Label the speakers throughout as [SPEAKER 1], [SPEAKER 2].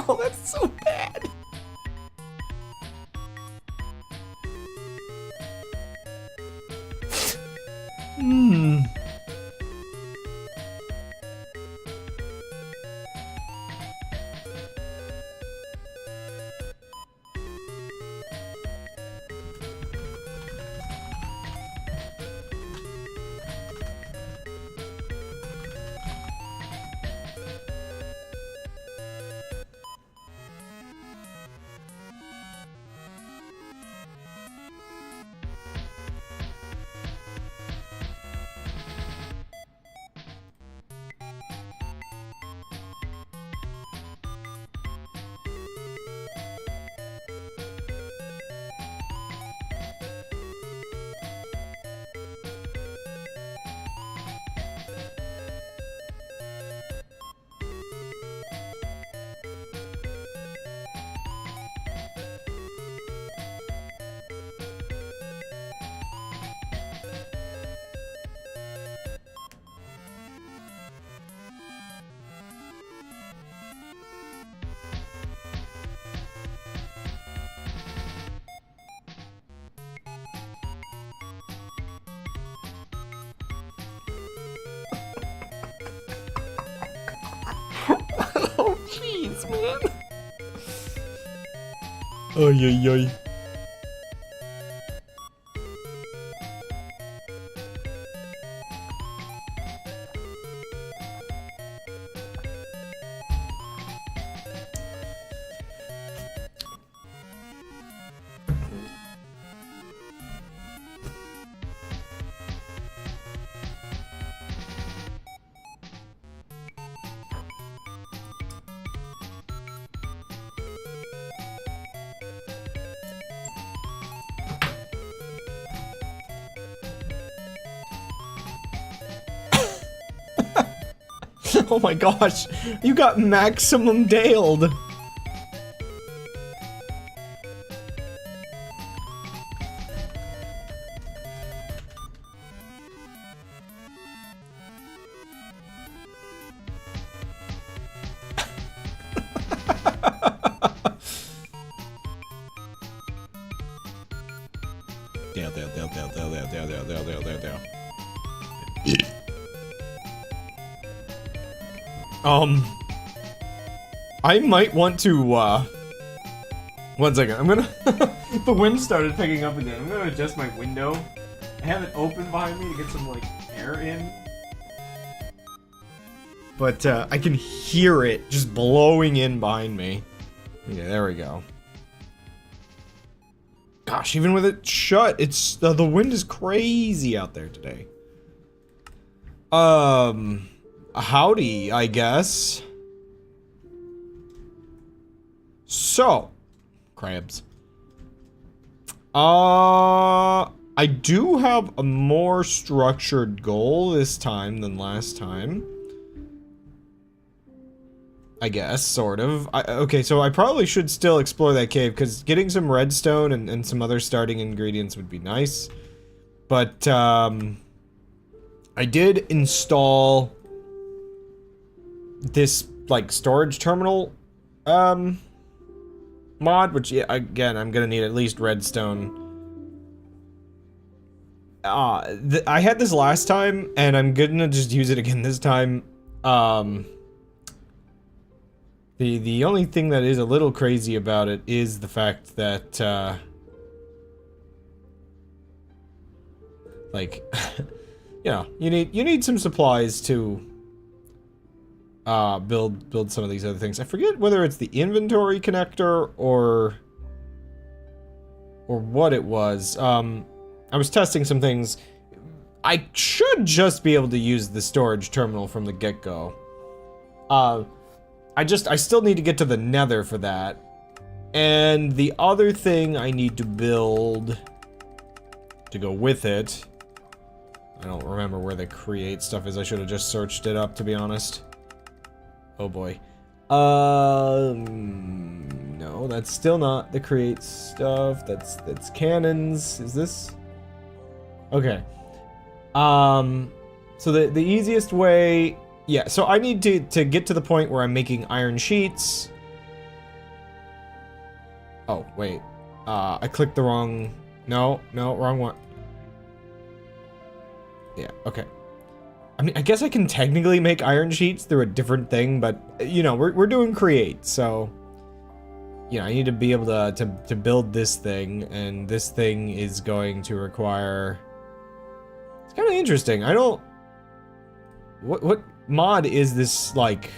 [SPEAKER 1] Oh, that's so bad. Oh, jeez, man. Ay, ay, ay. Oh my gosh, you got maximum daled. I might want to, one second, I'm gonna, the wind started picking up again. I'm gonna adjust my window. I have it open behind me to get some, like, air in. But, I can hear it just blowing in behind me. Okay, there we go. Gosh, even with it shut, it's, the wind is crazy out there today. Howdy, I guess. So, crabs. I do have a more structured goal this time than last time. I guess, sort of. Okay, so I probably should still explore that cave, because getting some redstone and some other starting ingredients would be nice. But, I did install this, like, storage terminal, mod, which, yeah, again, I'm gonna need at least redstone. I had this last time, and I'm gonna just use it again this time. The only thing that is a little crazy about it is the fact that, like, you know, you need some supplies to build some of these other things. I forget whether it's the inventory connector or what it was. I was testing some things. I should just be able to use the storage terminal from the get-go. I still need to get to the nether for that. And the other thing I need to build to go with it, I don't remember where the create stuff is. I should have just searched it up, to be honest. Oh boy. No, that's still not the create stuff. That's cannons. Is this? Okay. So the easiest way, yeah, so I need to get to the point where I'm making iron sheets. Oh, wait. I clicked the wrong, no, wrong one. Yeah, okay. I mean, I guess I can technically make iron sheets through a different thing, but, you know, we're doing create, so... You know, I need to be able to build this thing, and this thing is going to require... It's kind of interesting. I don't... What mod is this, like...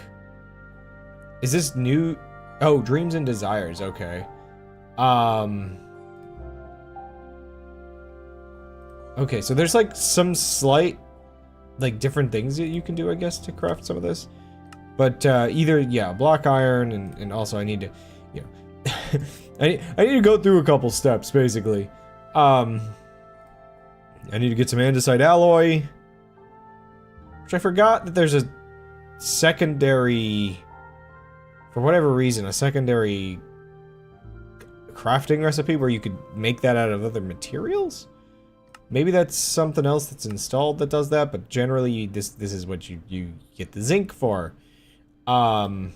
[SPEAKER 1] Is this new... Oh, Dreams and Desires, okay. Okay, so there's, like, some slight... like different things that you can do, I guess, to craft some of this. But either, yeah, block iron, and also I need to, you know, I need to go through a couple steps, basically. I need to get some andesite alloy, which I forgot that there's a secondary, for whatever reason, a secondary crafting recipe where you could make that out of other materials? Maybe that's something else that's installed that does that, but generally this is what you get the zinc for. I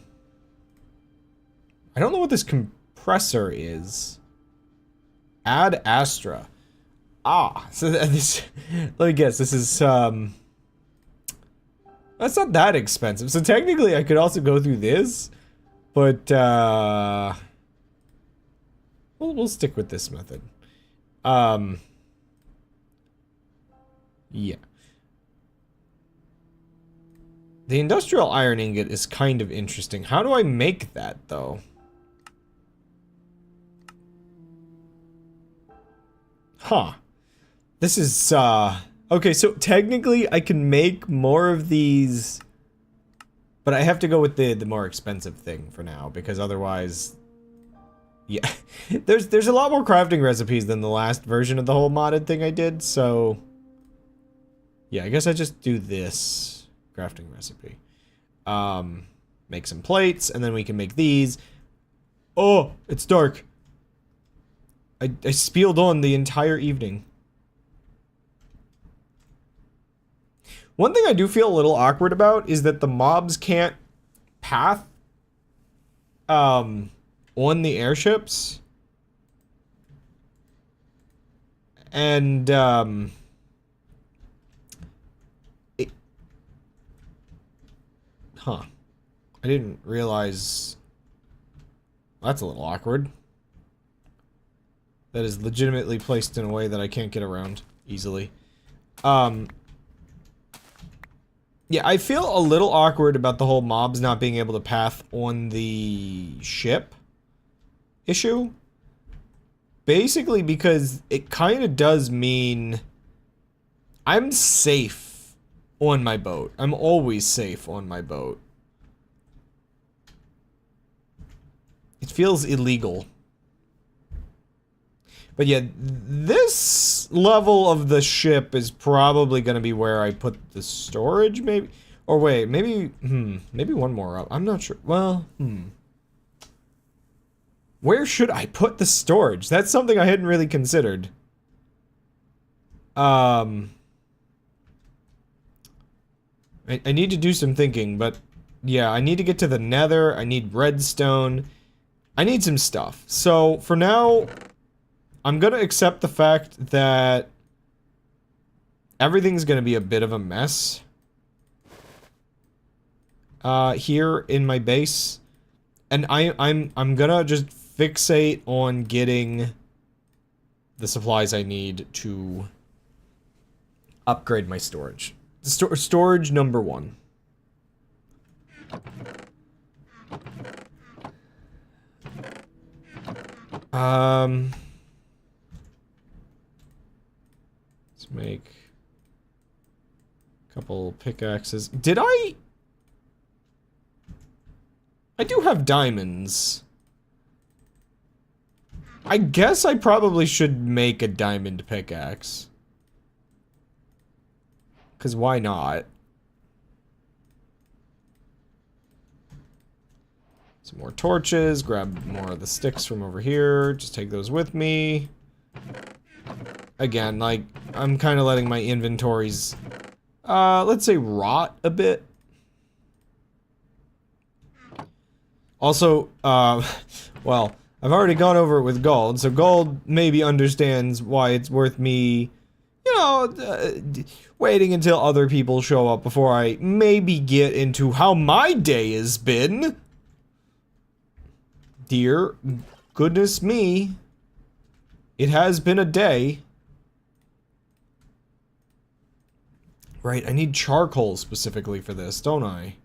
[SPEAKER 1] don't know what this compressor is. Add Astra. Ah, so this, let me guess, this is that's not that expensive. So technically I could also go through this, but we'll stick with this method. Yeah. The industrial iron ingot is kind of interesting. How do I make that, though? Huh. This is, okay, so technically I can make more of these, but I have to go with the more expensive thing for now, because otherwise... Yeah. There's a lot more crafting recipes than the last version of the whole modded thing I did, so... Yeah, I guess I just do this crafting recipe. Make some plates, and then we can make these. Oh, it's dark. I spieled on the entire evening. One thing I do feel a little awkward about is that the mobs can't path on the airships. And huh. I didn't realize... That's a little awkward. That is legitimately placed in a way that I can't get around easily. Yeah, I feel a little awkward about the whole mobs not being able to path on the ship issue. Basically because it kind of does mean I'm safe on my boat. I'm always safe on my boat. It feels illegal. But yeah, this level of the ship is probably going to be where I put the storage, maybe? Or wait, maybe, maybe one more up. I'm not sure. Well, where should I put the storage? That's something I hadn't really considered. I need to do some thinking, but yeah, I need to get to the nether, I need redstone, I need some stuff. So, for now, I'm gonna accept the fact that everything's gonna be a bit of a mess here in my base. And I'm gonna just fixate on getting the supplies I need to upgrade my storage. Storage number 1. Let's make a couple pickaxes. Did I do have diamonds. I guess I probably should make a diamond pickaxe. 'Cause why not? Some more torches, grab more of the sticks from over here, just take those with me. Again, like, I'm kind of letting my inventories, let's say rot a bit. Also, well, I've already gone over it with Gold, so Gold maybe understands why it's worth me, you know, waiting until other people show up before I maybe get into how my day has been. Dear goodness me, it has been a day. Right, I need charcoal specifically for this, don't I?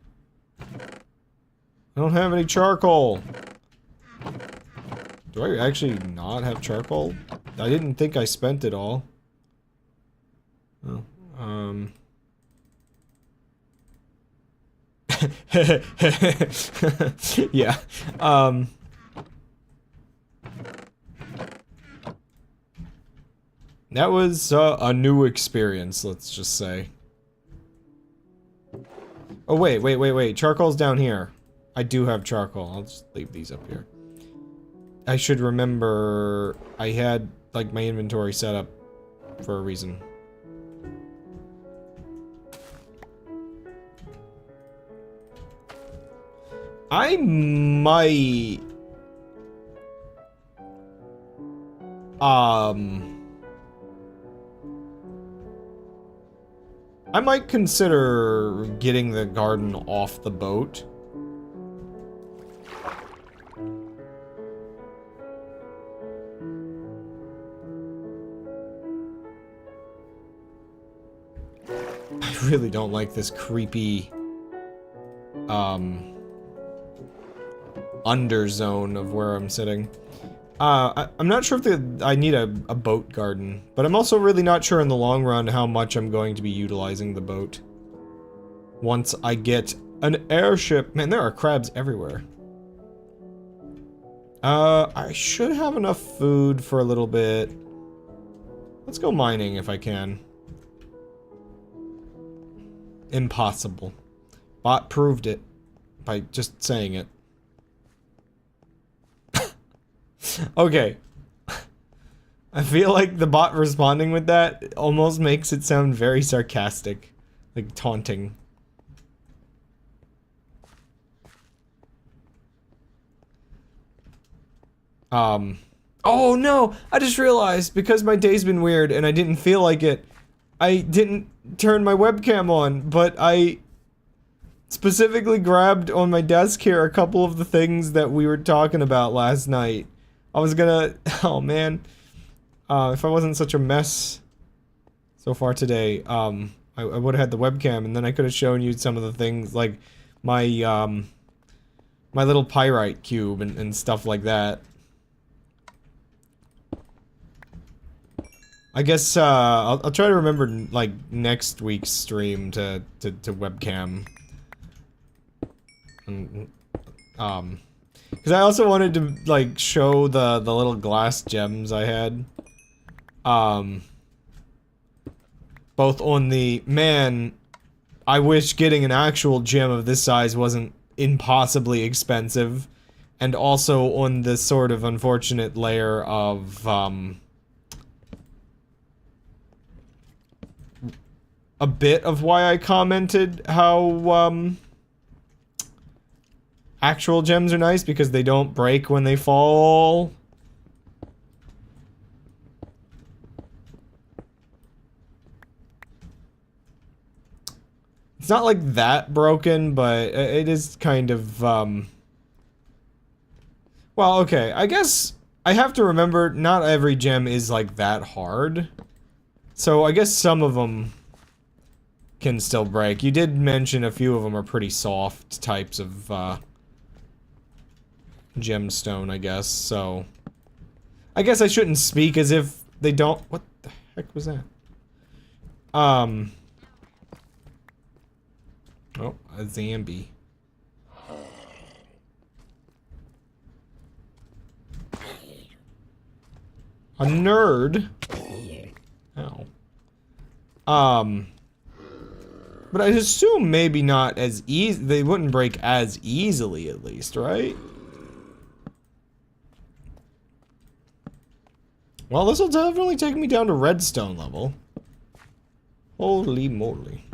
[SPEAKER 1] I don't have any charcoal. Do I actually not have charcoal? I didn't think I spent it all. Oh, yeah, that was a new experience, let's just say. Oh, wait. Charcoal's down here. I do have charcoal. I'll just leave these up here. I should remember I had, like, my inventory set up for a reason. I might... I might consider getting the garden off the boat. I really don't like this creepy, underzone of where I'm sitting. I'm not sure if I need a boat garden, but I'm also really not sure in the long run how much I'm going to be utilizing the boat. Once I get an airship. Man, there are crabs everywhere. I should have enough food for a little bit. Let's go mining if I can. Impossible. Bot proved it by just saying it. Okay. I feel like the bot responding with that almost makes it sound very sarcastic. Like, taunting. Oh no! I just realized, because my day's been weird and I didn't feel like it, I didn't turn my webcam on, but I specifically grabbed on my desk here a couple of the things that we were talking about last night. I was gonna... Oh, man. If I wasn't such a mess so far today, I would've had the webcam, and then I could've shown you some of the things, like my, my little pyrite cube and stuff like that. I guess, I'll try to remember, like, next week's stream to webcam. Because I also wanted to, like, show the little glass gems I had. Both on the, man, I wish getting an actual gem of this size wasn't impossibly expensive. And also on the sort of unfortunate layer of, a bit of why I commented how, actual gems are nice because they don't break when they fall. It's not like that broken, but it is kind of, well, okay, I guess I have to remember not every gem is like that hard. So I guess some of them can still break. You did mention a few of them are pretty soft types of, gemstone, I guess, so... I guess I shouldn't speak as if they don't- what the heck was that? Oh, a Zambi. A nerd? Ow. But I assume maybe not as easy- they wouldn't break as easily at least, right? Well, this will definitely take me down to redstone level. Holy moly.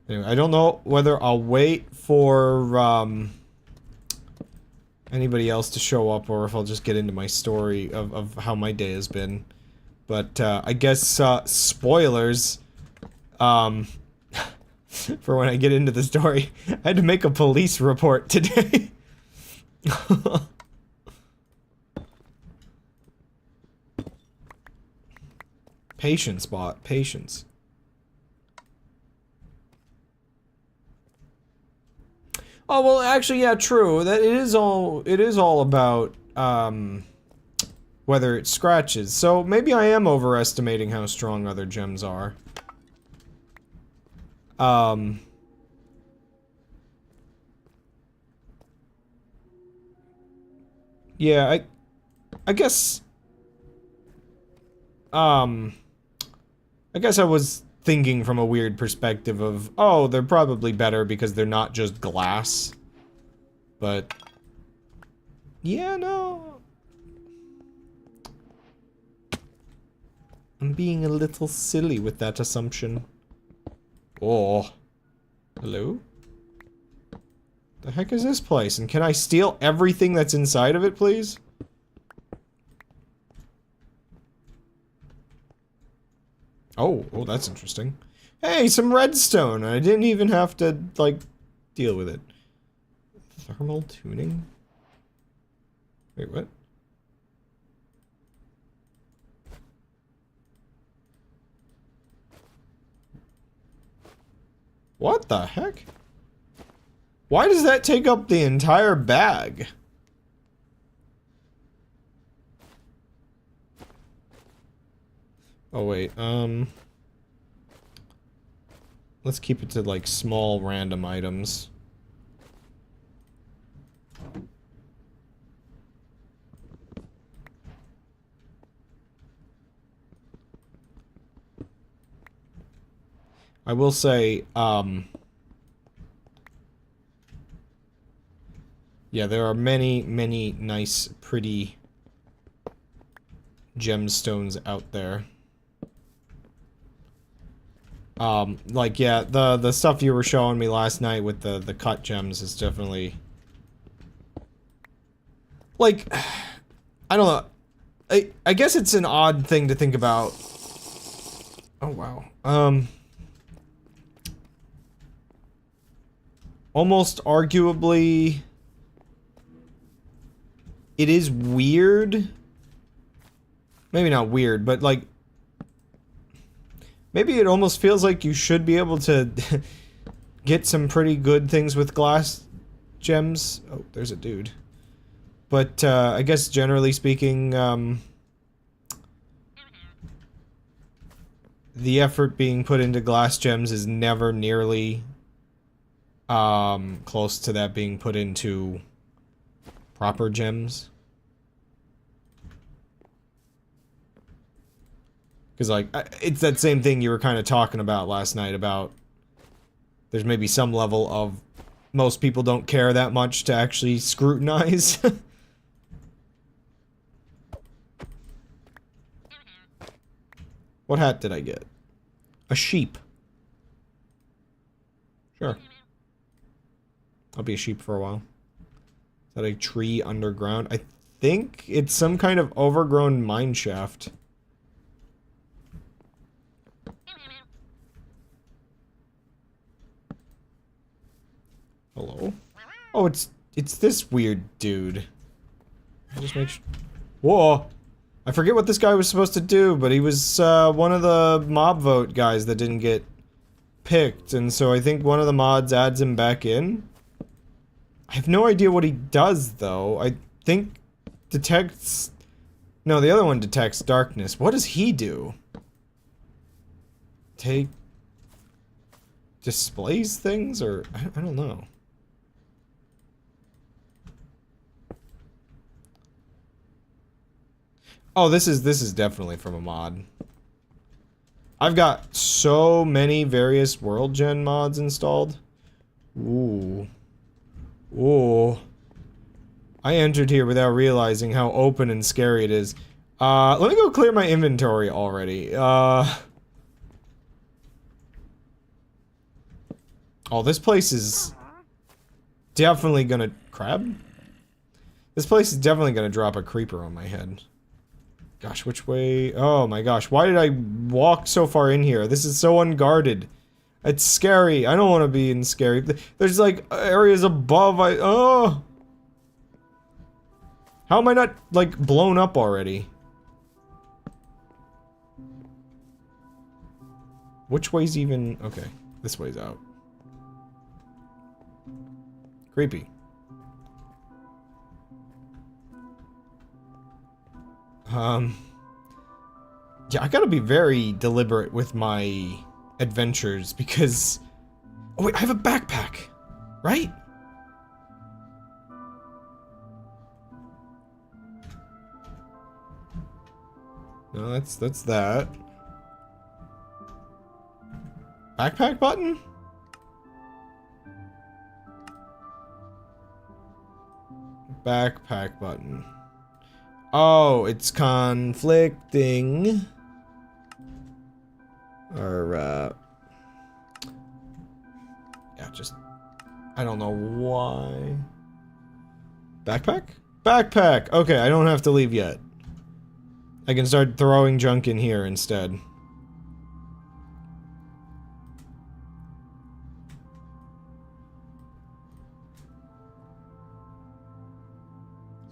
[SPEAKER 1] Anyway, I don't know whether I'll wait for, anybody else to show up or if I'll just get into my story of how my day has been. But, I guess, spoilers, for when I get into the story. I had to make a police report today. Patience, bot. Patience. Oh, well, actually, yeah, true. That it is all about, whether it scratches. So, maybe I am overestimating how strong other gems are. Yeah, I guess, I guess I was thinking from a weird perspective of, oh, they're probably better because they're not just glass. But, yeah, no. I'm being a little silly with that assumption. Oh. Hello? The heck is this place? And can I steal everything that's inside of it, please? Oh, that's interesting. Hey, some redstone! I didn't even have to, like, deal with it. Thermal tuning? Wait, what? What the heck? Why does that take up the entire bag? Oh wait, let's keep it to like small random items. I will say, yeah, there are many, many nice, pretty gemstones out there. Like, yeah, the stuff you were showing me last night with the cut gems is definitely... Like, I don't know. I guess it's an odd thing to think about. Oh, wow. Almost arguably... It is weird. Maybe not weird, but like... Maybe it almost feels like you should be able to get some pretty good things with glass gems. Oh, there's a dude. But, I guess generally speaking, the effort being put into glass gems is never nearly, close to that being put into proper gems. Because, like, it's that same thing you were kind of talking about last night about there's maybe some level of most people don't care that much to actually scrutinize. What hat did I get? A sheep. Sure. I'll be a sheep for a while. Is that a tree underground? I think it's some kind of overgrown mine shaft. Hello? Oh, it's this weird dude. I'll just make sure. Whoa! I forget what this guy was supposed to do, but he was, one of the mob vote guys that didn't get picked, and so I think one of the mods adds him back in. I have no idea what he does, though. I think detects... No, the other one detects darkness. What does he do? Take... Displays things, or... I don't know. Oh, this is definitely from a mod. I've got so many various world gen mods installed. Ooh. Ooh. I entered here without realizing how open and scary it is. Let me go clear my inventory already. Oh, this place is definitely gonna... Crab? This place is definitely gonna drop a creeper on my head. Gosh, which way? Oh my gosh, why did I walk so far in here? This is so unguarded. It's scary. I don't want to be in scary. There's like areas above. Oh! How am I not like blown up already? Which way's even... Okay, this way's out. Creepy. Yeah, I gotta be very deliberate with my adventures because... Oh wait, I have a backpack, right? No, that's that. Backpack button? Backpack button. Oh, it's conflicting. Or, yeah, just... I don't know why. Backpack? Backpack! Okay, I don't have to leave yet. I can start throwing junk in here instead.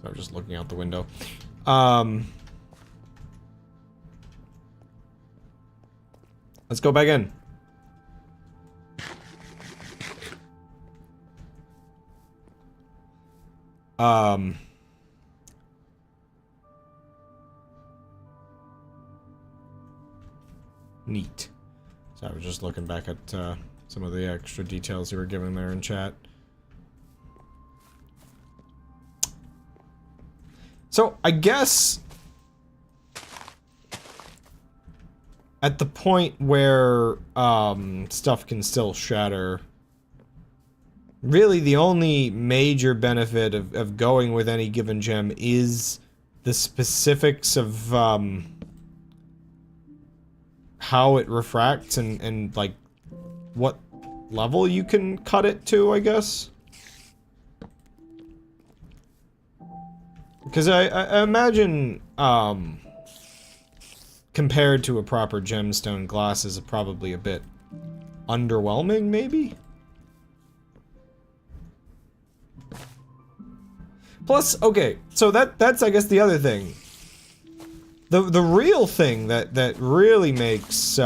[SPEAKER 1] So I'm just looking out the window. Let's go back in. Neat. So I was just looking back at some of the extra details you were giving there in chat. So I guess at the point where stuff can still shatter, really the only major benefit of going with any given gem is the specifics of how it refracts and like what level you can cut it to, I guess. Because I imagine compared to a proper gemstone, glass is probably a bit underwhelming, maybe? Plus, okay, so that's I guess the other thing. The real thing that really makes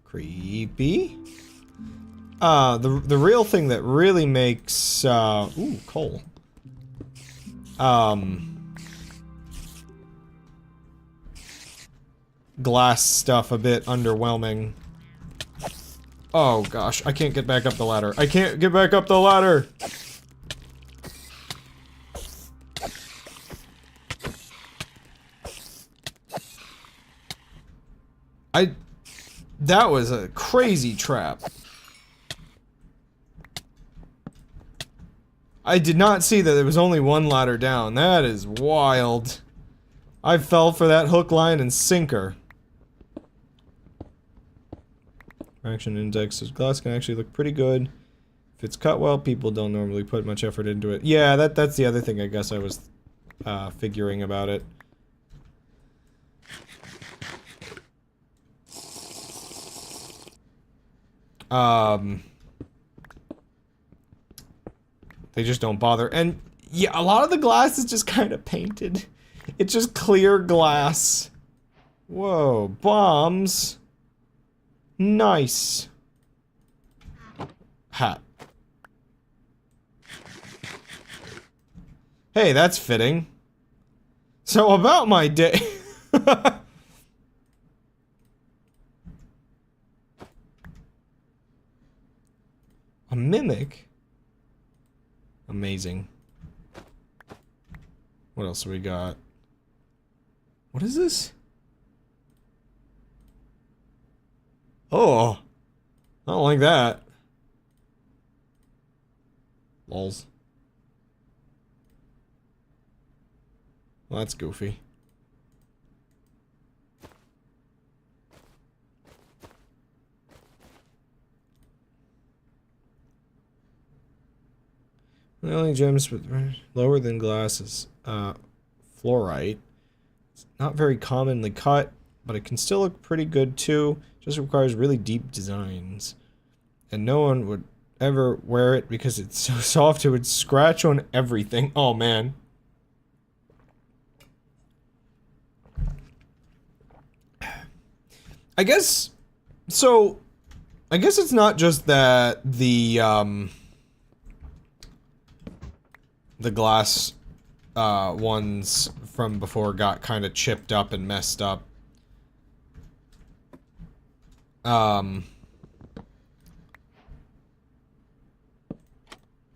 [SPEAKER 1] creepy. The real thing that really makes ooh, coal. Glass stuff a bit underwhelming. Oh gosh, I can't get back up the ladder. I can't get back up the ladder! That was a crazy trap. I did not see that there was only one ladder down. That is wild. I fell for that hook, line, and sinker. Action index. Glass can actually look pretty good. If it's cut well, people don't normally put much effort into it. Yeah, that's the other thing I guess I was figuring about it. They just don't bother. And yeah, a lot of the glass is just kind of painted. It's just clear glass. Whoa, bombs. Nice. Hat. Hey, that's fitting. So about my day... A mimic? Amazing. What else do we got? What is this? Oh. I don't like that. Lols. Well, that's goofy. The only gems with lower than glass is fluorite. It's not very commonly cut, but it can still look pretty good too. Just requires really deep designs. And no one would ever wear it because it's so soft it would scratch on everything. Oh man. I guess it's not just that the glass ones from before got kind of chipped up and messed up.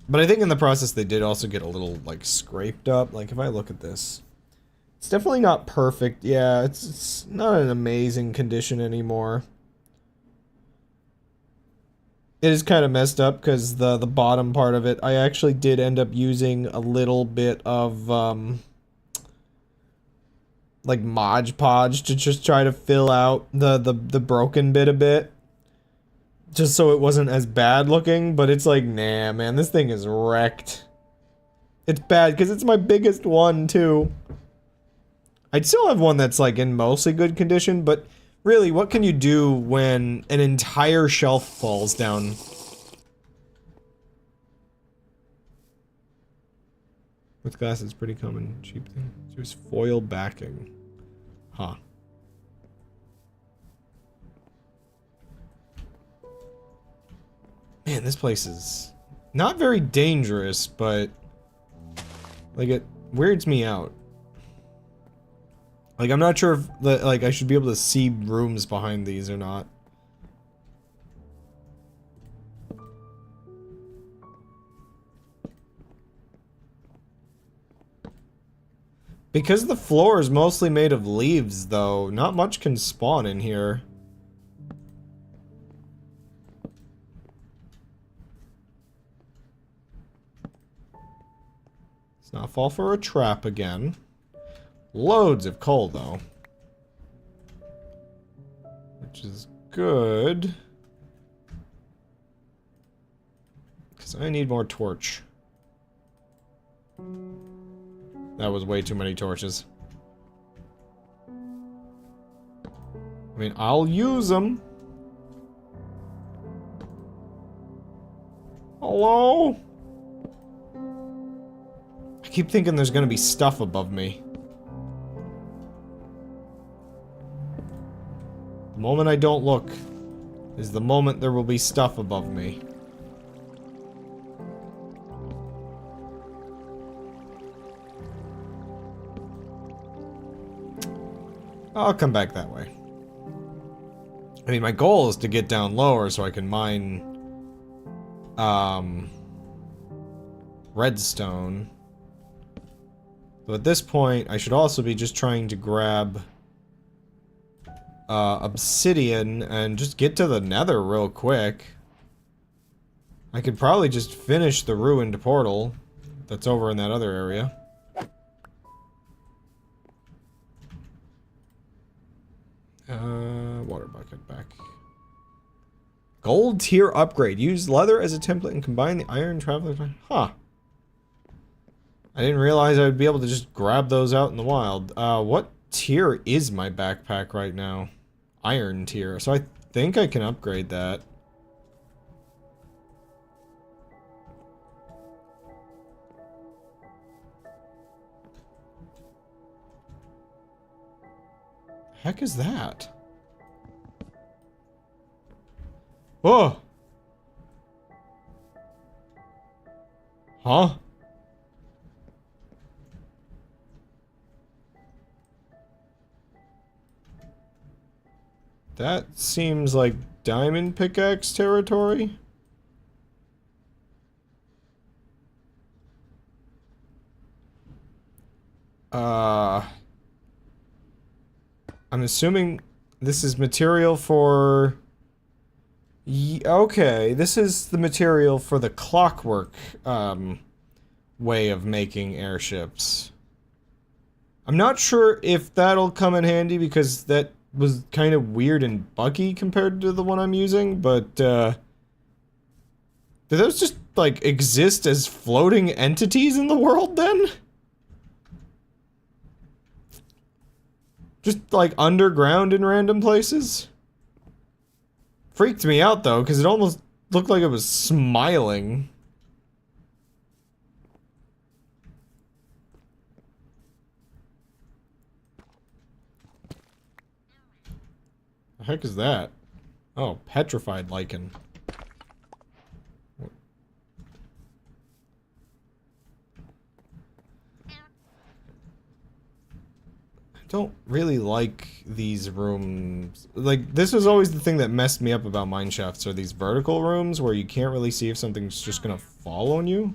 [SPEAKER 1] But I think in the process they did also get a little, like, scraped up. Like, if I look at this, it's definitely not perfect. Yeah, it's not an amazing condition anymore. It is kind of messed up because the bottom part of it, I actually did end up using a little bit of, like, Mod Podge to just try to fill out the broken bit a bit. Just so it wasn't as bad looking, but it's like, nah, man, this thing is wrecked. It's bad, because it's my biggest one, too. I'd still have one that's, like, in mostly good condition, but really, what can you do when an entire shelf falls down? With glass, it's pretty common, cheap thing. There's foil backing. Huh. Man, this place is not very dangerous, but like it weirds me out. Like I'm not sure if like I should be able to see rooms behind these or not. Because the floor is mostly made of leaves, though, not much can spawn in here. Let's not fall for a trap again. Loads of coal, though. Which is good. Because I need more torch. That was way too many torches. I mean, I'll use them. Hello? I keep thinking there's gonna be stuff above me. The moment I don't look is the moment there will be stuff above me. I'll come back that way. I mean, my goal is to get down lower so I can mine, redstone. So at this point, I should also be just trying to grab, obsidian and just get to the nether real quick. I could probably just finish the ruined portal that's over in that other area. Water bucket back. Gold tier upgrade. Use leather as a template and combine the iron traveler. Huh. I didn't realize I would be able to just grab those out in the wild. What tier is my backpack right now? Iron tier. So I think I can upgrade that. Heck is that? Whoa! Huh? That seems like diamond pickaxe territory. I'm assuming this is material for... Okay, this is the material for the clockwork, way of making airships. I'm not sure if that'll come in handy because that was kind of weird and buggy compared to the one I'm using, but, do those just, like, exist as floating entities in the world, then? Just, like, underground in random places? Freaked me out, though, because it almost looked like it was smiling. The heck is that? Oh, petrified lichen. Don't really like these rooms. Like, this was always the thing that messed me up about mineshafts, are these vertical rooms where you can't really see if something's just gonna fall on you.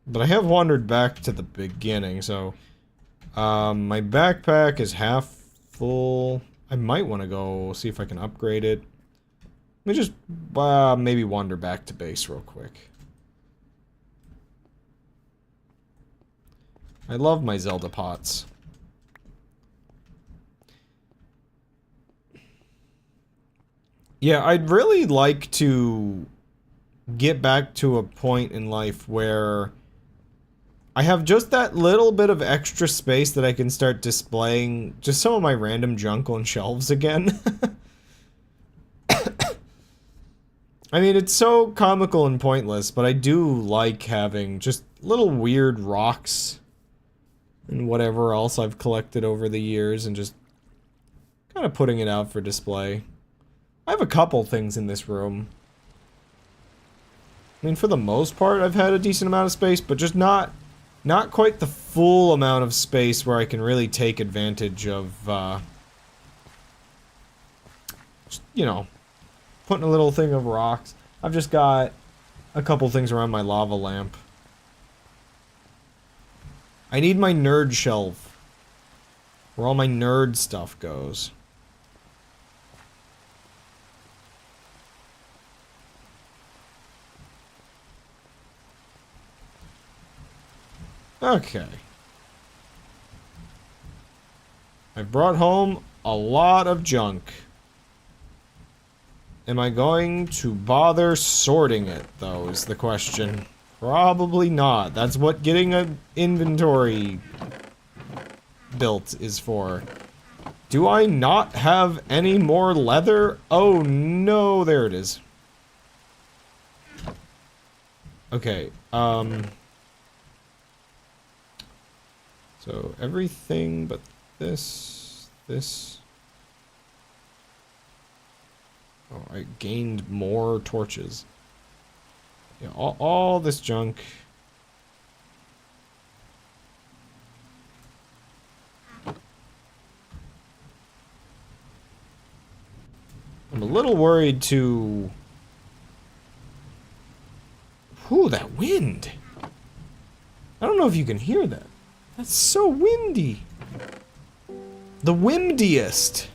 [SPEAKER 1] But I have wandered back to the beginning, so... my backpack is half full. I might want to go see if I can upgrade it. Let me just, maybe wander back to base real quick. I love my Zelda pots. Yeah, I'd really like to get back to a point in life where I have just that little bit of extra space that I can start displaying just some of my random junk on shelves again. I mean, it's so comical and pointless, but I do like having just little weird rocks and whatever else I've collected over the years and just kind of putting it out for display. I have a couple things in this room. I mean, for the most part, I've had a decent amount of space, but just not quite the full amount of space where I can really take advantage of, just, you know, putting a little thing of rocks. I've just got a couple things around my lava lamp. I need my nerd shelf, where all my nerd stuff goes. Okay. I've brought home a lot of junk. Am I going to bother sorting it, though, is the question. Probably not. That's what getting an inventory built is for. Do I not have any more leather? Oh no, there it is. Okay, so everything but this. Oh, I gained more torches. Yeah, all this junk. I'm a little worried to... Ooh, that wind! I don't know if you can hear that. That's so windy. The windiest.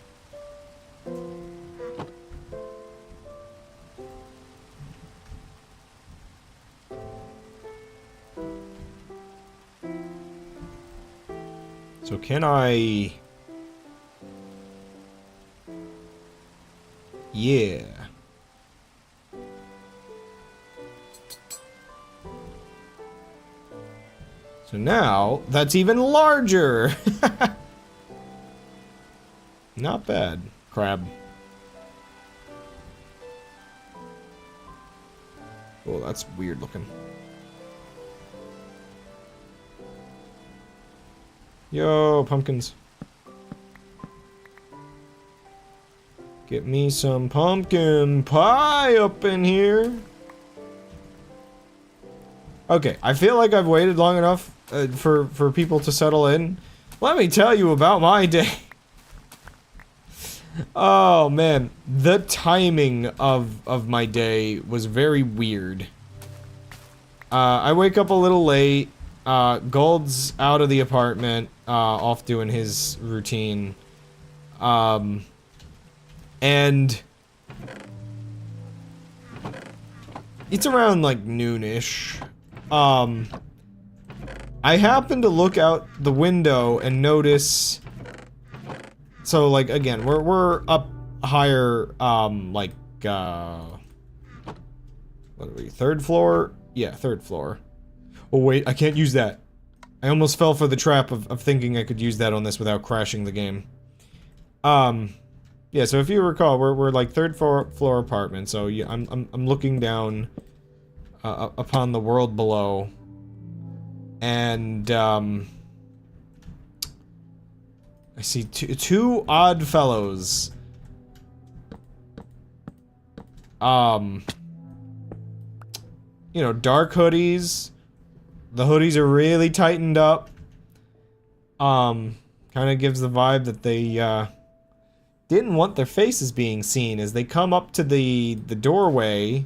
[SPEAKER 1] So can I... Yeah. So now, that's even larger! Not bad, crab. Oh, that's weird looking. Yo, pumpkins. Get me some pumpkin pie up in here. Okay, I feel like I've waited long enough for people to settle in. Let me tell you about my day. Oh man, the timing of my day was very weird. I wake up a little late. Gold's out of the apartment, off doing his routine. And it's around like noonish. I happen to look out the window and notice. So like again, we're up higher, like what are we? Third floor? Yeah, third floor. Oh wait, I can't use that. I almost fell for the trap of thinking I could use that on this without crashing the game. Yeah, so if you recall, we're like third floor apartment. So yeah, I'm looking down upon the world below, and I see two odd fellows. You know, dark hoodies. The hoodies are really tightened up. Kind of gives the vibe that they didn't want their faces being seen as they come up to the doorway.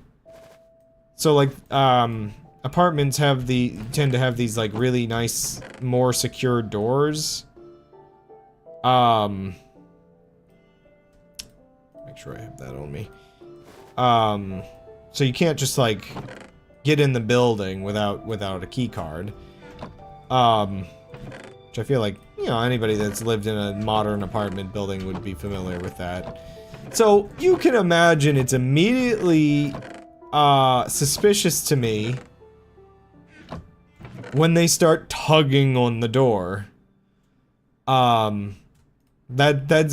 [SPEAKER 1] So like apartments tend to have these like really nice, more secure doors. Make sure I have that on me. So you can't just like get in the building without a key card. Which I feel like, you know, anybody that's lived in a modern apartment building would be familiar with that. So you can imagine it's immediately suspicious to me when they start tugging on the door. That's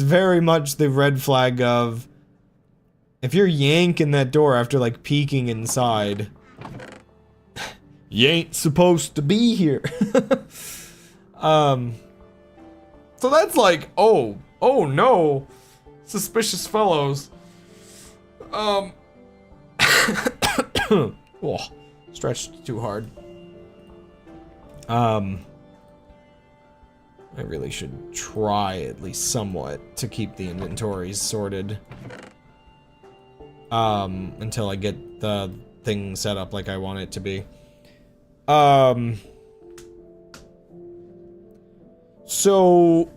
[SPEAKER 1] very much the red flag of if you're yanking that door after like peeking inside, you ain't supposed to be here. So that's like, oh no, suspicious fellows. Oh, stretched too hard. I really should try at least somewhat to keep the inventories sorted. Until I get the thing set up like I want it to be. So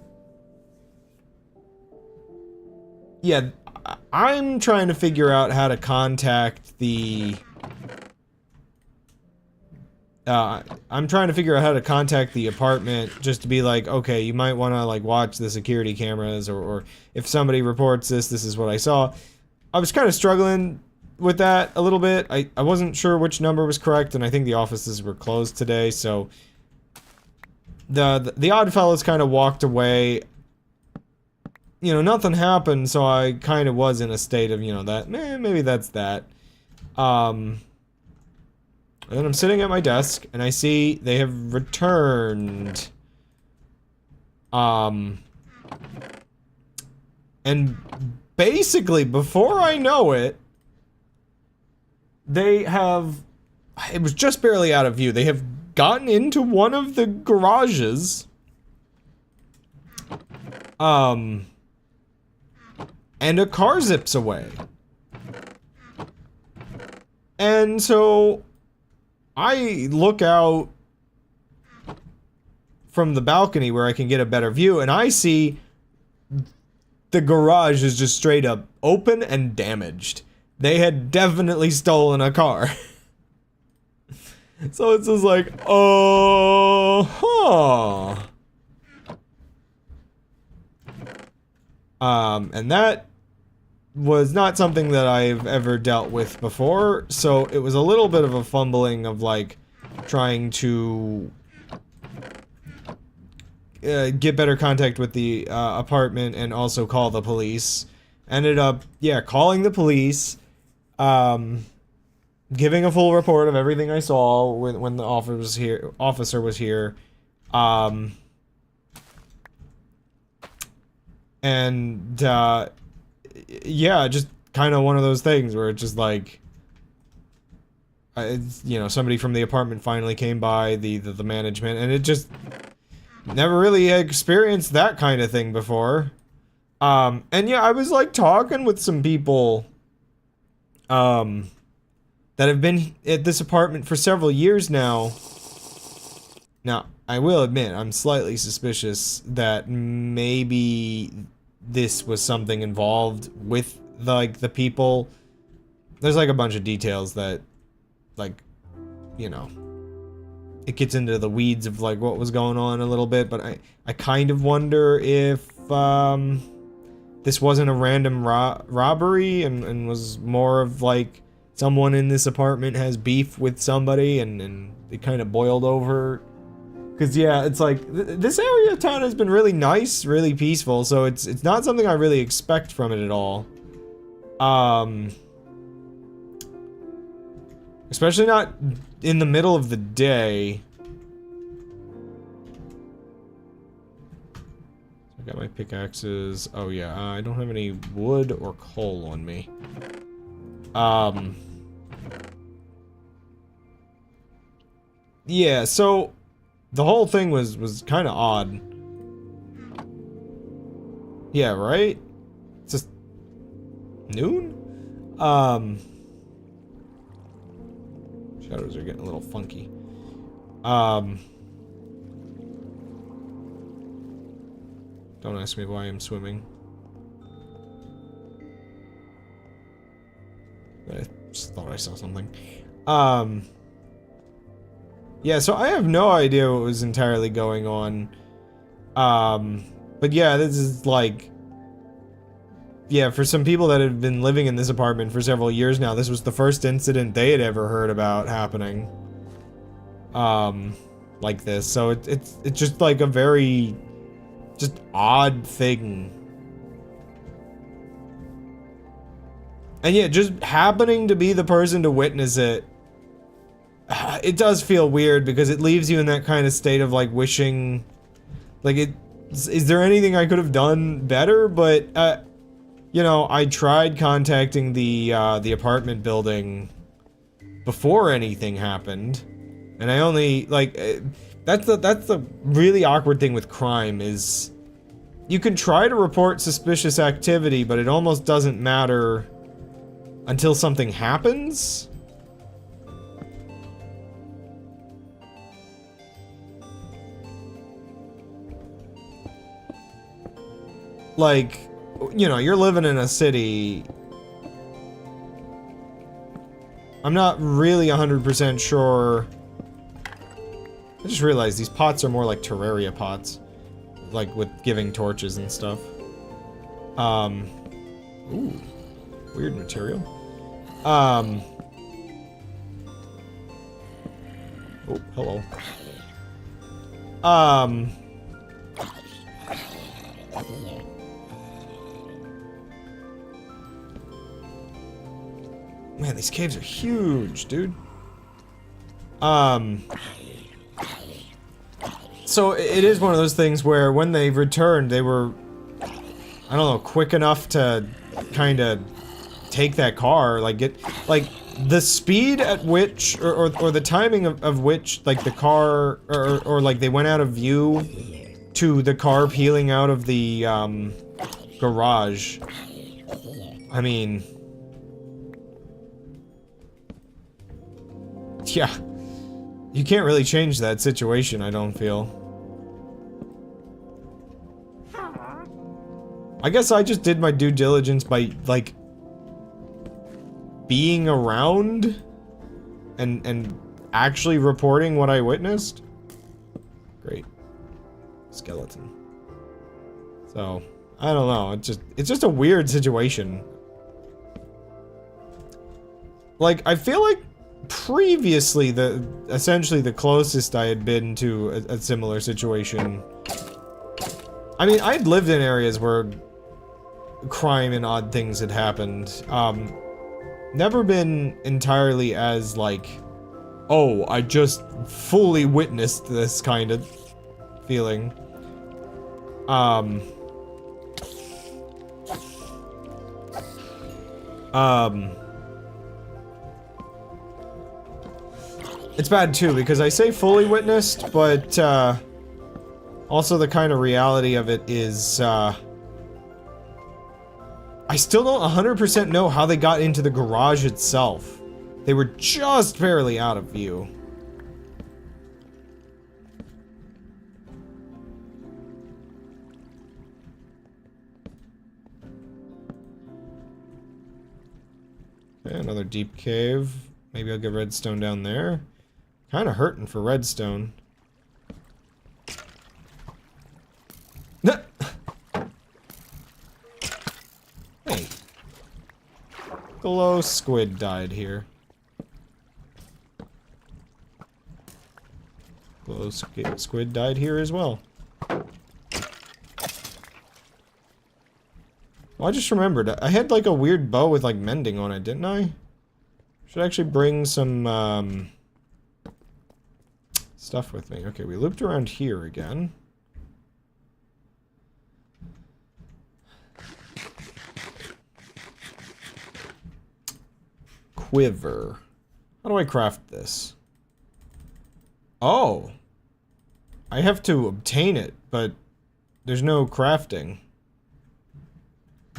[SPEAKER 1] yeah, I'm trying to figure out how to contact the apartment just to be like, okay, you might want to like watch the security cameras, or if somebody reports this is what I saw. I was kind of struggling with that a little bit. I wasn't sure which number was correct, and I think the offices were closed today, so the odd fellows kind of walked away. You know, nothing happened, so I kind of was in a state of, you know, that, maybe that's that. And then I'm sitting at my desk, and I see they have returned. And basically, before I know it, they have... It was just barely out of view. They have gotten into one of the garages. And a car zips away. And so I look out from the balcony where I can get a better view, and I see the garage is just straight up open and damaged. They had definitely stolen a car. So it's just like, oh, huh. And that was not something that I've ever dealt with before, so it was a little bit of a fumbling of, like, trying to get better contact with the apartment and also call the police. Ended up, yeah, calling the police, giving a full report of everything I saw when the officer was here, and yeah, just kind of one of those things where it's just like, You know, somebody from the apartment finally came by, the management, and it just never really experienced that kind of thing before. And yeah, I was like talking with some people, that have been at this apartment for several years now. Now, I will admit, I'm slightly suspicious that maybe this was something involved with, like, the people. There's, like, a bunch of details that, like, you know, it gets into the weeds of, like, what was going on a little bit, but I kind of wonder if, this wasn't a random robbery and was more of, like, someone in this apartment has beef with somebody and it kind of boiled over. Because, yeah, it's like, this area of town has been really nice, really peaceful, so it's not something I really expect from it at all. Especially not in the middle of the day. I got my pickaxes. Oh, yeah, I don't have any wood or coal on me. Yeah, so the whole thing was kind of odd. Yeah, right? It's just noon? Shadows are getting a little funky. Don't ask me why I'm swimming. I just thought I saw something. Yeah, so I have no idea what was entirely going on. But yeah, this is like... Yeah, for some people that have been living in this apartment for several years now, this was the first incident they had ever heard about happening. Like this. So it's just like a very... just odd thing. And yeah, just happening to be the person to witness it, it does feel weird because it leaves you in that kind of state of like wishing, like is there anything I could have done better? But you know, I tried contacting the apartment building before anything happened, and I only like that's the really awkward thing with crime is you can try to report suspicious activity, but it almost doesn't matter until something happens. Like, you know, you're living in a city. I'm not really 100% sure. I just realized these pots are more like Terraria pots. Like, with giving torches and stuff. Ooh. Weird material. Oh, hello. Man, these caves are huge, dude. So it is one of those things where when they returned, they were, I don't know, quick enough to kind of take that car, like like the speed at which, or the timing of which, like the car, or like they went out of view to the car peeling out of the, garage. I mean, yeah, you can't really change that situation, I don't feel. I guess I just did my due diligence by, like, being around and actually reporting what I witnessed. Great. Skeleton. So, I don't know, it's just a weird situation. Like, I feel like previously essentially the closest I had been to a similar situation. I mean, I'd lived in areas where crime and odd things had happened. Never been entirely as, like, oh, I just fully witnessed this kind of feeling. It's bad too, because I say fully witnessed, but, also the kind of reality of it is, I still don't 100% know how they got into the garage itself. They were just barely out of view. Okay, another deep cave. Maybe I'll get redstone down there. Kind of hurting for redstone. Hey. Glow squid died here. Glow squid died here as well. Well, I just remembered. I had like a weird bow with like mending on it, didn't I? Should actually bring some stuff with me. Okay, we looped around here again. Quiver. How do I craft this? Oh. I have to obtain it, but there's no crafting.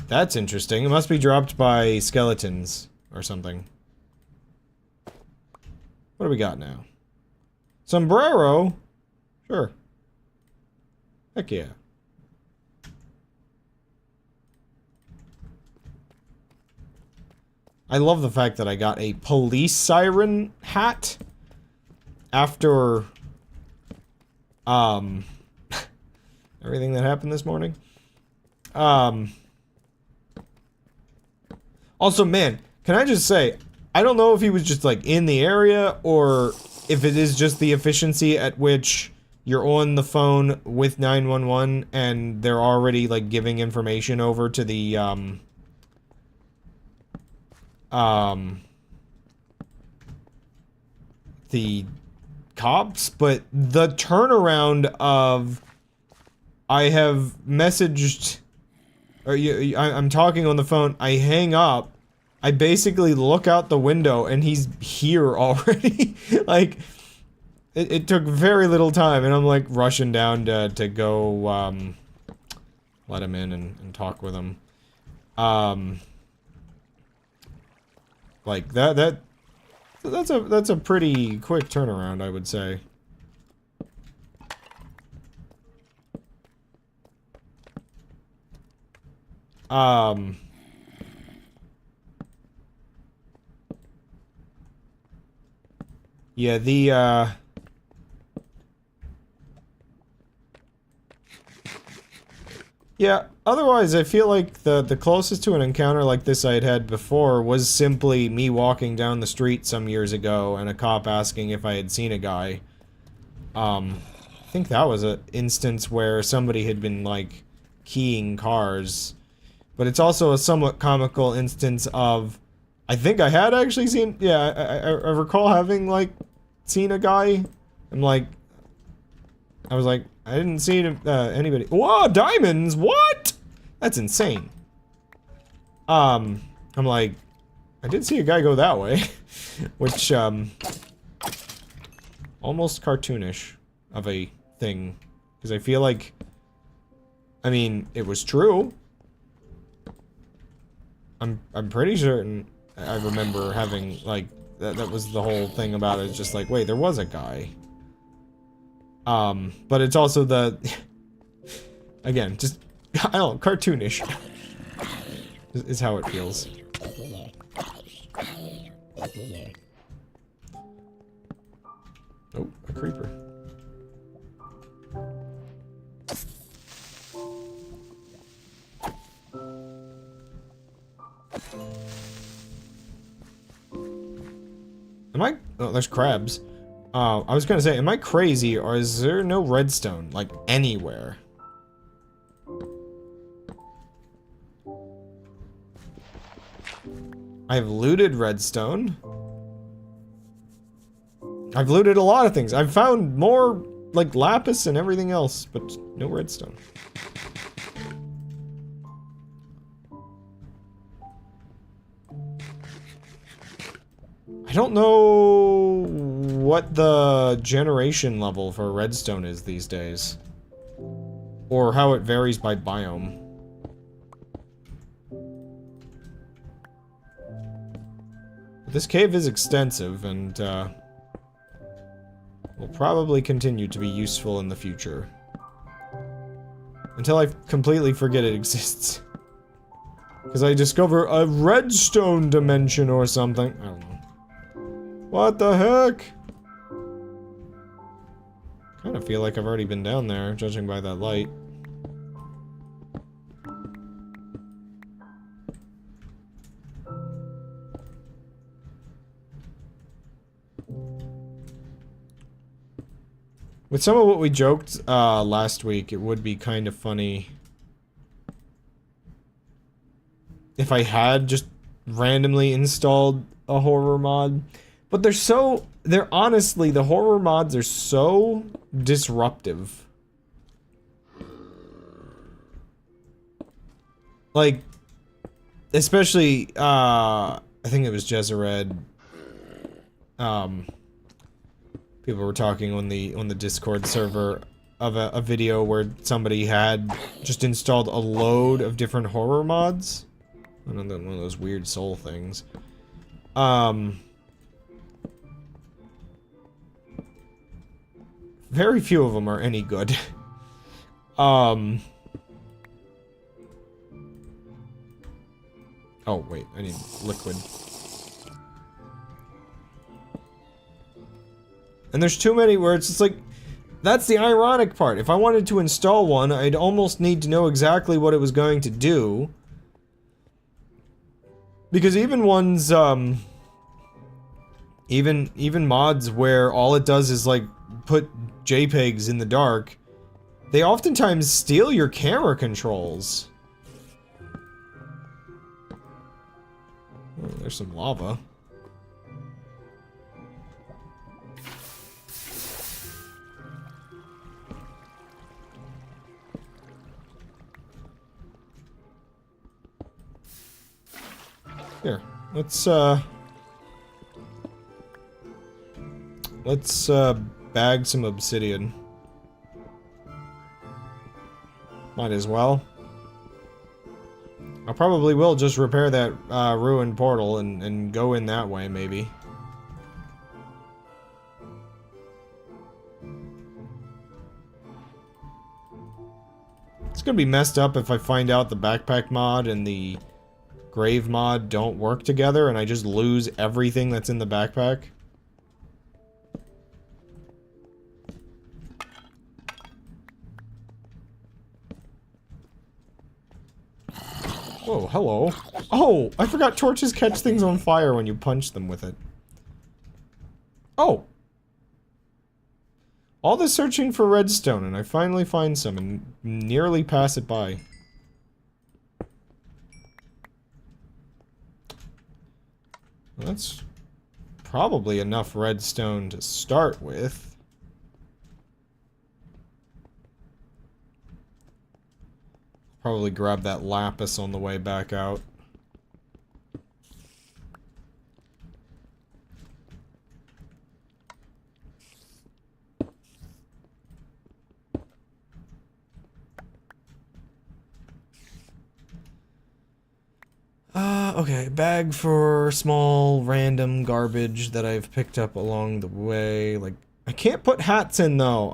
[SPEAKER 1] That's interesting. It must be dropped by skeletons or something. What do we got now? Sombrero? Sure. Heck yeah. I love the fact that I got a police siren hat after everything that happened this morning. Also, man, can I just say, I don't know if he was just like in the area or if it is just the efficiency at which you're on the phone with 911 and they're already like giving information over to the cops, but the turnaround of I have messaged or I'm talking on the phone, I hang up, I basically look out the window and he's here already. Like it took very little time and I'm like rushing down to go let him in and talk with him. Like that's a pretty quick turnaround, I would say. Yeah, yeah, otherwise I feel like the closest to an encounter like this I had had before was simply me walking down the street some years ago and a cop asking if I had seen a guy. I think that was an instance where somebody had been, like, keying cars. But it's also a somewhat comical instance of, I think I had actually seen, yeah, I recall having, like, seen a guy. I'm like, I was like, I didn't see anybody. Whoa, diamonds, what? That's insane. I'm like, I did see a guy go that way. Which, almost cartoonish of a thing. Because I feel like, I mean, it was true. I'm pretty certain I remember having, like, that was the whole thing about it. It's just like, wait, there was a guy. But it's also the, again, just, I don't know, cartoonish is how it feels. Oh, a creeper. Am I? Oh, there's crabs. I was gonna say, am I crazy, or is there no redstone, like, anywhere? I've looted redstone. I've looted a lot of things. I've found more, like, lapis and everything else, but no redstone. I don't know what the generation level for redstone is these days. Or how it varies by biome. This cave is extensive, and, will probably continue to be useful in the future. Until I completely forget it exists. Because I discover a redstone dimension or something. I don't know. What the heck? Kind of feel like I've already been down there, judging by that light. With some of what we joked last week, it would be kind of funny if I had just randomly installed a horror mod. But they're honestly, the horror mods are so disruptive. Like, especially, I think it was Jezzared. People were talking on the Discord server of a video where somebody had just installed a load of different horror mods. One of those weird soul things. Very few of them are any good. Oh, wait, I need liquid. And there's too many where it's just like, that's the ironic part. If I wanted to install one, I'd almost need to know exactly what it was going to do. Because even ones, even mods where all it does is, like, put JPEGs in the dark, they oftentimes steal your camera controls. Oh, there's some lava. Here, let's bag some obsidian. Might as well. I probably will just repair that ruined portal and go in that way, maybe. It's gonna be messed up if I find out the backpack mod and the grave mod don't work together and I just lose everything that's in the backpack. Oh, hello. Oh, I forgot torches catch things on fire when you punch them with it. Oh. All this searching for redstone and I finally find some and nearly pass it by. That's probably enough redstone to start with. Probably grab that lapis on the way back out. Okay, bag for small random garbage that I've picked up along the way. Like, I can't put hats in though.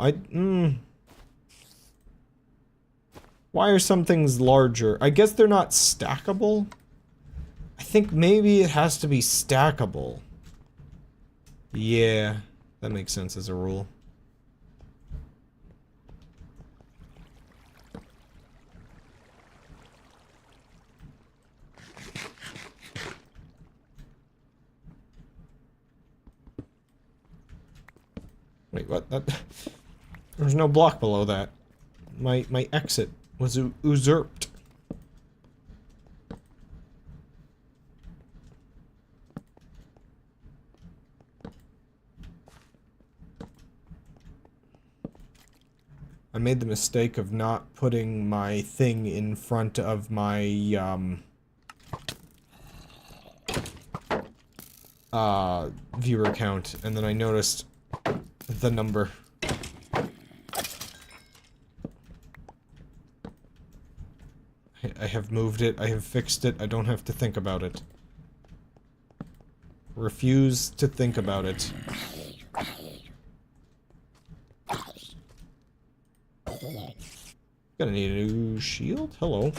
[SPEAKER 1] Why are some things larger? I guess they're not stackable? I think maybe it has to be stackable. Yeah, that makes sense as a rule. Wait, what? That... There's no block below that. My exit was usurped. I made the mistake of not putting my thing in front of my, viewer count, and then I noticed the number. I have moved it. I have fixed it. I don't have to think about it. Refuse to think about it. Gonna need a new shield? Hello.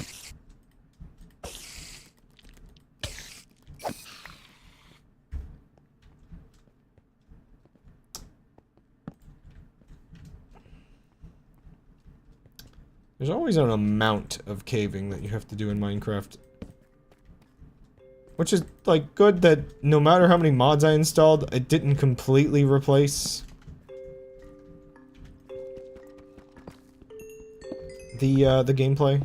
[SPEAKER 1] There's always an amount of caving that you have to do in Minecraft. Which is, like, good that no matter how many mods I installed, it didn't completely replace the gameplay.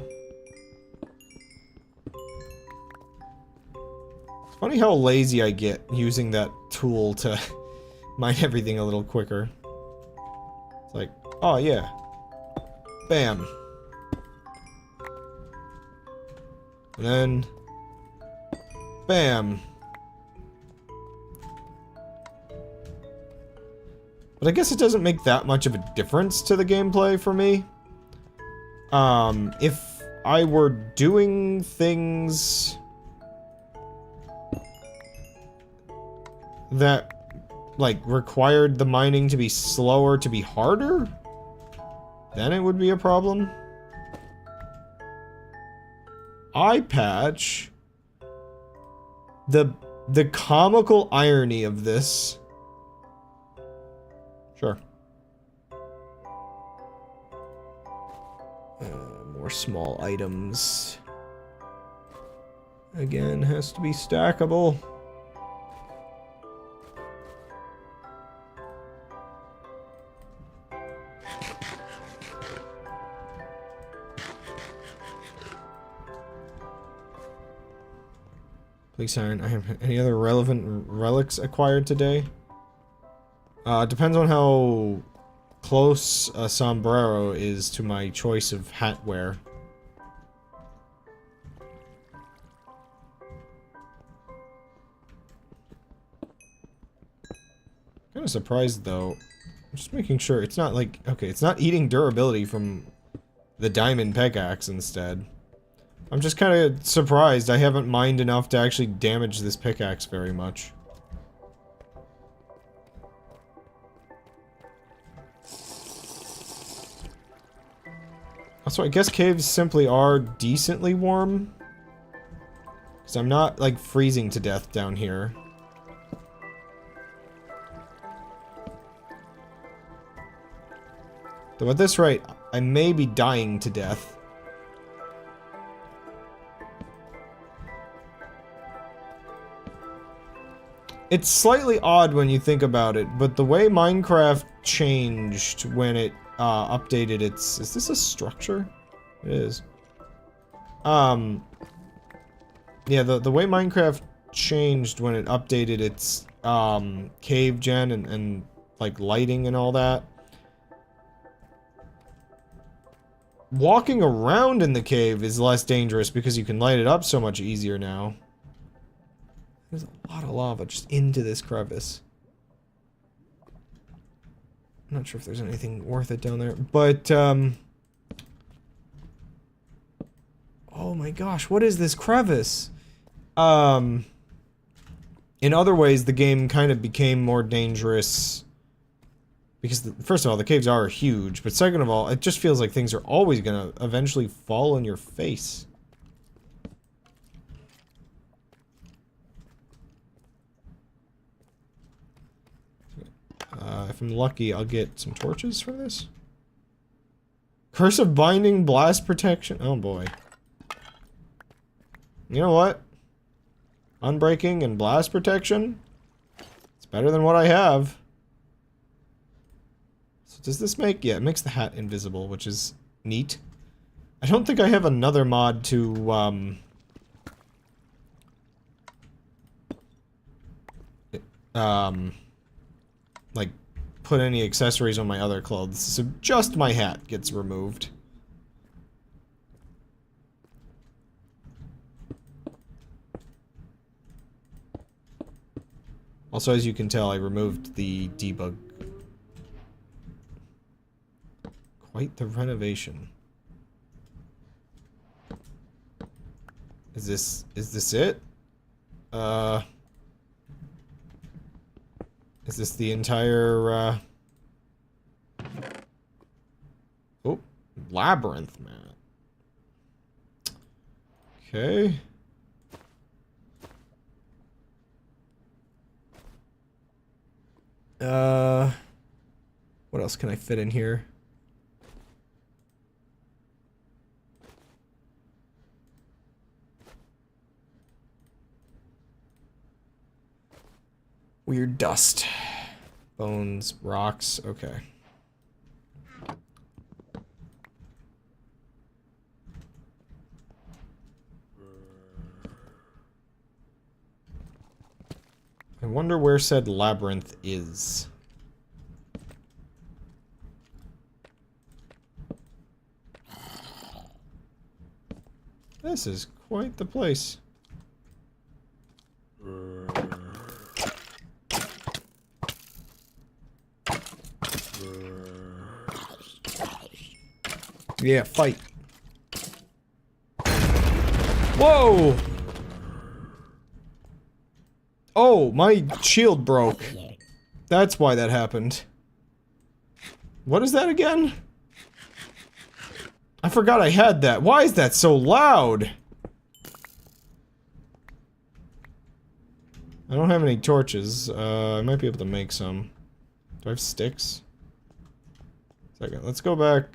[SPEAKER 1] It's funny how lazy I get using that tool to mine everything a little quicker. It's like, oh yeah. Bam. And then... bam. But I guess it doesn't make that much of a difference to the gameplay for me. If I were doing things that, like, required the mining to be slower to be harder, then it would be a problem. Eye patch. The comical irony of this. Sure. More small items. Again, has to be stackable. Please iron. I have any other relevant relics acquired today? Depends on how close a sombrero is to my choice of hat wear. Kind of surprised though. I'm just making sure it's not like, okay, it's not eating durability from the diamond pickaxe instead. I'm just kind of surprised I haven't mined enough to actually damage this pickaxe very much. Also, I guess caves simply are decently warm. Because I'm not, like, freezing to death down here. Though at this rate, I may be dying to death. It's slightly odd when you think about it, but the way Minecraft changed when it updated its... Is this a structure? It is. Yeah, the way Minecraft changed when it updated its cave gen and like lighting and all that. Walking around in the cave is less dangerous because you can light it up so much easier now. There's a lot of lava just into this crevice. I'm not sure if there's anything worth it down there, but, oh my gosh, what is this crevice? In other ways, the game kind of became more dangerous because, first of all, the caves are huge, but second of all, it just feels like things are always gonna eventually fall in your face. If I'm lucky, I'll get some torches for this. Curse of Binding, Blast Protection. Oh boy. You know what? Unbreaking and Blast Protection? It's better than what I have. So does this make... Yeah, it makes the hat invisible, which is neat. I don't think I have another mod to, like, put any accessories on my other clothes, so just my hat gets removed. Also, as you can tell, I removed the debug Quite the renovation. Is this it? Is this the entire, oh, labyrinth, man. Okay. What else can I fit in here? Weird dust. Bones, rocks, okay. I wonder where said labyrinth is. This is quite the place. Yeah, fight. Whoa! Oh, my shield broke. That's why that happened. What is that again? I forgot I had that. Why is that so loud? I don't have any torches. I might be able to make some. Do I have sticks? Second, let's go back,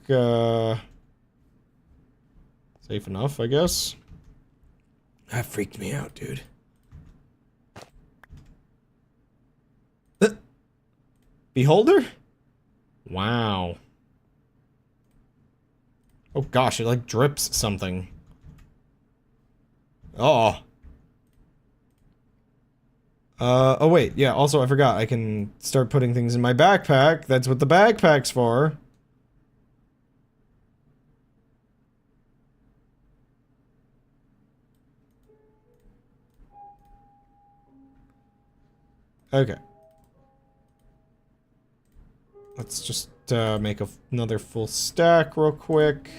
[SPEAKER 1] safe enough, I guess. That freaked me out, dude. Beholder? Wow. Oh gosh, it like drips something. Oh. Oh wait, yeah, also I forgot, I can start putting things in my backpack. That's what the backpack's for. Okay. Let's just make another full stack real quick.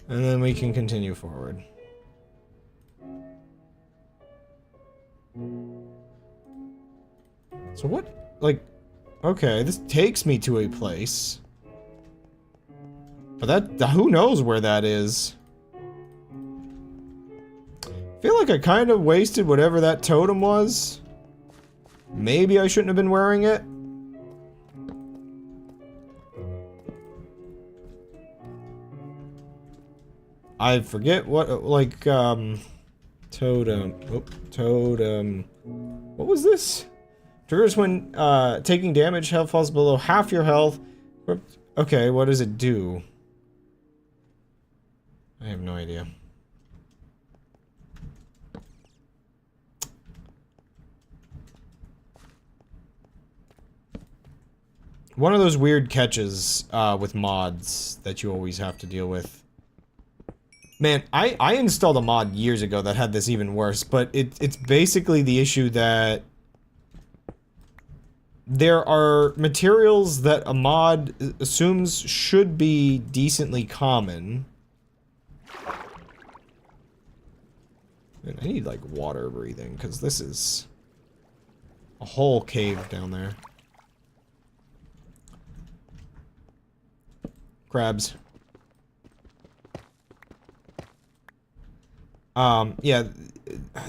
[SPEAKER 1] And then we can continue forward. So what, like, okay, this takes me to a place. But that, who knows where that is? I feel like I kind of wasted whatever that totem was. Maybe I shouldn't have been wearing it. I forget what, like, totem. Oh, totem. What was this? Triggers when, taking damage, health falls below half your health. Okay, what does it do? I have no idea. One of those weird catches, with mods that you always have to deal with. Man, I installed a mod years ago that had this even worse, but it's basically the issue that there are materials that a mod assumes should be decently common. Man, I need, like, water breathing, because this is a whole cave down there. Crabs. Yeah,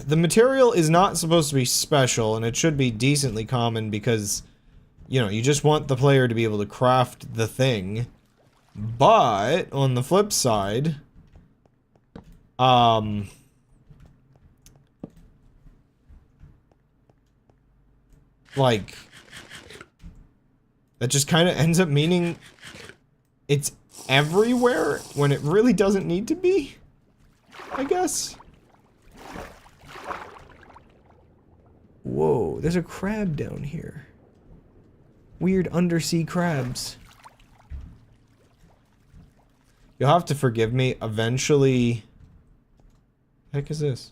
[SPEAKER 1] the material is not supposed to be special, and it should be decently common because, you know, you just want the player to be able to craft the thing. But, on the flip side, like, that just kind of ends up meaning it's everywhere when it really doesn't need to be, I guess. Whoa, there's a crab down here. Weird undersea crabs. You'll have to forgive me, eventually... Heck is this?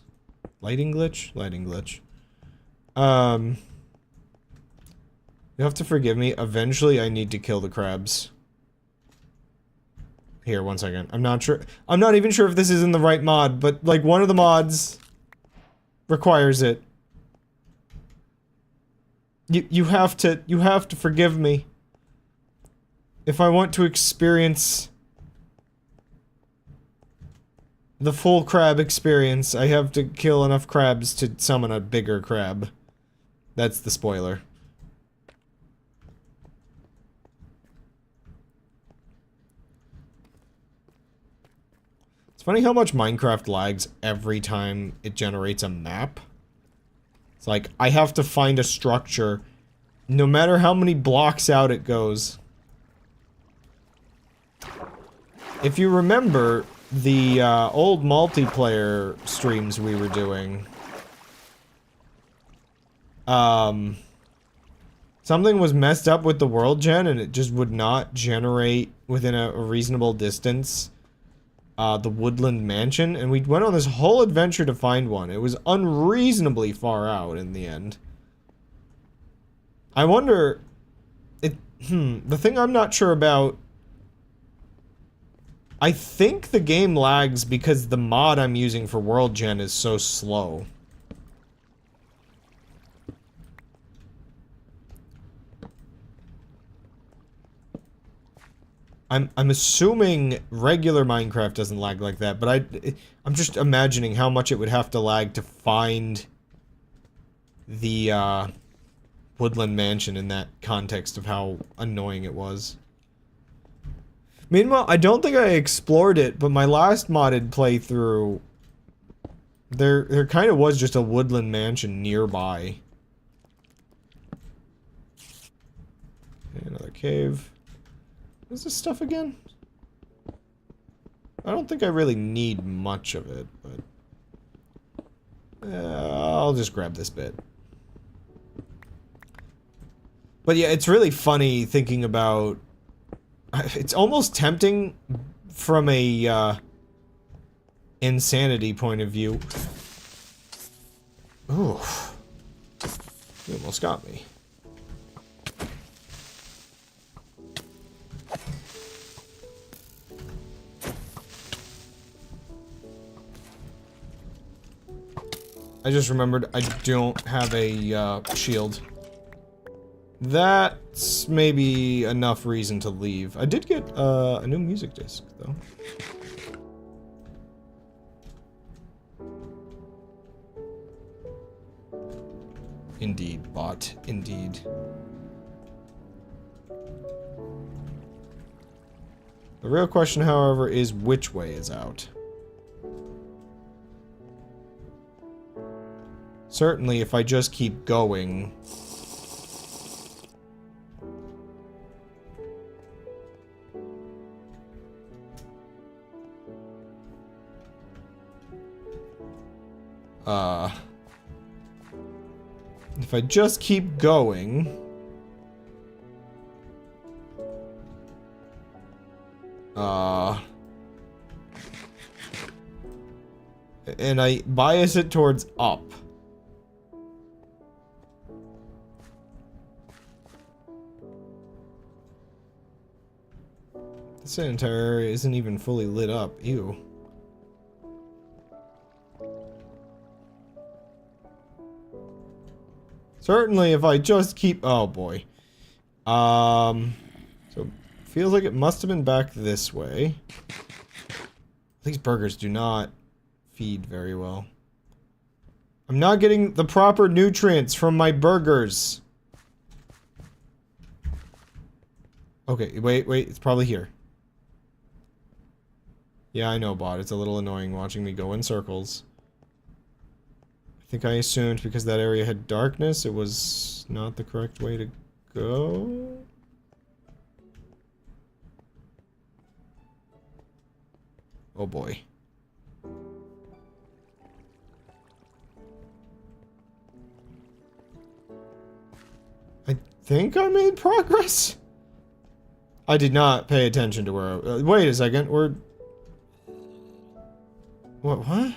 [SPEAKER 1] Lighting glitch? Lighting glitch. You have to forgive me. Eventually, I need to kill the crabs. Here, one second. I'm not sure. I'm not even sure if this is in the right mod, but, like, one of the mods requires it. You have to forgive me. If I want to experience the full crab experience, I have to kill enough crabs to summon a bigger crab. That's the spoiler. It's funny how much Minecraft lags every time it generates a map. It's like, I have to find a structure, no matter how many blocks out it goes. If you remember the old multiplayer streams we were doing, something was messed up with the world gen and it just would not generate within a reasonable distance the woodland mansion, and we went on this whole adventure to find one. It was unreasonably far out in the end. I wonder... the thing I'm not sure about... I think the game lags because the mod I'm using for world gen is so slow. I'm assuming regular Minecraft doesn't lag like that, but I'm just imagining how much it would have to lag to find the woodland mansion in that context of how annoying it was. Meanwhile, I don't think I explored it, but my last modded playthrough, there kind of was just a woodland mansion nearby. Okay, another cave. What's this stuff again? I don't think I really need much of it, but... I'll just grab this bit. But yeah, it's really funny thinking about... It's almost tempting from a, insanity point of view. Ooh. You almost got me. I just remembered I don't have a, shield. That's maybe enough reason to leave. I did get, a new music disc, though. Indeed, bot. Indeed. The real question, however, is which way is out? Certainly, if I just keep going... If I just keep going... And I bias it towards up. This entire area isn't even fully lit up. Ew. Certainly, if I just keep... Oh, boy. So, feels like it must have been back this way. These burgers do not feed very well. I'm not getting the proper nutrients from my burgers. Okay, wait, it's probably here. Yeah, I know, bot. It's a little annoying watching me go in circles. I think I assumed because that area had darkness, it was not the correct way to go. Oh boy. I think I made progress? I did not pay attention to where wait a second, we're... What?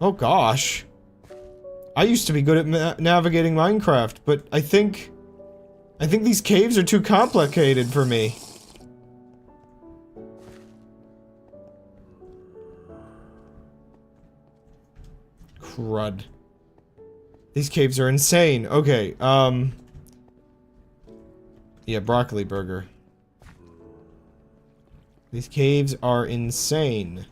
[SPEAKER 1] Oh gosh. I used to be good at navigating Minecraft, but I think these caves are too complicated for me. Crud. These caves are insane. Okay, yeah, broccoli burger. These caves are insane.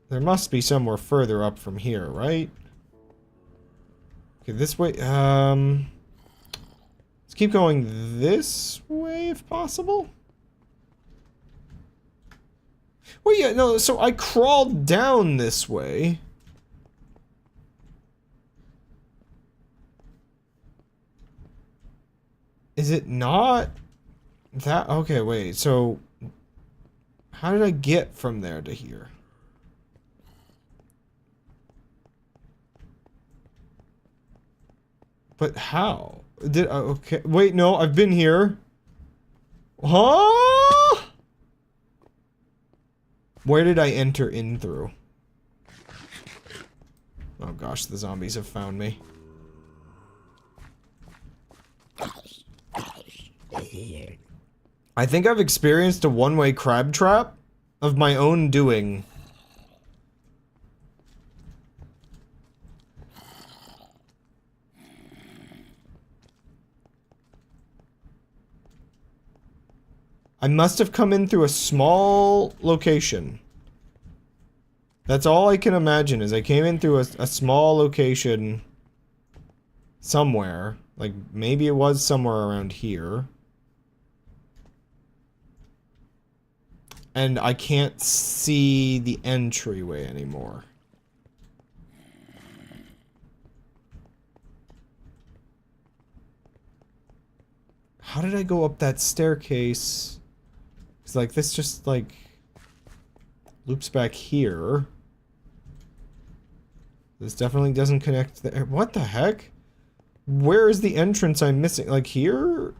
[SPEAKER 1] There must be somewhere further up from here, right? Okay, this way, let's keep going this way if possible. Well, yeah, no, so I crawled down this way. Is it not that? Okay, wait, so how did I get from there to here? But how? Did okay, wait, no, I've been here. Huh? Where did I enter in through? Oh gosh, the zombies have found me. I think I've experienced a one-way crab trap of my own doing. I must have come in through a small location. That's all I can imagine, is I came in through a small location somewhere. Like, maybe it was somewhere around here. And I can't see the entryway anymore. How did I go up that staircase? It's like, this just, like, loops back here. This definitely doesn't connect there. What the heck? Where is the entrance I'm missing? Like, here?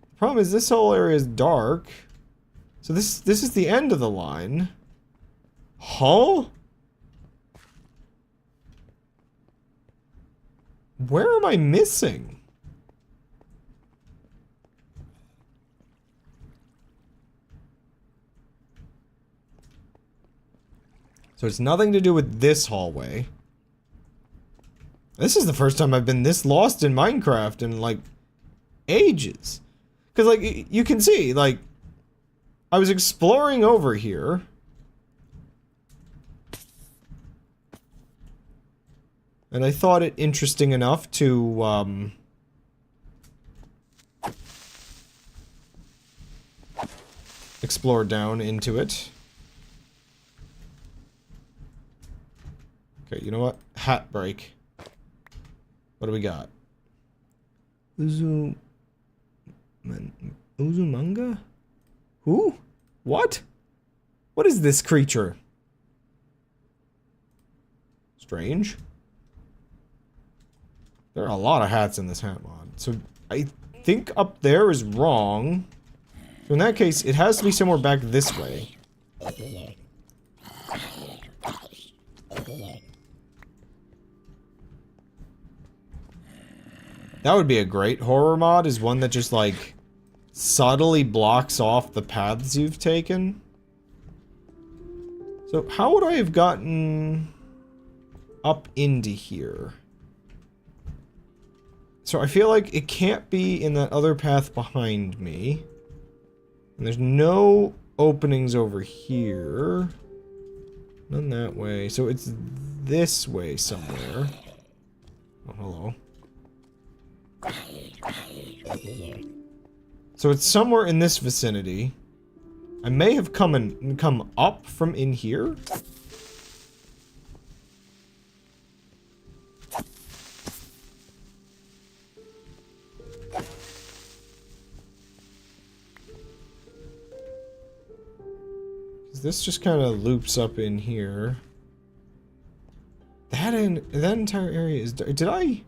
[SPEAKER 1] The problem is this whole area is dark. So this is the end of the line. Huh? Where am I missing? So it's nothing to do with this hallway. This is the first time I've been this lost in Minecraft in, like, ages. Because, like, you can see, like, I was exploring over here. And I thought it interesting enough to, explore down into it. Okay, you know what? Hat break. What do we got? Uzumanga? Who? What? What is this creature? Strange. There are a lot of hats in this hat mod. So I think up there is wrong. So in that case, it has to be somewhere back this way. That would be a great horror mod, is one that just, like, subtly blocks off the paths you've taken. So how would I have gotten up into here? So I feel like it can't be in that other path behind me. And there's no openings over here. None that way. So it's this way somewhere. Oh, hello. So it's somewhere in this vicinity. I may have come up from in here. This just kind of loops up in here. That entire area is dark. Did I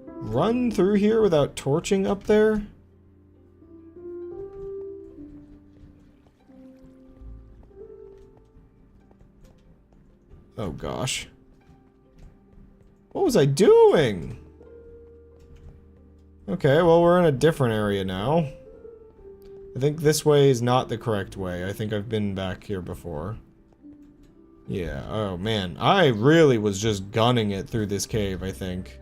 [SPEAKER 1] run through here without torching up there? Oh gosh. What was I doing? Okay, well we're in a different area now. I think this way is not the correct way. I think I've been back here before. Yeah, oh man. I really was just gunning it through this cave, I think.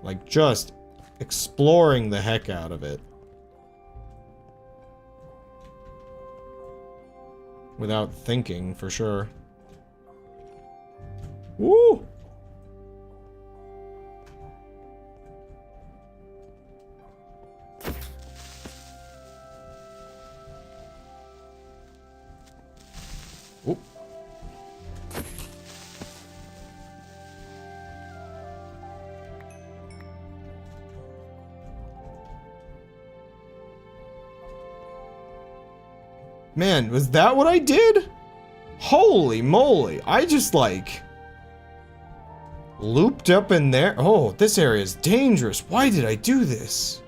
[SPEAKER 1] Like, just exploring the heck out of it. Without thinking, for sure. Woo! Oop. Man, was that what I did? Holy moly, I just like looped up in there. Oh, this area is dangerous. Why did I do this?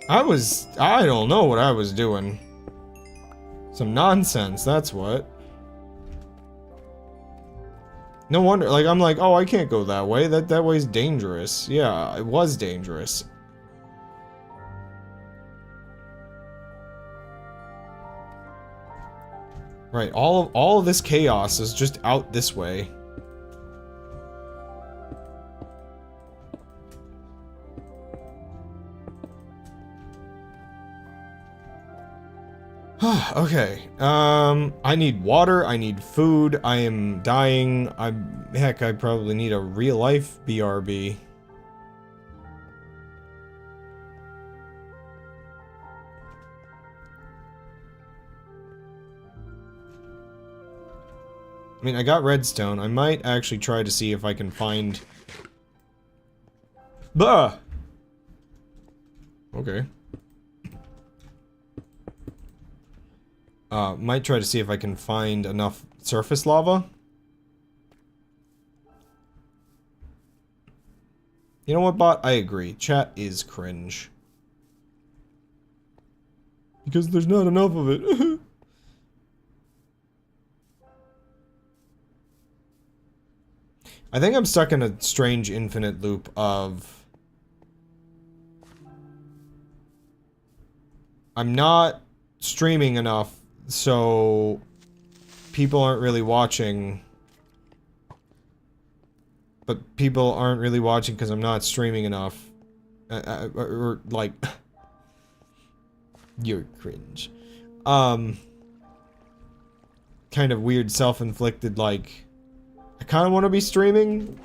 [SPEAKER 1] I don't know what I was doing. Some nonsense, that's what. No wonder, like, I'm like, oh, I can't go that way. That way's dangerous. Yeah, it was dangerous. Right, all of this chaos is just out this way. Okay, I need water, I need food, I am dying, heck, I probably need a real-life BRB. I mean, I got redstone, I might actually try to see if I can find... Bah! Okay. Might try to see if I can find enough surface lava. You know what, bot? I agree. Chat is cringe. Because there's not enough of it. I think I'm stuck in a strange infinite loop of... I'm not streaming enough, so people aren't really watching. But people aren't really watching because I'm not streaming enough. Or like... You're cringe. Kind of weird self-inflicted, like... I kind of want to be streaming.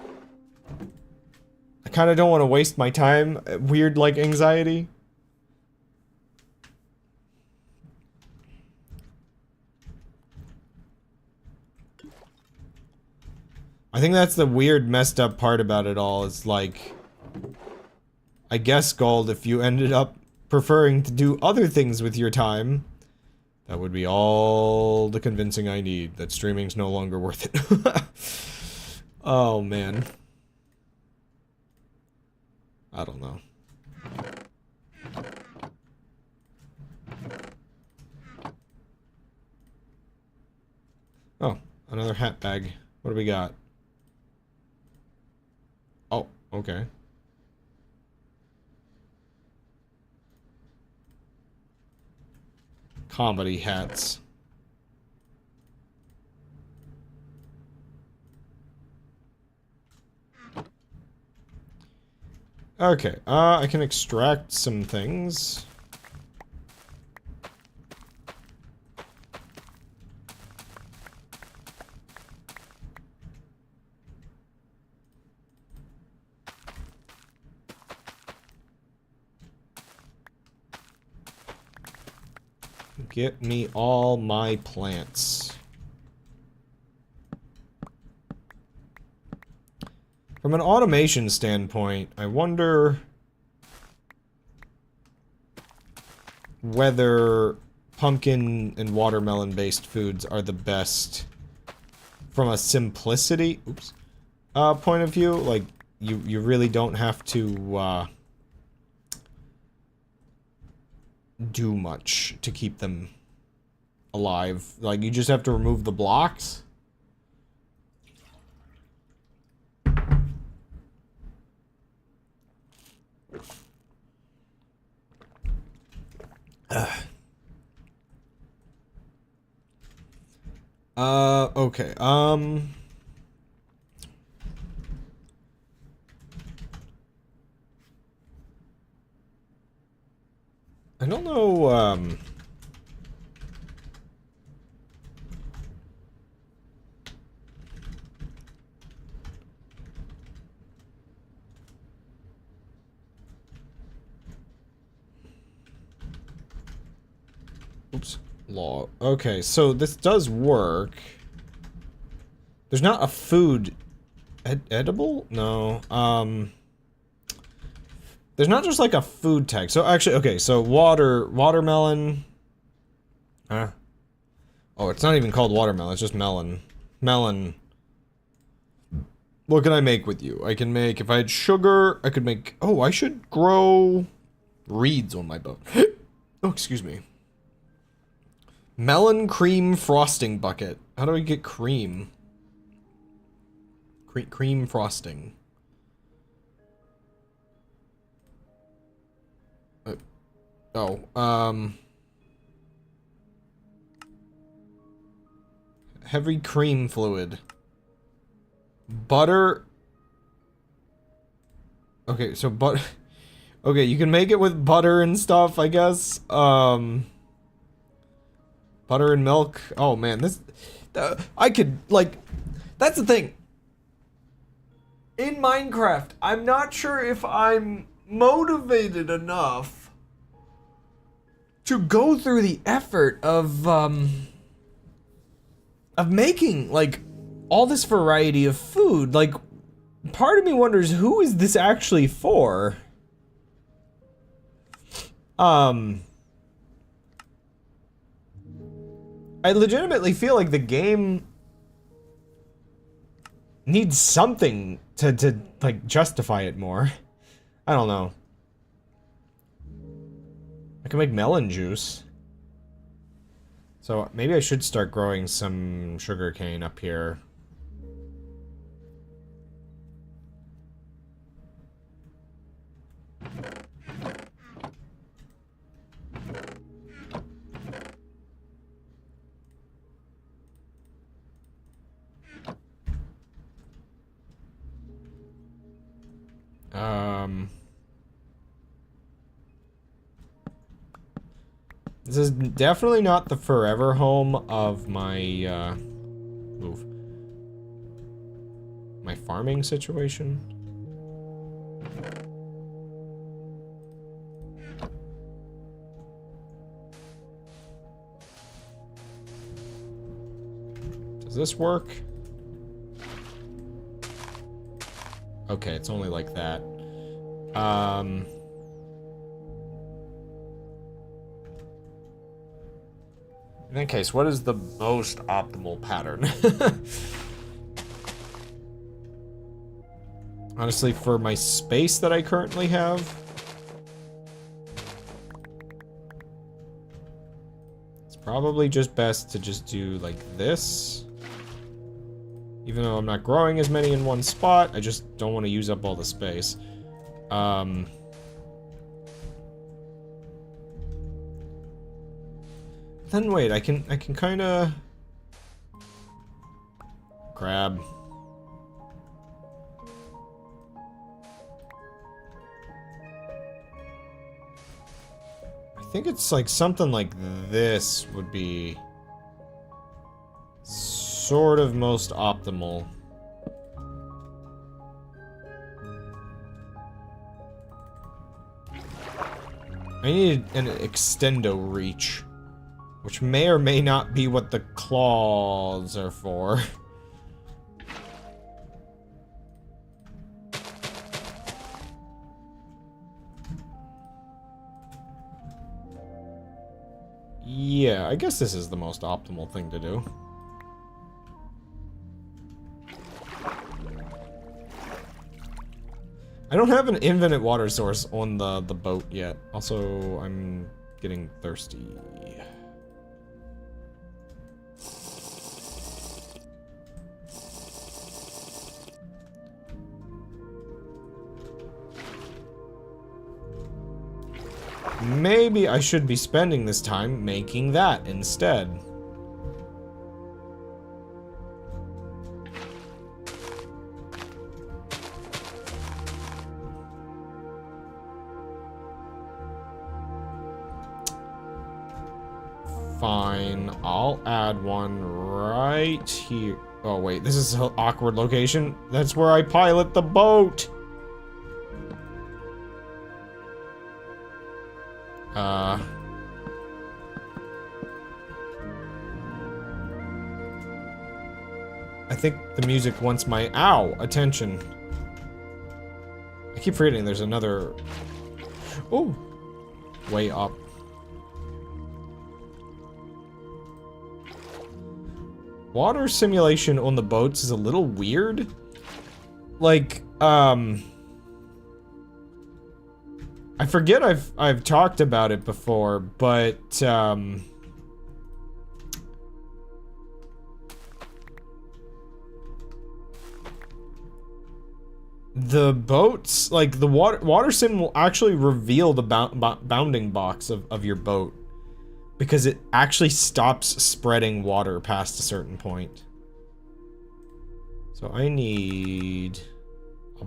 [SPEAKER 1] I kind of don't want to waste my time. Weird, like, anxiety. I think that's the weird, messed up part about it all. Is like... I guess, Gold, if you ended up preferring to do other things with your time... That would be all the convincing I need that streaming's no longer worth it. Oh, man. I don't know. Oh, another hat bag. What do we got? Oh, okay. Comedy hats. Okay, I can extract some things. Get me all my plants. From an automation standpoint, I wonder whether pumpkin and watermelon based foods are the best from a simplicity, point of view. Like, you really don't have to, do much to keep them alive. Like, you just have to remove the blocks. Okay, I don't know, oops, law. Okay, so this does work. There's not a food edible? No. There's not just like a food tag. So actually, okay, so watermelon. Huh? Oh, it's not even called watermelon, it's just melon. Melon. What can I make with you? I can make, if I had sugar, I could make, oh, I should grow reeds on my boat. Oh, excuse me. Melon cream frosting bucket. How do I get cream? Cream frosting. Heavy cream fluid. Butter. Okay, so okay, you can make it with butter and stuff, I guess. Butter and milk. Oh man, I could, like, that's the thing. In Minecraft, I'm not sure if I'm motivated enough to go through the effort of making, like, all this variety of food. Like, part of me wonders, who is this actually for? I legitimately feel like the game needs something to like, justify it more. I don't know. I can make melon juice. So maybe I should start growing some sugarcane up here. This is definitely not the forever home of my, my farming situation. Does this work? Okay, it's only like that. In that case, what is the most optimal pattern? Honestly, for my space that I currently have, it's probably just best to just do like this. Even though I'm not growing as many in one spot, I just don't want to use up all the space. Then wait, I can kind of grab. I think it's like something like this would be sort of most optimal. I need an extendo reach, which may or may not be what the claws are for. Yeah, I guess this is the most optimal thing to do. I don't have an infinite water source on the boat yet. Also, I'm getting thirsty. Maybe I should be spending this time making that instead. Fine, I'll add one right here. Oh wait, this is an awkward location. That's where I pilot the boat. I think the music wants my attention. I keep forgetting there's another. Oh, way up. Water simulation on the boats is a little weird. Like, I forget I've talked about it before, but the boats, like the water sim will actually reveal the bounding box of your boat, because it actually stops spreading water past a certain point. So I need a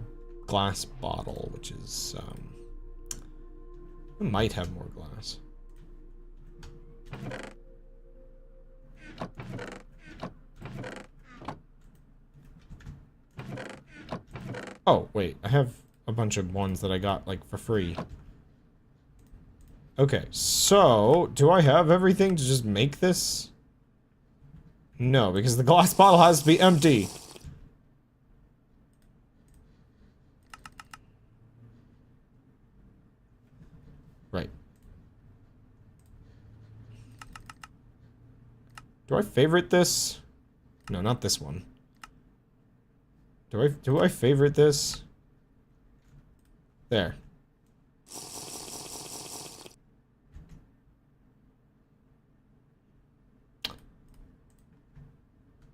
[SPEAKER 1] glass bottle, which is I might have more glass. Oh, wait, I have a bunch of ones that I got, like, for free. Okay, so, do I have everything to just make this? No, because the glass bottle has to be empty. Right. Do I favorite this? No, not this one. Do I favorite this? There.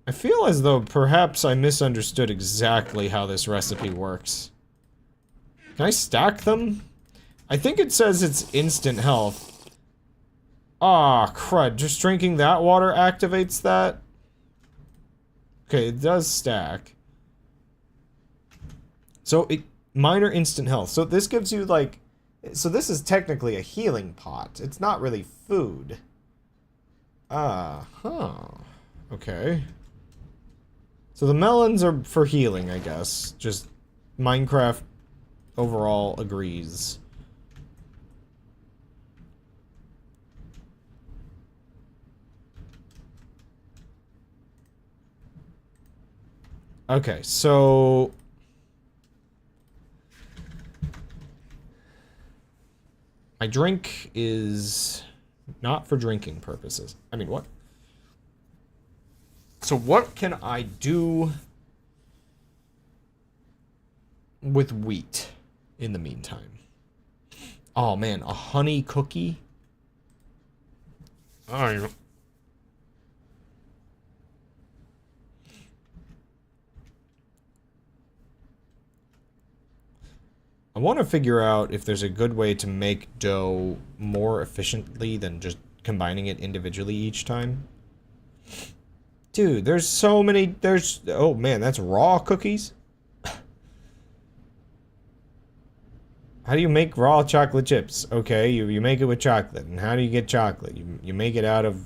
[SPEAKER 1] I feel as though perhaps I misunderstood exactly how this recipe works. Can I stack them? I think it says it's instant health. Ah, crud. Just drinking that water activates that? Okay, it does stack. So, minor instant health. So this gives you, like... So this is technically a healing pot. It's not really food. Okay. So the melons are for healing, I guess. Just Minecraft overall agrees. Okay, so... My drink is not for drinking purposes. I mean, what? So what can I do with wheat in the meantime? Oh man, a honey cookie? I want to figure out if there's a good way to make dough more efficiently than just combining it individually each time. Dude, there's so many, oh man, that's raw cookies? How do you make raw chocolate chips? Okay, you make it with chocolate, and how do you get chocolate? You make it out of,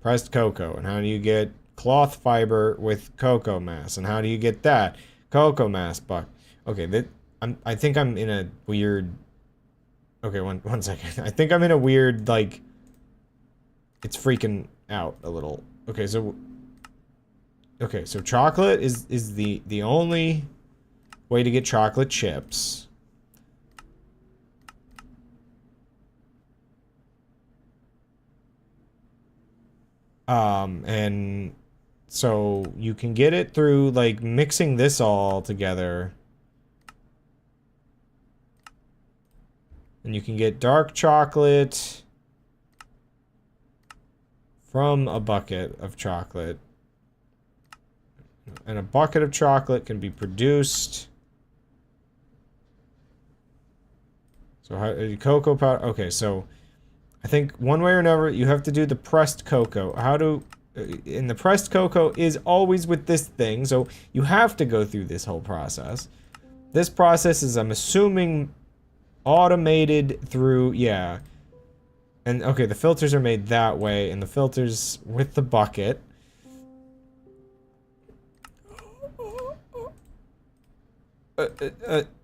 [SPEAKER 1] pressed cocoa, and how do you get cloth fiber with cocoa mass, and how do you get that? Cocoa mass, but... Okay, I think I'm in a weird... Okay, one second. I think I'm in a weird, like... It's freaking out a little. Okay, so... Okay, so chocolate is the only way to get chocolate chips. And... So, you can get it through, like, mixing this all together. And you can get dark chocolate from a bucket of chocolate. And a bucket of chocolate can be produced. So cocoa powder. Okay, so I think one way or another you have to do the pressed cocoa. And the pressed cocoa is always with this thing, so you have to go through this whole process. This process is, I'm assuming, automated through, yeah. And okay, the filters are made that way, and the filters with the bucket.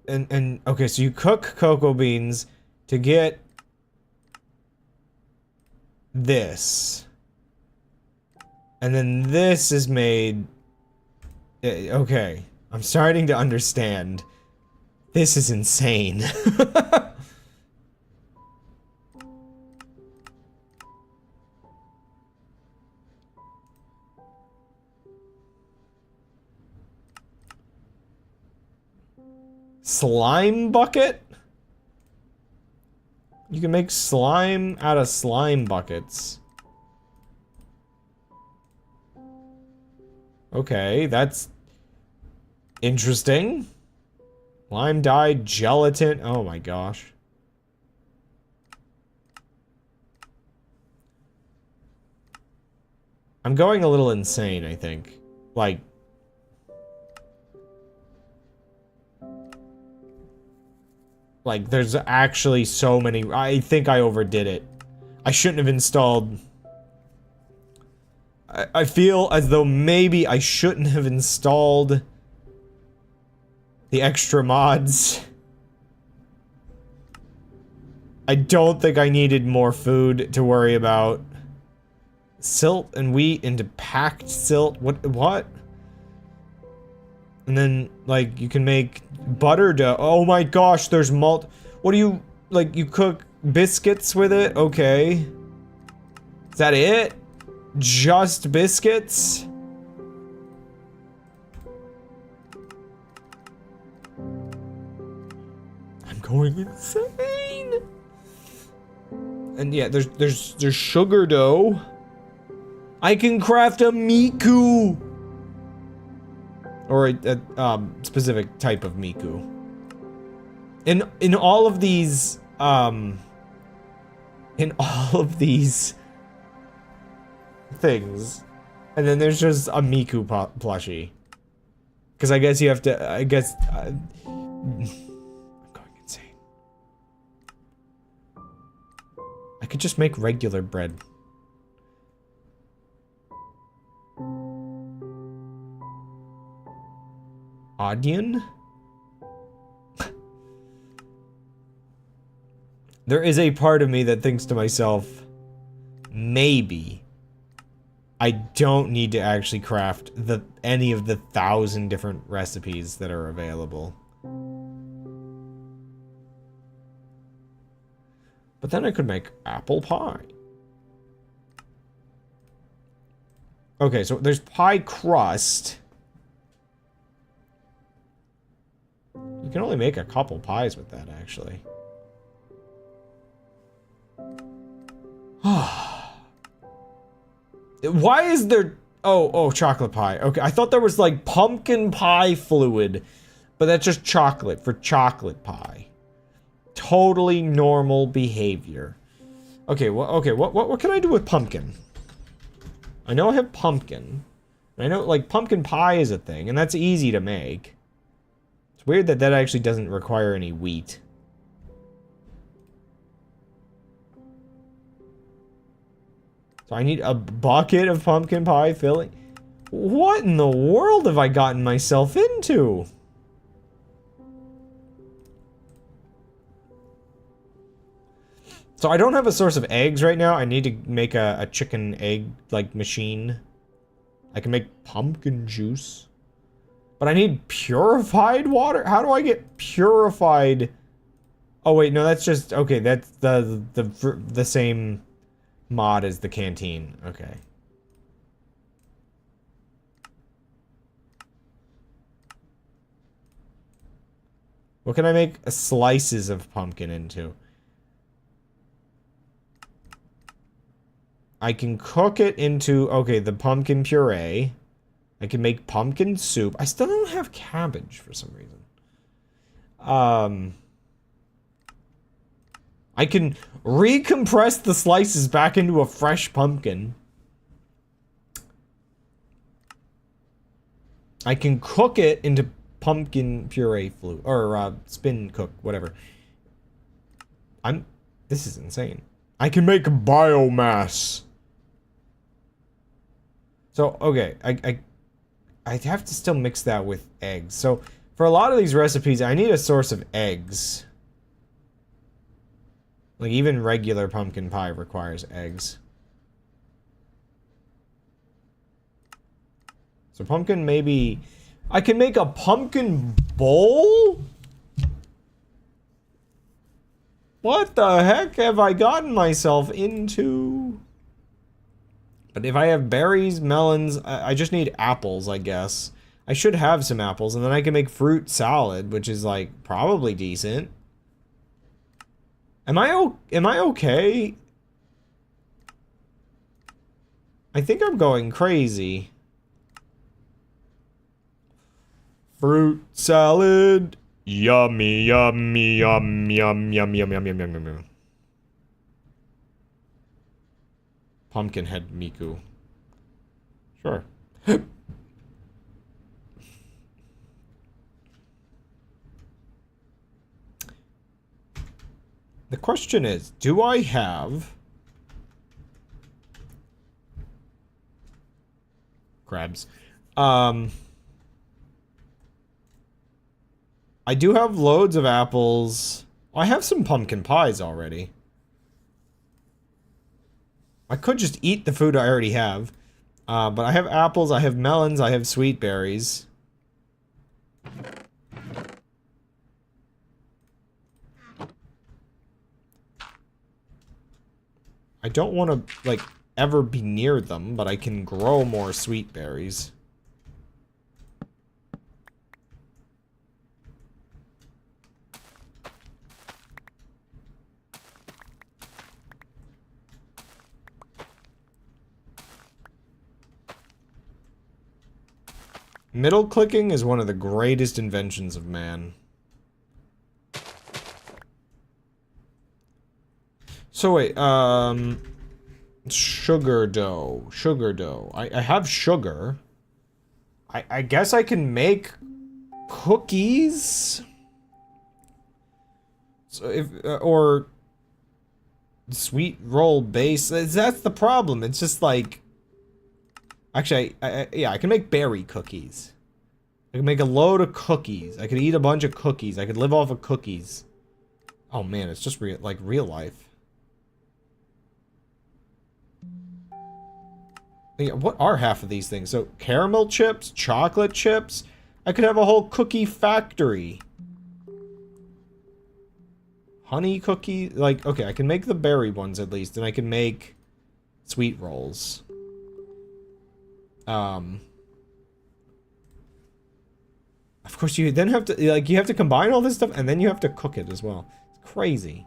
[SPEAKER 1] And okay, so you cook cocoa beans to get this. And then this is made... Okay, I'm starting to understand. This is insane. Slime bucket? You can make slime out of slime buckets. Okay, that's interesting. Lime dye, gelatin. Oh my gosh. I'm going a little insane, I think. Like, there's actually so many... I think I overdid it. I shouldn't have installed... I feel as though maybe I shouldn't have installed the extra mods. I don't think I needed more food to worry about. Silt and wheat into packed silt. What? And then, like, you can make butter dough. Oh my gosh, there's what do you, like, you cook biscuits with it? Okay. Is that it? Just biscuits? I'm going insane. And yeah, there's sugar dough. I can craft a miku. Or a specific type of miku. In all of these things, and then there's just a miku plushie. Because I guess you have to. I'm going insane. I could just make regular bread. Onion? There is a part of me that thinks to myself, maybe I don't need to actually craft any of the 1,000 different recipes that are available. But then I could make apple pie. Okay, so there's pie crust. You can only make a couple pies with that, actually. Why is there... Oh, chocolate pie. Okay, I thought there was, like, pumpkin pie fluid. But that's just chocolate for chocolate pie. Totally normal behavior. Okay, what can I do with pumpkin? I know I have pumpkin. I know, like, pumpkin pie is a thing, and that's easy to make. It's weird that that actually doesn't require any wheat. So I need a bucket of pumpkin pie filling. What in the world have I gotten myself into? So I don't have a source of eggs right now. I need to make a chicken egg, like, machine. I can make pumpkin juice. But I need purified water? How do I get purified? Oh wait, no, that's just, okay, that's the same mod as the canteen. Okay. What can I make slices of pumpkin into? I can cook it into, okay, the pumpkin puree. I can make pumpkin soup. I still don't have cabbage for some reason. I can recompress the slices back into a fresh pumpkin. I can cook it into pumpkin puree flu or spin cook, whatever. This is insane. I can make biomass. So, okay, I have to still mix that with eggs. So, for a lot of these recipes, I need a source of eggs. Like, even regular pumpkin pie requires eggs. So, pumpkin maybe... I can make a pumpkin bowl? What the heck have I gotten myself into? But if I have berries, melons, I just need apples, I guess. I should have some apples, and then I can make fruit salad, which is, like, probably decent. Am I okay? I think I'm going crazy. Fruit salad. Yummy, yummy, yum, yum, yum, yum, yum, yum, yum, yum, yum. Pumpkinhead Miku. Sure. The question is, do I have crabs? I do have loads of apples. I have some pumpkin pies already. I could just eat the food I already have. But I have apples, I have melons, I have sweet berries. I don't want to, like, ever be near them, but I can grow more sweet berries. Middle clicking is one of the greatest inventions of man. So wait, sugar dough. Sugar dough. I have sugar. I guess I can make cookies? So if, or sweet roll base. That's the problem. It's just like... Actually, yeah, I can make berry cookies. I can make a load of cookies. I could eat a bunch of cookies. I could live off of cookies. Oh man, it's just like real life. Yeah, what are half of these things? So, caramel chips, chocolate chips. I could have a whole cookie factory. Honey cookie, like, okay, I can make the berry ones at least, and I can make sweet rolls. Of course, you then have to, like, you have to combine all this stuff, and then you have to cook it as well. It's crazy.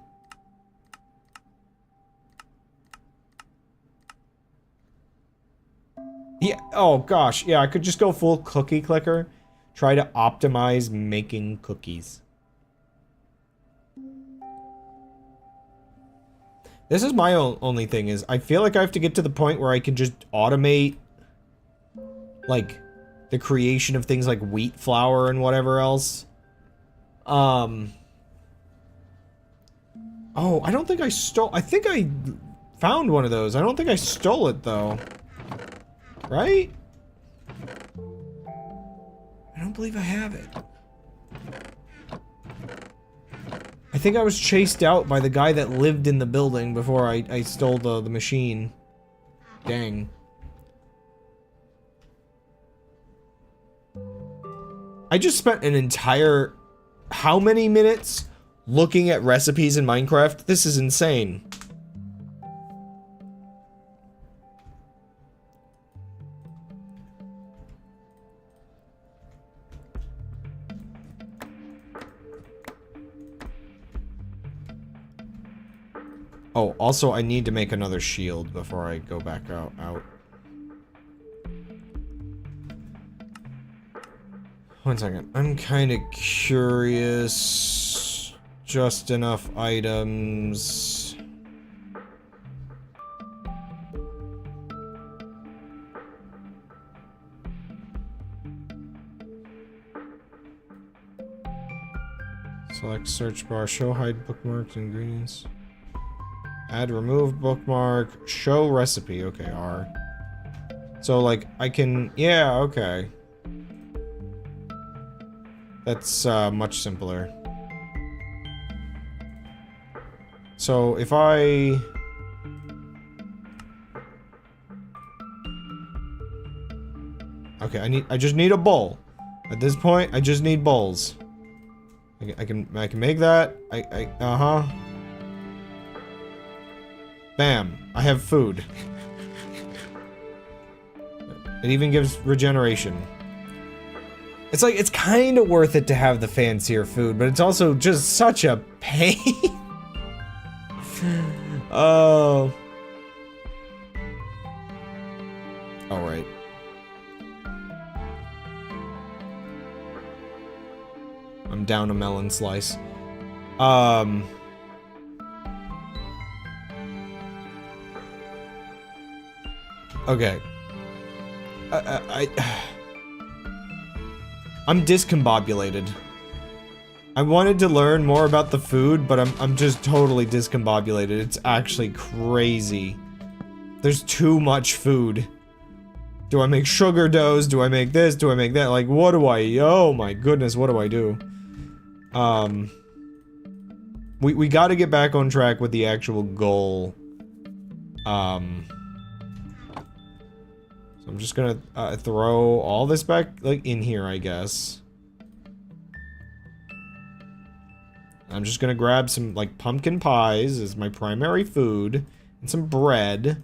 [SPEAKER 1] Yeah, oh gosh, yeah, I could just go full cookie clicker. Try to optimize making cookies. This is my only thing, is I feel like I have to get to the point where I can just automate, like, the creation of things like wheat flour and whatever else. Oh, I don't think I stole... I think I found one of those. I don't think I stole it, though. Right? I don't believe I have it. I think I was chased out by the guy that lived in the building before I stole the machine. Dang. I just spent an entire... how many minutes looking at recipes in Minecraft? This is insane. Oh, also I need to make another shield before I go back out. One second. I'm kind of curious. Just enough items. Select search bar, show hide bookmarks, ingredients. Add remove bookmark, show recipe. Okay, R. So like I can, yeah, okay. That's much simpler. So if I... Okay, I just need a bowl. At this point, I just need bowls. I can make that. Uh-huh. Bam. I have food. It even gives regeneration. It's like, it's kind of worth it to have the fancier food, but it's also just such a pain. Oh. Alright. I'm down a melon slice. Okay. I'm discombobulated. I wanted to learn more about the food, but I'm just totally discombobulated. It's actually crazy. There's too much food. Do I make sugar doughs? Do I make this? Do I make that? Like, what do I... Oh my goodness, what do I do? We gotta get back on track with the actual goal. So I'm just gonna throw all this back, like, in here, I guess. I'm just gonna grab some, like, pumpkin pies as my primary food, and some bread.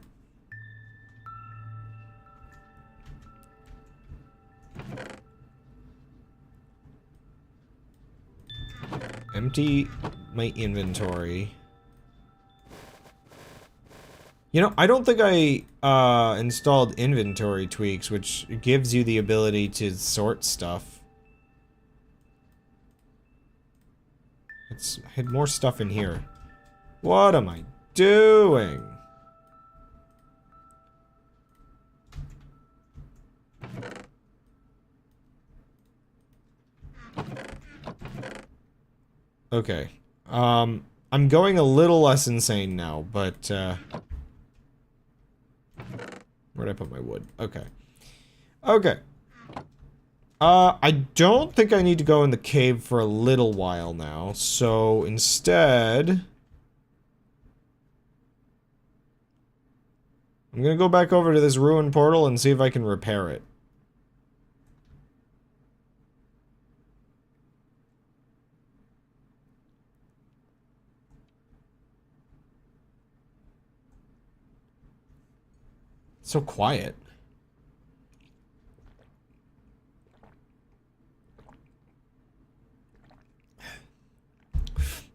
[SPEAKER 1] Empty my inventory. You know, I don't think I installed inventory tweaks, which gives you the ability to sort stuff. I had more stuff in here. What am I doing? Okay. I'm going a little less insane now, but, where'd I put my wood? Okay. Okay. I don't think I need to go in the cave for a little while now, so instead... I'm gonna go back over to this ruined portal and see if I can repair it. So quiet.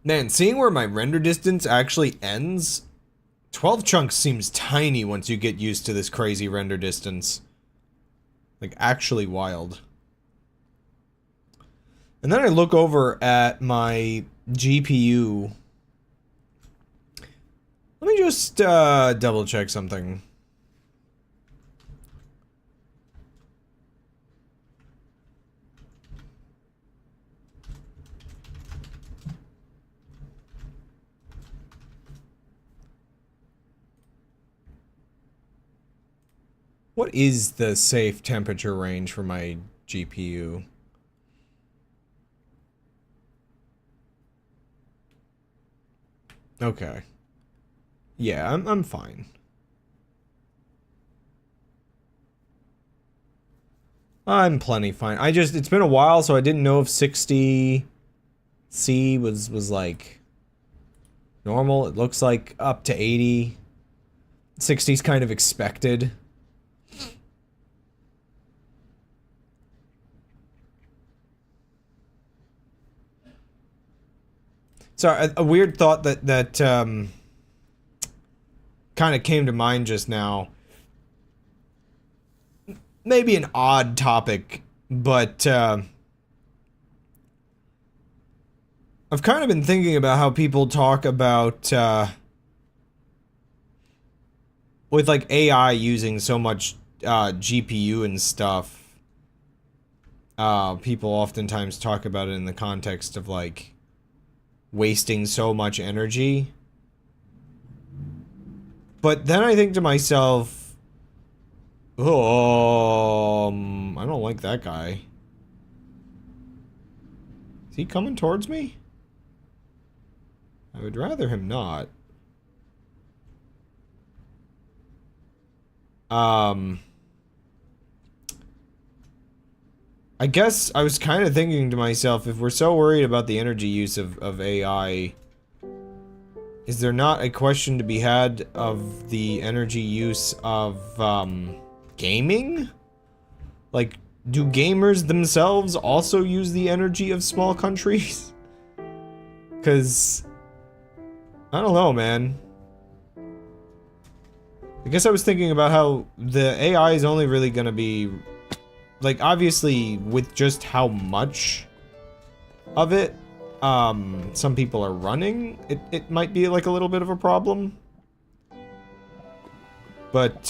[SPEAKER 1] Man, seeing where my render distance actually ends, 12 chunks seems tiny once you get used to this crazy render distance. Like, actually wild. And then I look over at my GPU. Let me just double check something. What is the safe temperature range for my GPU? Okay. Yeah, I'm fine. I'm plenty fine. It's been a while, so I didn't know if 60 C was like normal. It looks like up to 80. 60's kind of expected. So a weird thought that kind of came to mind just now. Maybe an odd topic, but I've kind of been thinking about how people talk about with like AI using so much GPU and stuff. People oftentimes talk about it in the context of like wasting so much energy. But then I think to myself, I don't like that guy. Is he coming towards me? I would rather him not. I guess I was kind of thinking to myself, if we're so worried about the energy use of AI, is there not a question to be had of the energy use of, gaming? Like, do gamers themselves also use the energy of small countries? 'Cause, I don't know, man. I guess I was thinking about how the AI is only really gonna be, like, obviously, with just how much of it, some people are running, it might be, like, a little bit of a problem. But,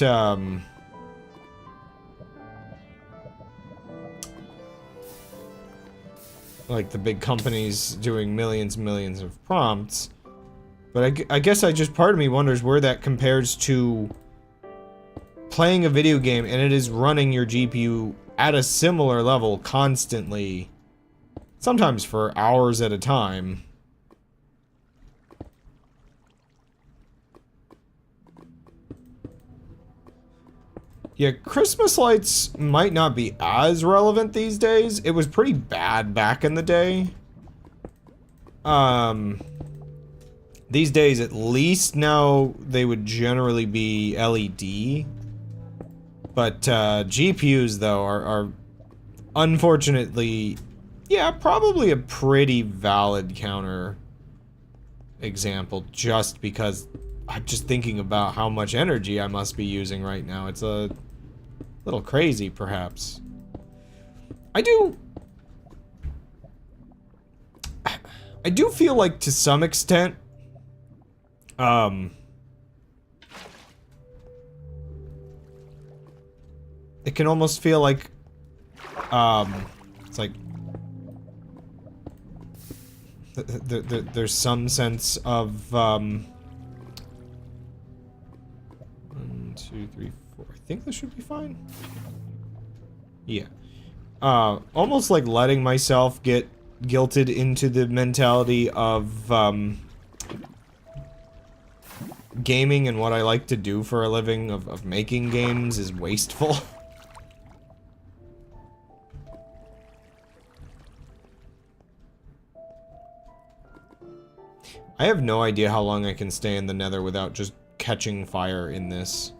[SPEAKER 1] like, the big companies doing millions and millions of prompts. But I guess part of me wonders where that compares to playing a video game and it is running your GPU at a similar level constantly, sometimes for hours at a time. Yeah, Christmas lights might not be as relevant these days. It was pretty bad back in the day. These days, at least now, they would generally be LED. But, GPUs, though, are unfortunately, yeah, probably a pretty valid counter example, just because I'm just thinking about how much energy I must be using right now. It's a little crazy, perhaps. I do feel like, to some extent, it can almost feel like, it's like, there's some sense of, 1, 2, 3, 4. I think this should be fine. Yeah. Almost like letting myself get guilted into the mentality of, gaming and what I like to do for a living of making games is wasteful. I have no idea how long I can stay in the Nether without just catching fire in this.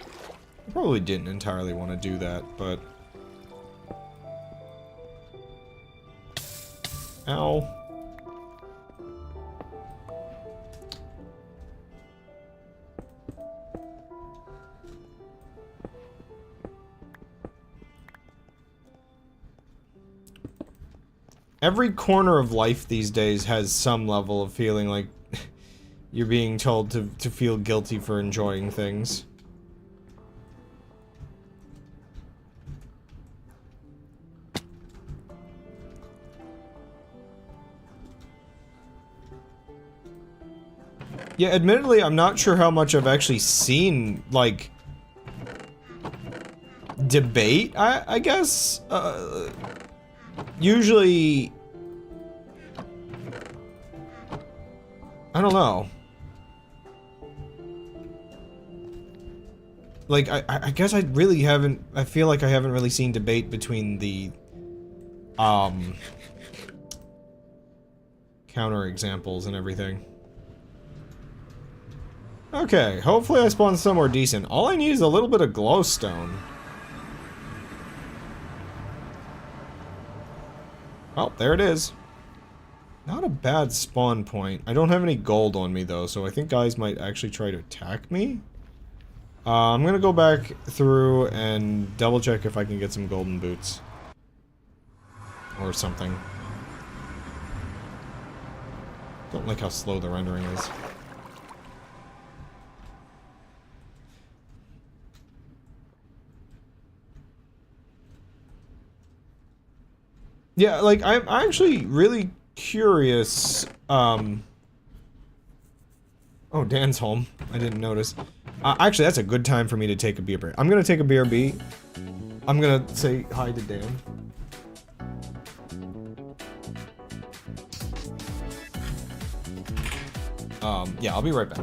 [SPEAKER 1] I probably didn't entirely want to do that, but... Ow. Every corner of life these days has some level of feeling like you're being told to feel guilty for enjoying things. Yeah, admittedly, I'm not sure how much I've actually seen, like, debate, I guess? Usually... I don't know. Like, I guess I really haven't... I feel like I haven't really seen debate between the... counter examples and everything. Okay, hopefully I spawn somewhere decent. All I need is a little bit of glowstone. Oh, there it is. Not a bad spawn point. I don't have any gold on me, though, so I think guys might actually try to attack me. I'm gonna go back through and double check if I can get some golden boots. Or something. Don't like how slow the rendering is. Yeah, like, I'm actually really curious, Oh, Dan's home. I didn't notice. Actually, that's a good time for me to take a beer break. I'm gonna take a BRB. I'm gonna say hi to Dan. Yeah, I'll be right back.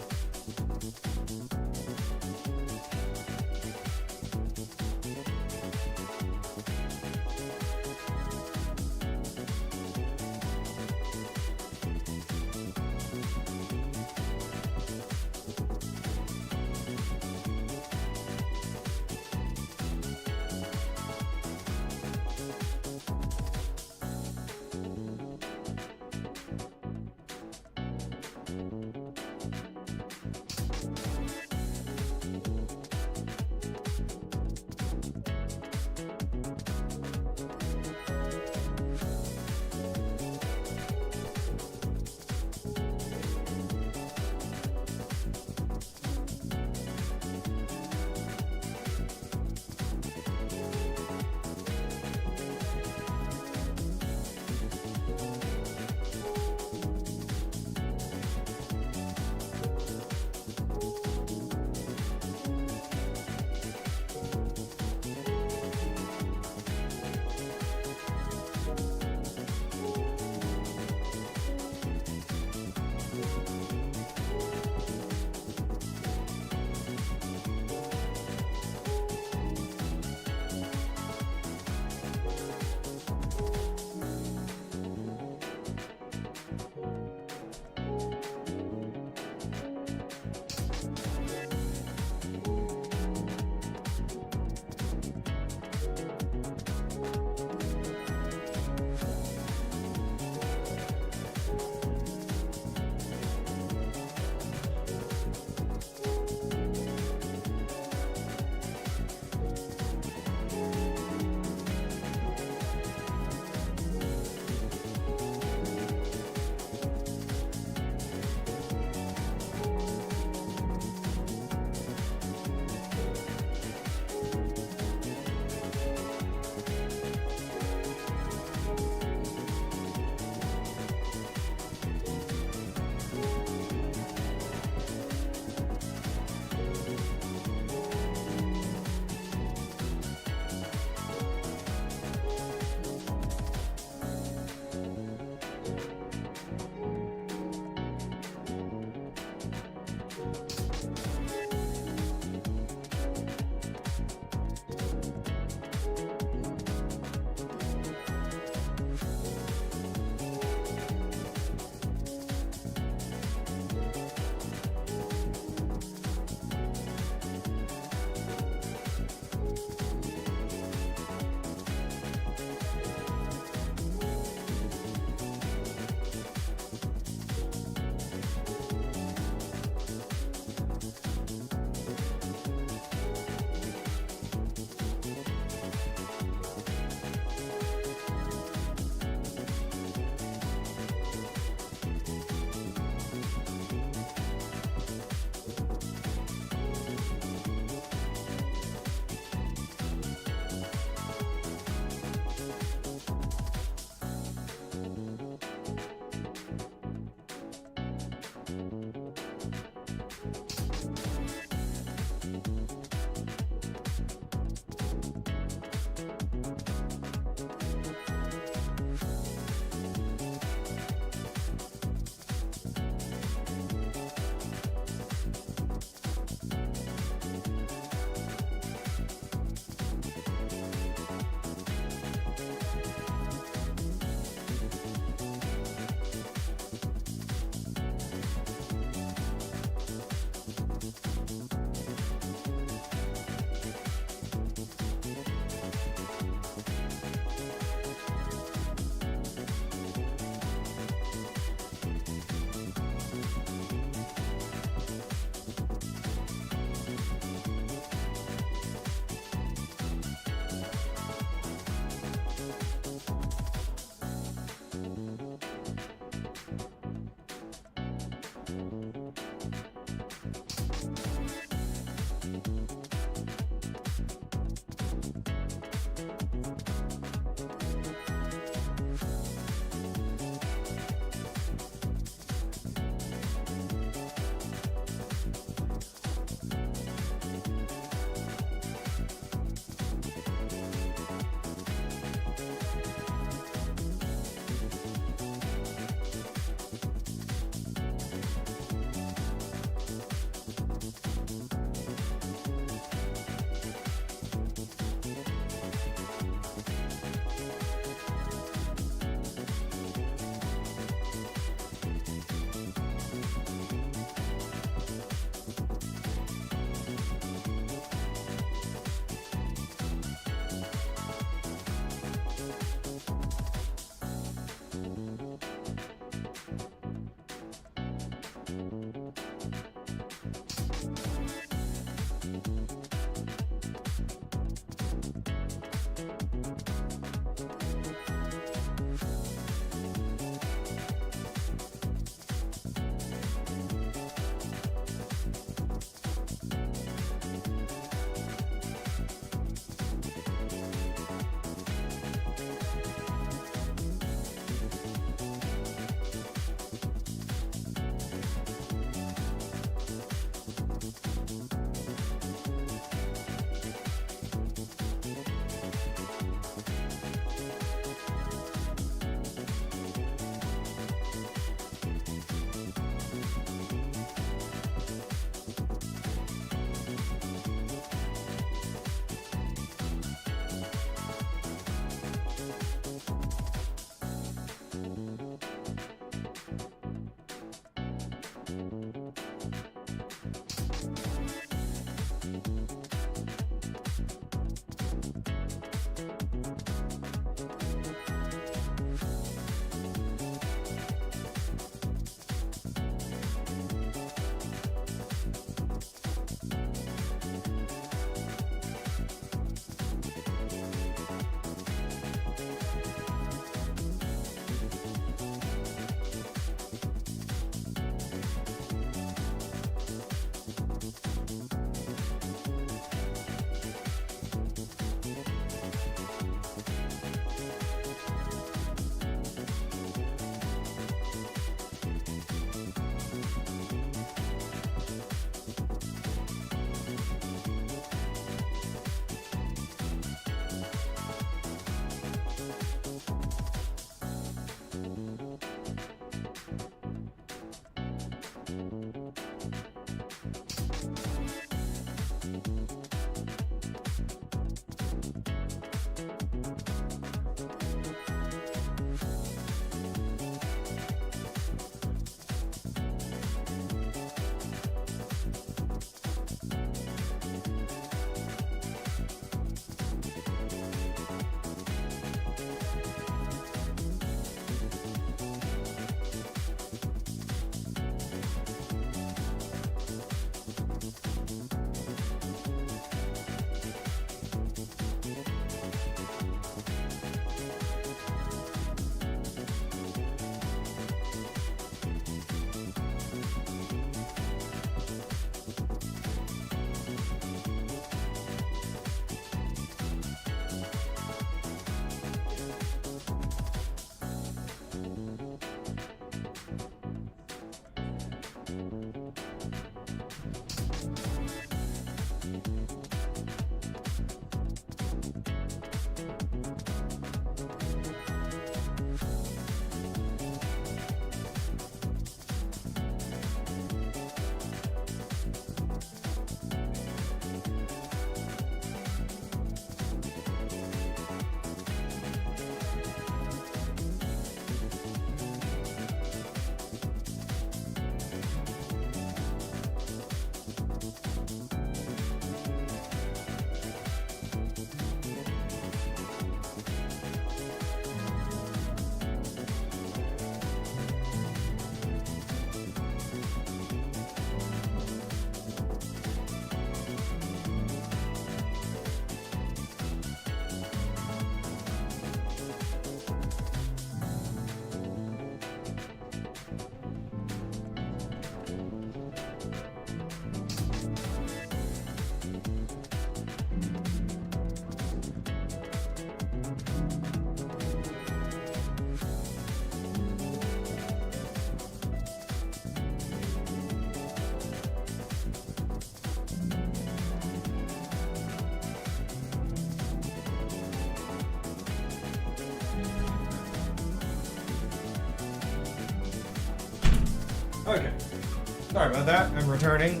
[SPEAKER 1] Sorry about that, I'm returning.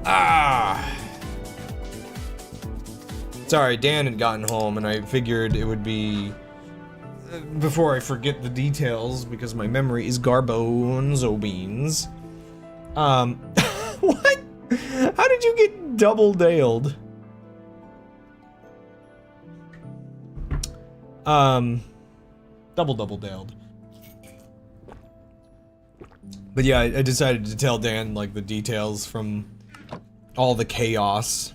[SPEAKER 1] Ah! Sorry, Dan had gotten home and I figured it would be... before I forget the details, because my memory is garbozo beans. What? How did you get double-daled? Double-daled. But yeah, I decided to tell Dan, like, the details from all the chaos.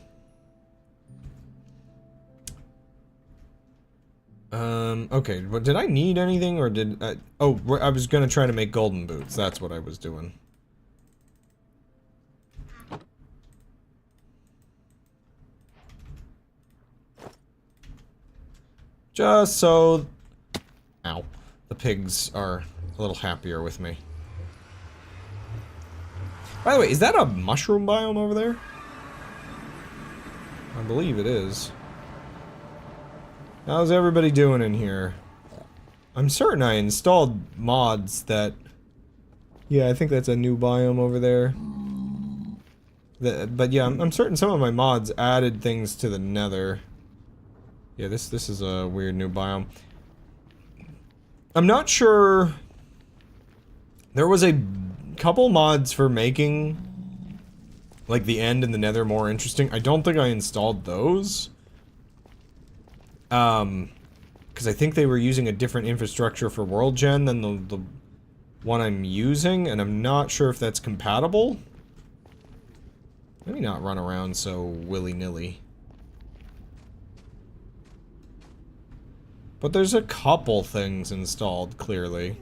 [SPEAKER 1] Okay, but did I need anything, or did I... Oh, I was gonna try to make golden boots, that's what I was doing. Just so... Ow. The pigs are a little happier with me. By the way, is that a mushroom biome over there? I believe it is. How's everybody doing in here? I'm certain I installed mods that... Yeah, I think that's a new biome over there. But yeah, I'm certain some of my mods added things to the nether. Yeah, this is a weird new biome. I'm not sure... There was a couple mods for making, like, the end and the nether more interesting. I don't think I installed those. Because I think they were using a different infrastructure for World Gen than the one I'm using, and I'm not sure if that's compatible. Let me not run around so willy-nilly. But there's a couple things installed, clearly.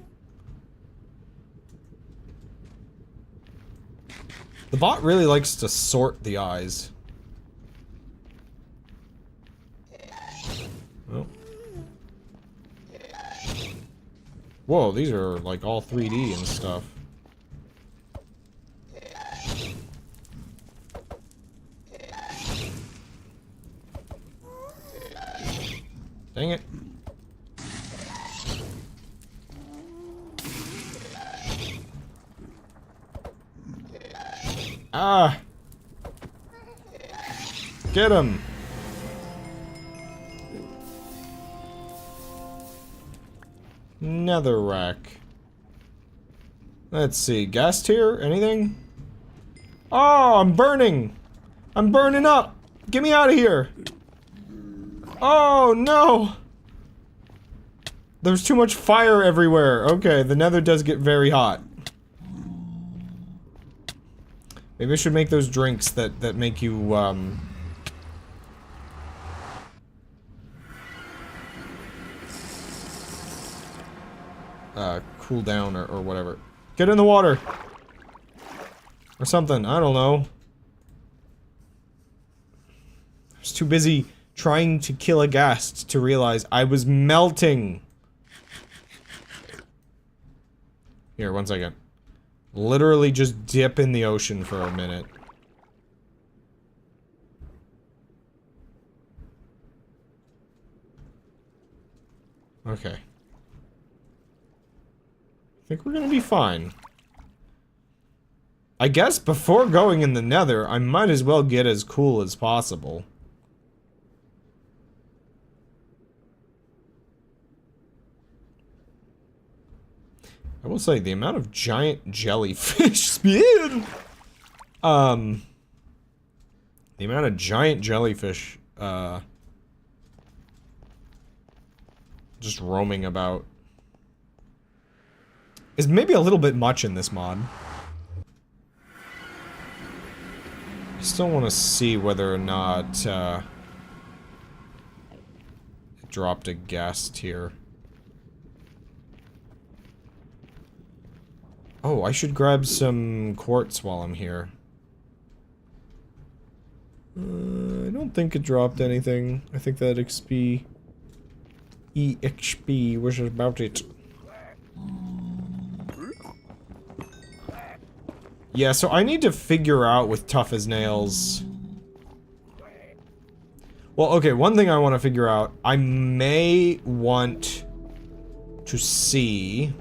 [SPEAKER 1] The bot really likes to sort the eyes. Oh. Whoa, these are like all 3D and stuff. Dang it. Ah! Get him! Netherrack. Let's see, gas tier? Anything? Oh, I'm burning! I'm burning up! Get me out of here! Oh, no! There's too much fire everywhere. Okay, the nether does get very hot. Maybe I should make those drinks that make you, cool down or whatever. Get in the water! Or something, I don't know. I was too busy trying to kill a ghast to realize I was melting. Here, one second. Literally just dip in the ocean for a minute. Okay. I think we're gonna be fine. I guess before going in the nether, I might as well get as cool as possible. I will say, the amount of giant jellyfish the amount of giant jellyfish, just roaming about is maybe a little bit much in this mod. I still want to see whether or not, it dropped a gas tier. Oh, I should grab some quartz while I'm here. I don't think it dropped anything. I think that EXP was about it. Yeah, so I need to figure out with Tough as Nails. Well, okay, one thing I want to figure out, I may want to see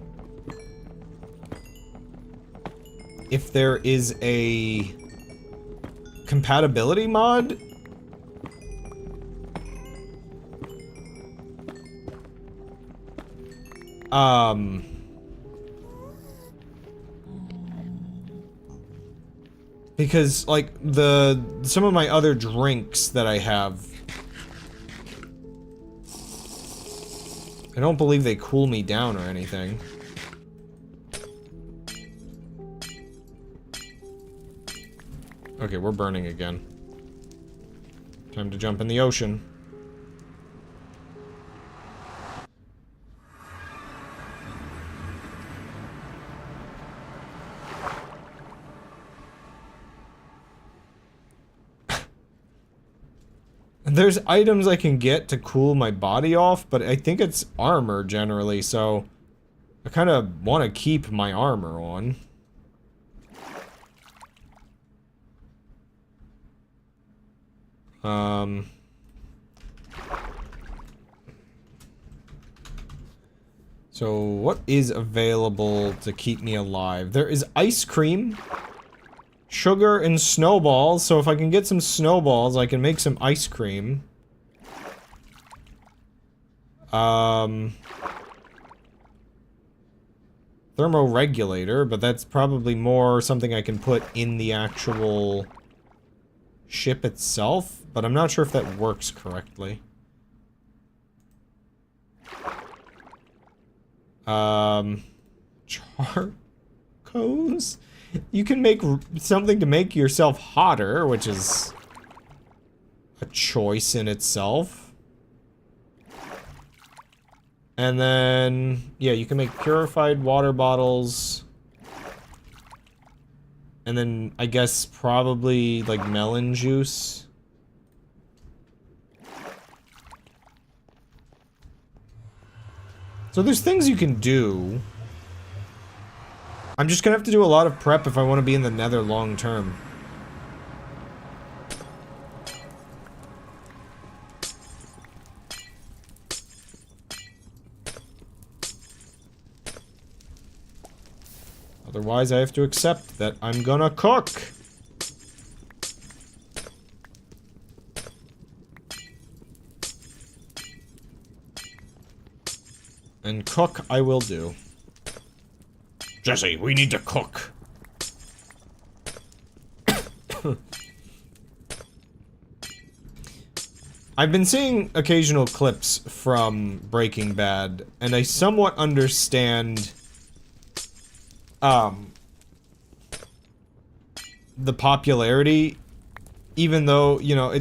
[SPEAKER 1] if there is a compatibility mod. Because, like, some of my other drinks that I have, I don't believe they cool me down or anything. Okay, we're burning again. Time to jump in the ocean. There's items I can get to cool my body off, but I think it's armor generally, so I kind of want to keep my armor on. So what is available to keep me alive? There is ice cream, sugar, and snowballs, so if I can get some snowballs, I can make some ice cream. Thermoregulator, but that's probably more something I can put in the actual ship itself, but I'm not sure if that works correctly. Charcoals? You can make something to make yourself hotter, which is a choice in itself. And then, yeah, you can make purified water bottles. And then, I guess, probably, like, melon juice. So there's things you can do. I'm just gonna have to do a lot of prep if I want to be in the Nether long term. Otherwise, I have to accept that I'm gonna cook. And cook I will do. Jesse, we need to cook. I've been seeing occasional clips from Breaking Bad, and I somewhat understand the popularity, even though, you know,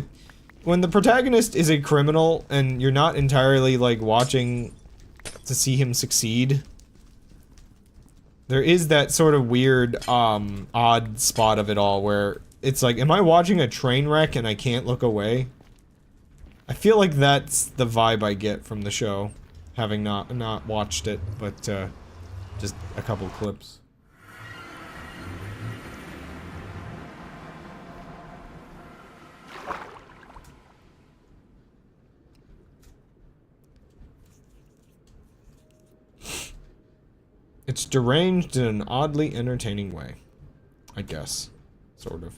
[SPEAKER 1] when the protagonist is a criminal and you're not entirely, like, watching to see him succeed, there is that sort of weird, odd spot of it all where it's like, am I watching a train wreck and I can't look away? I feel like that's the vibe I get from the show, having not watched it, but, just a couple clips. It's deranged in an oddly entertaining way. I guess. Sort of.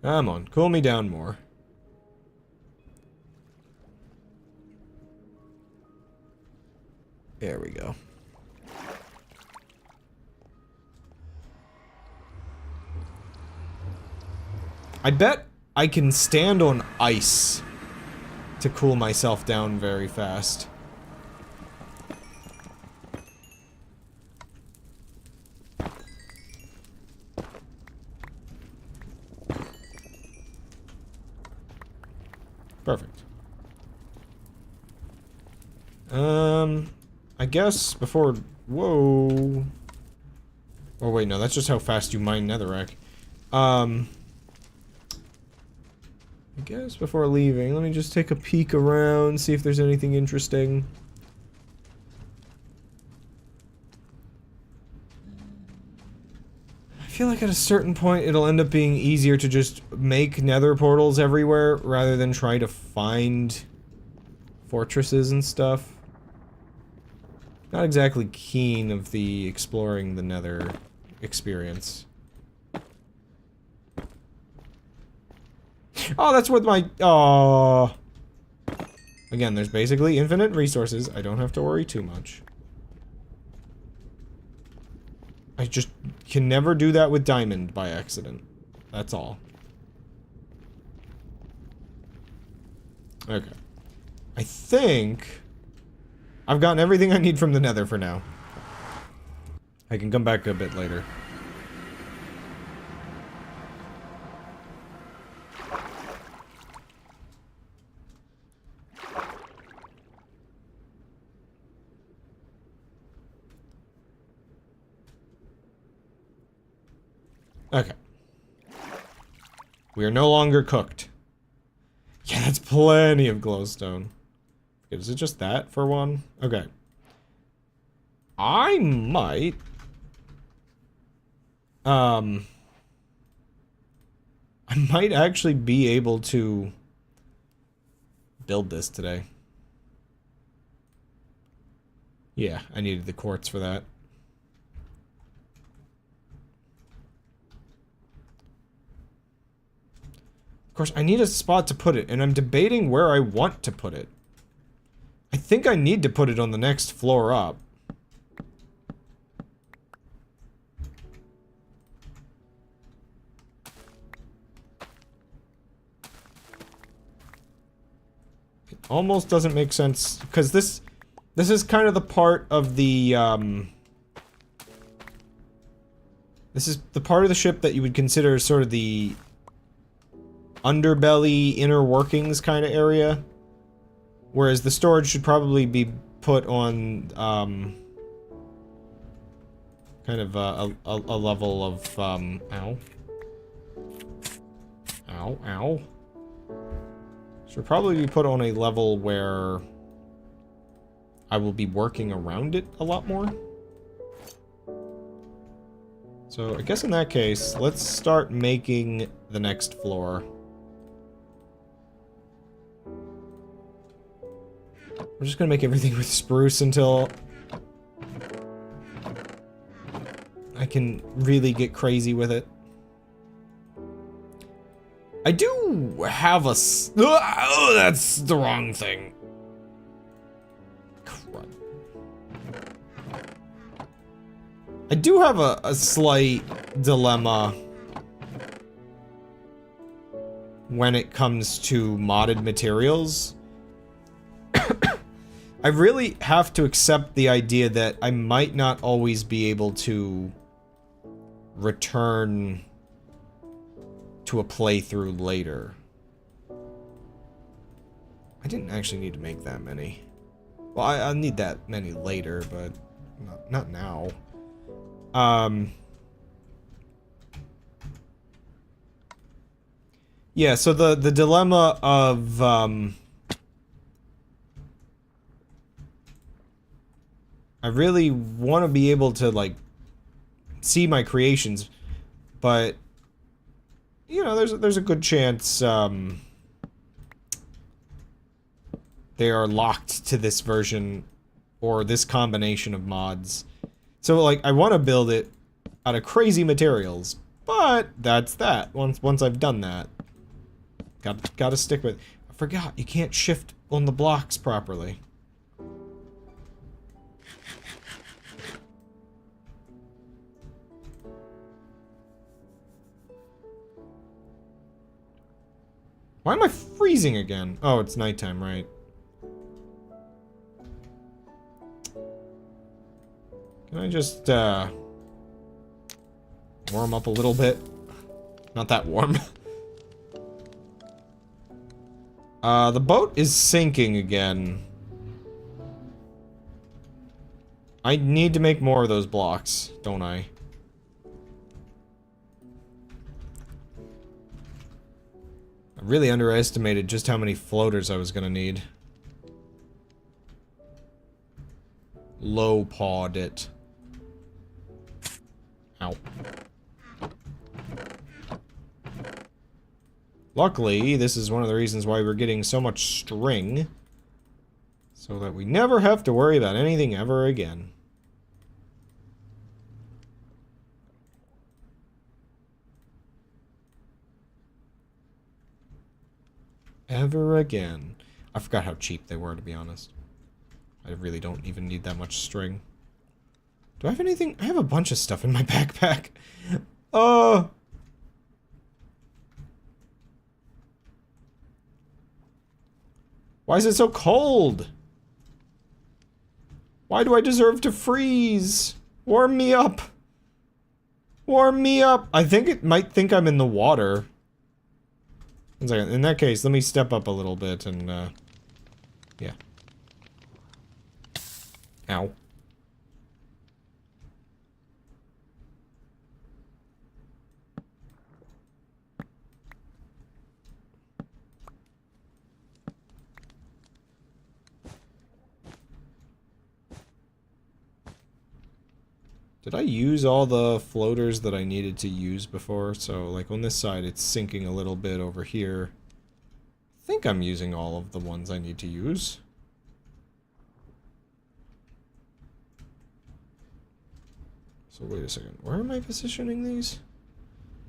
[SPEAKER 1] Come on, cool me down more. There we go. I bet I can stand on ice to cool myself down very fast. Perfect. I guess before... Whoa. Oh wait, no, that's just how fast you mine netherrack. I guess before leaving, let me just take a peek around, see if there's anything interesting. I feel like at a certain point it'll end up being easier to just make nether portals everywhere rather than try to find fortresses and stuff. Not exactly keen of the exploring the nether experience. Oh, that's what my... Oh. Again, there's basically infinite resources. I don't have to worry too much. I just can never do that with diamond by accident. That's all. Okay. I think I've gotten everything I need from the nether for now. I can come back a bit later. Okay. We are no longer cooked. Yeah, that's plenty of glowstone. Is it just that for one? Okay. I might... I might actually be able to build this today. Yeah, I needed the quartz for that. Of course, I need a spot to put it, and I'm debating where I want to put it. I think I need to put it on the next floor up. It almost doesn't make sense, because this is kind of the part of the, this is the part of the ship that you would consider sort of the underbelly, inner workings kind of area. Whereas the storage should probably be put on, kind of a level of, ow. Ow, ow. Should probably be put on a level where I will be working around it a lot more. So I guess in that case, let's start making the next floor. We're just gonna make everything with spruce until I can really get crazy with it. I do have a oh, that's the wrong thing. Crud. I do have a slight dilemma when it comes to modded materials. I really have to accept the idea that I might not always be able to return to a playthrough later. I didn't actually need to make that many. Well, I'll need that many later, but not now. Yeah, so the dilemma of, I really want to be able to, like, see my creations, but, you know, there's a good chance, they are locked to this version, or this combination of mods. So, like, I want to build it out of crazy materials, but that's that. Once I've done that, gotta stick with. I forgot, you can't shift on the blocks properly. Why am I freezing again? Oh, it's nighttime, right? Can I just, warm up a little bit? Not that warm. The boat is sinking again. I need to make more of those blocks, don't I? I really underestimated just how many floaters I was gonna need. Low pawed it. Ow. Luckily, this is one of the reasons why we're getting so much string. So that we never have to worry about anything ever again. Ever again. I forgot how cheap they were, to be honest. I really don't even need that much string. Do I have anything? I have a bunch of stuff in my backpack. Oh! Why is it so cold? Why do I deserve to freeze? Warm me up. Warm me up. I think it might think I'm in the water. 1 second. In that case, let me step up a little bit and, yeah. Ow. Did I use all the floaters that I needed to use before? So, like, on this side, it's sinking a little bit over here. I think I'm using all of the ones I need to use. So, wait a second. Where am I positioning these?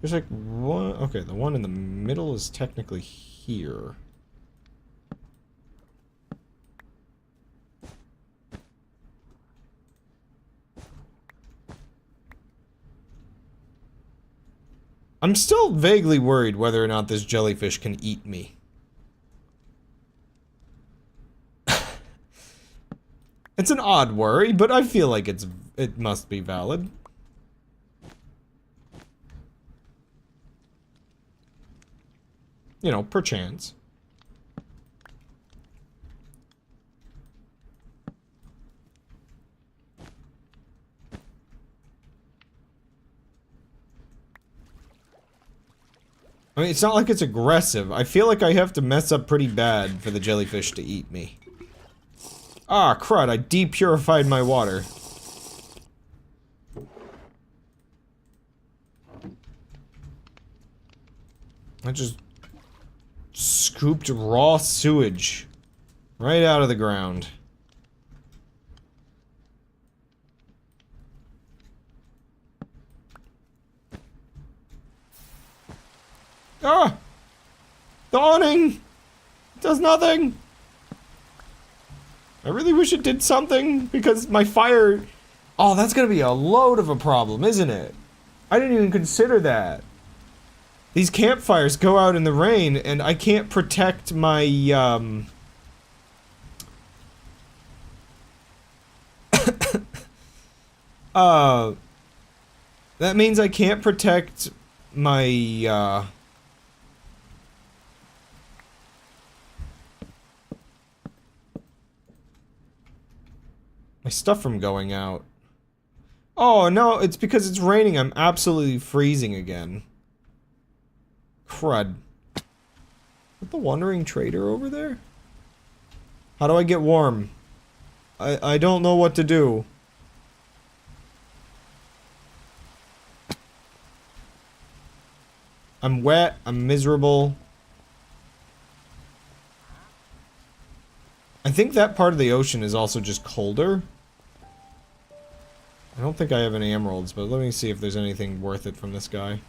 [SPEAKER 1] There's, like, one... Okay, the one in the middle is technically here. I'm still vaguely worried whether or not this jellyfish can eat me. It's an odd worry, but I feel like it must be valid. You know, perchance. I mean, it's not like it's aggressive. I feel like I have to mess up pretty bad for the jellyfish to eat me. Ah, crud, I depurified my water. I just scooped raw sewage right out of the ground. Ah! The awning! It does nothing! I really wish it did something, because my fire... Oh, that's gonna be a load of a problem, isn't it? I didn't even consider that. These campfires go out in the rain, and I can't protect my, that means I can't protect my, my stuff from going out. Oh, no, it's because it's raining. I'm absolutely freezing again. Crud. Is that the wandering trader over there? How do I get warm? I don't know what to do. I'm wet. I'm miserable. I think that part of the ocean is also just colder. I don't think I have any emeralds, but let me see if there's anything worth it from this guy.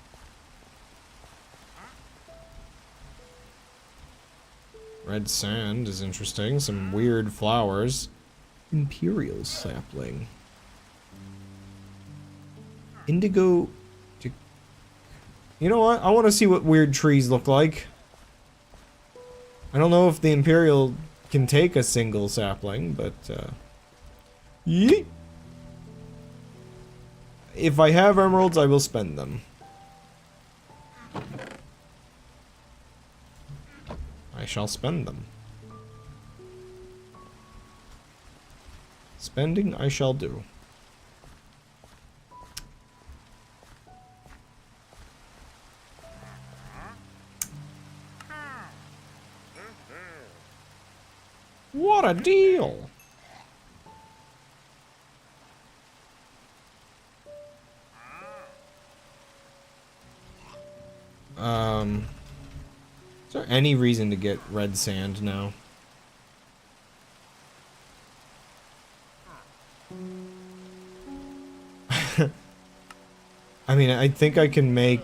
[SPEAKER 1] Red sand is interesting. Some weird flowers. Imperial sapling. Indigo... You know what? I want to see what weird trees look like. I don't know if the Imperial can take a single sapling, but, yeet! If I have emeralds, I will spend them. I shall spend them. Spending I shall do. What a deal! Is there any reason to get red sand now? I mean, I think I can make,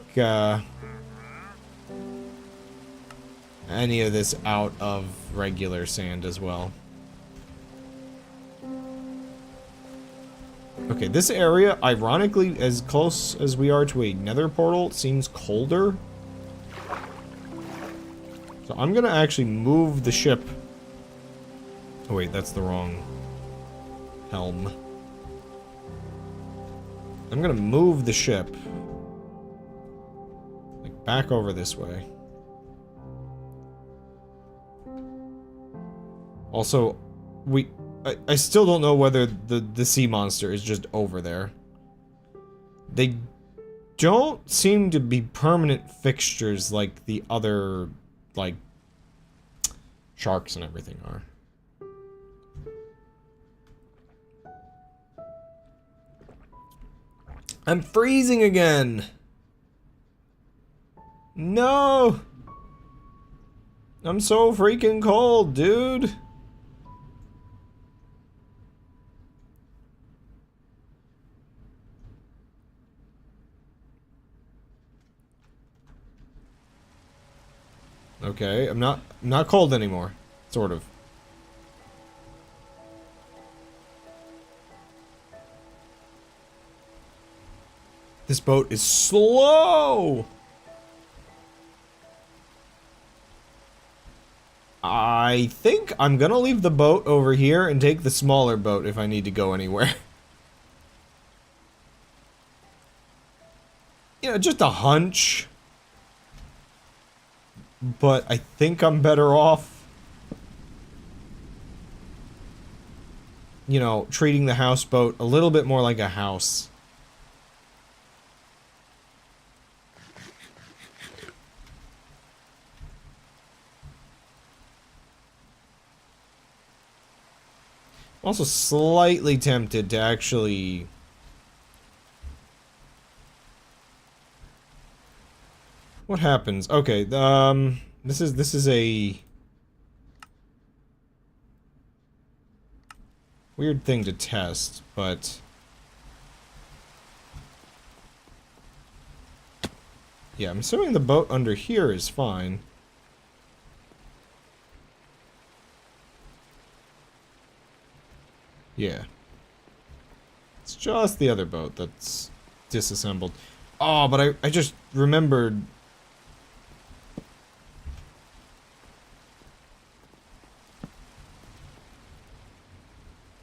[SPEAKER 1] any of this out of regular sand as well. Okay, this area, ironically, as close as we are to a nether portal, seems colder. So I'm gonna actually move the ship. Oh wait, that's the wrong helm. I'm gonna move the ship. Like, back over this way. Also, I still don't know whether the sea monster is just over there. They don't seem to be permanent fixtures like the other, like, sharks and everything are. I'm freezing again! No! I'm so freaking cold, dude! Okay, I'm not cold anymore. Sort of. This boat is slow! I think I'm gonna leave the boat over here and take the smaller boat if I need to go anywhere. You know, just a hunch. But I think I'm better off, you know, treating the houseboat a little bit more like a house. I'm also slightly tempted to actually... What happens? Okay, this is a weird thing to test, but yeah, I'm assuming the boat under here is fine. Yeah. It's just the other boat that's disassembled. Oh, but I just remembered...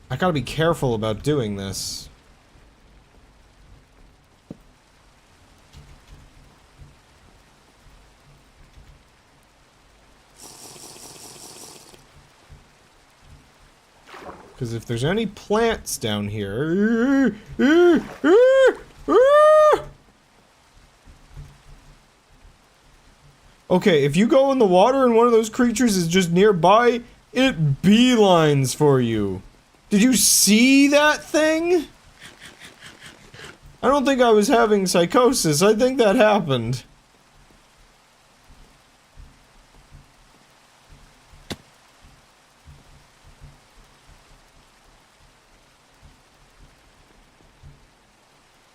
[SPEAKER 1] I gotta be careful about doing this. Because if there's any plants down here... Okay, if you go in the water and one of those creatures is just nearby, it beelines for you. Did you see that thing? I don't think I was having psychosis. I think that happened.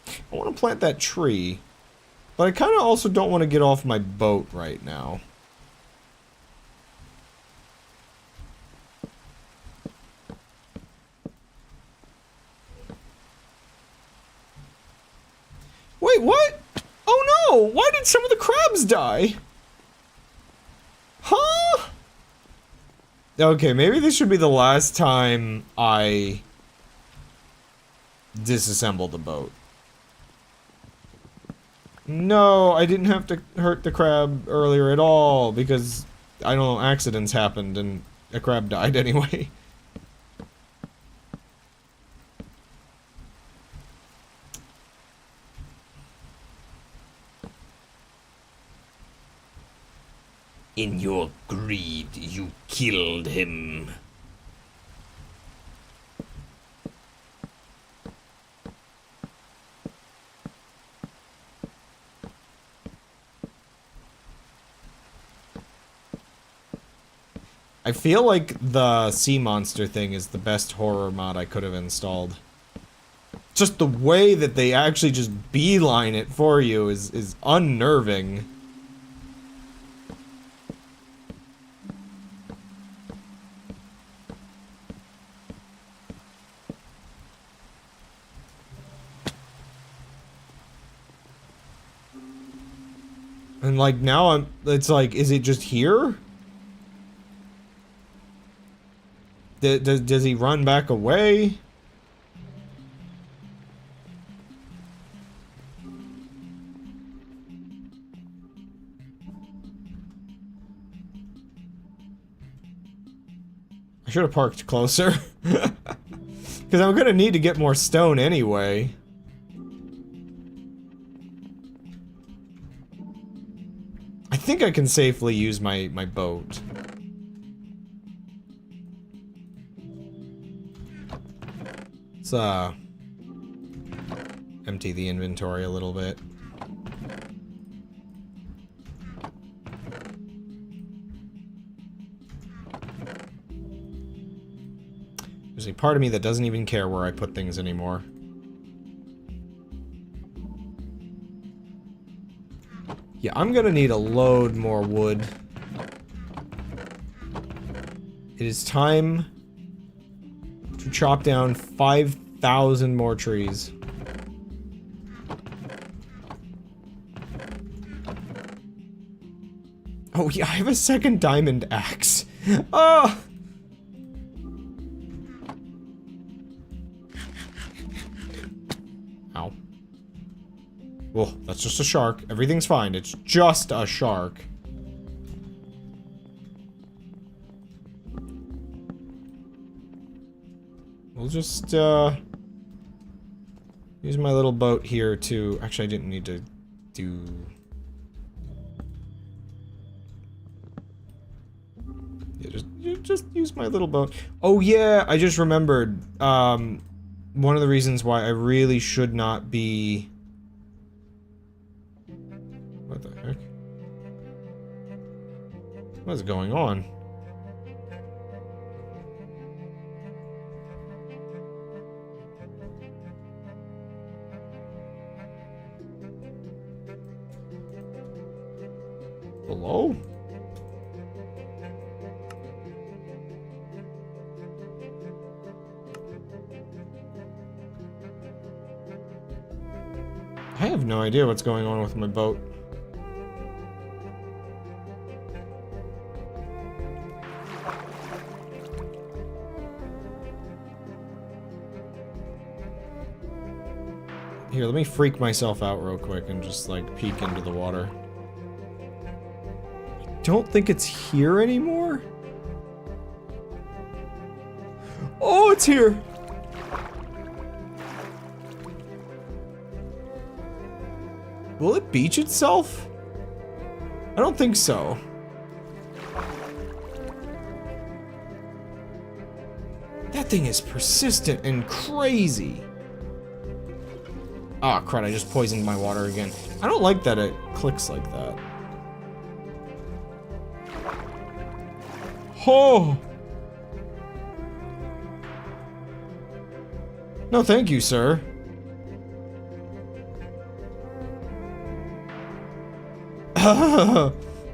[SPEAKER 1] I want to plant that tree. But I kind of also don't want to get off my boat right now. Wait, what? Oh no! Why did some of the crabs die? Huh? Okay, maybe this should be the last time I disassemble the boat. No, I didn't have to hurt the crab earlier at all, because, I don't know, accidents happened and a crab died anyway. In your greed, you killed him. I feel like the sea monster thing is the best horror mod I could have installed. Just the way that they actually just beeline it for you is unnerving. And like now it's like, is it just here? Does he run back away? I should have parked closer. Because I'm gonna need to get more stone anyway. I think I can safely use my boat. Let's, empty the inventory a little bit. There's a part of me that doesn't even care where I put things anymore. Yeah, I'm gonna need a load more wood. It is time to chop down 5,000 more trees. Oh yeah, I have a second diamond axe. Oh! Ow. Well, that's just a shark. Everything's fine. It's just a shark. We'll just, use my little boat here to... Actually, I didn't need to do... Yeah, just use my little boat. Oh yeah, I just remembered, one of the reasons why I really should not be... What the heck? What is going on? Hello? I have no idea what's going on with my boat. Here, let me freak myself out real quick and just, like, peek into the water. I don't think it's here anymore. Oh, it's here! Will it beach itself? I don't think so. That thing is persistent and crazy. Ah, crud, I just poisoned my water again. I don't like that it clicks like that. Oh! No, thank you, sir.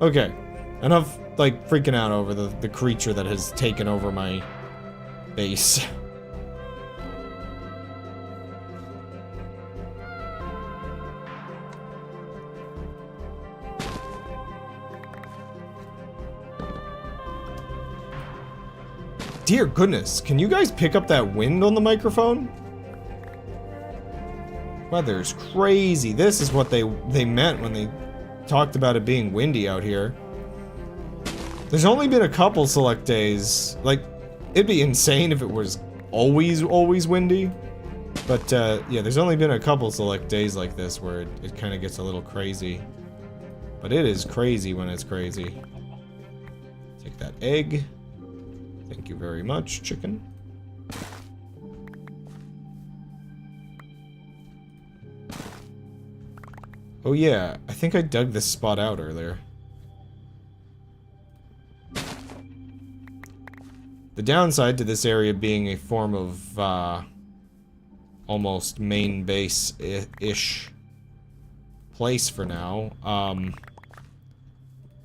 [SPEAKER 1] Okay. Enough, like, freaking out over the creature that has taken over my base. Dear goodness, can you guys pick up that wind on the microphone? Weather's crazy. This is what they meant when they talked about it being windy out here. There's only been a couple select days. Like, it'd be insane if it was always windy. But, yeah, there's only been a couple select days like this where it kind of gets a little crazy. But it is crazy when it's crazy. Take that egg. Thank you very much, chicken. Oh yeah, I think I dug this spot out earlier. The downside to this area being a form of, almost main base-ish place for now,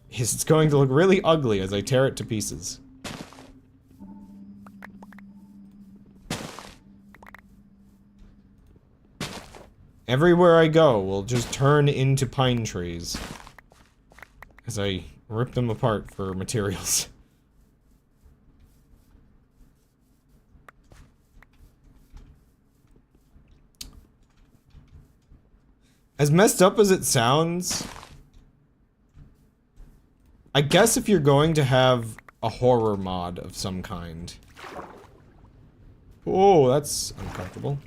[SPEAKER 1] is it's going to look really ugly as I tear it to pieces. Everywhere I go will just turn into pine trees as I rip them apart for materials. As messed up as it sounds, I guess if you're going to have a horror mod of some kind. Oh, that's uncomfortable.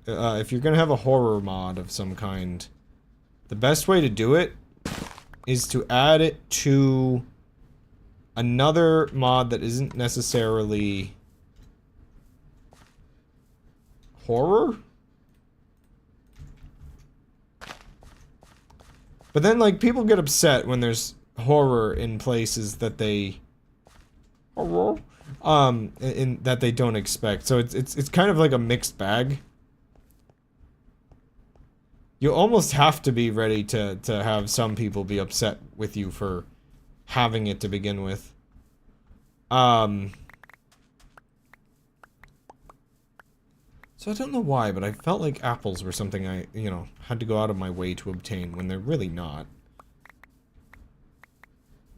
[SPEAKER 1] If you're gonna have a horror mod of some kind, the best way to do it is to add it to another mod that isn't necessarily horror? But then, like, people get upset when there's horror in places that they... horror? That they don't expect. So it's kind of like a mixed bag. You almost have to be ready to have some people be upset with you for having it to begin with. So I don't know why, but I felt like apples were something I, you know, had to go out of my way to obtain when they're really not.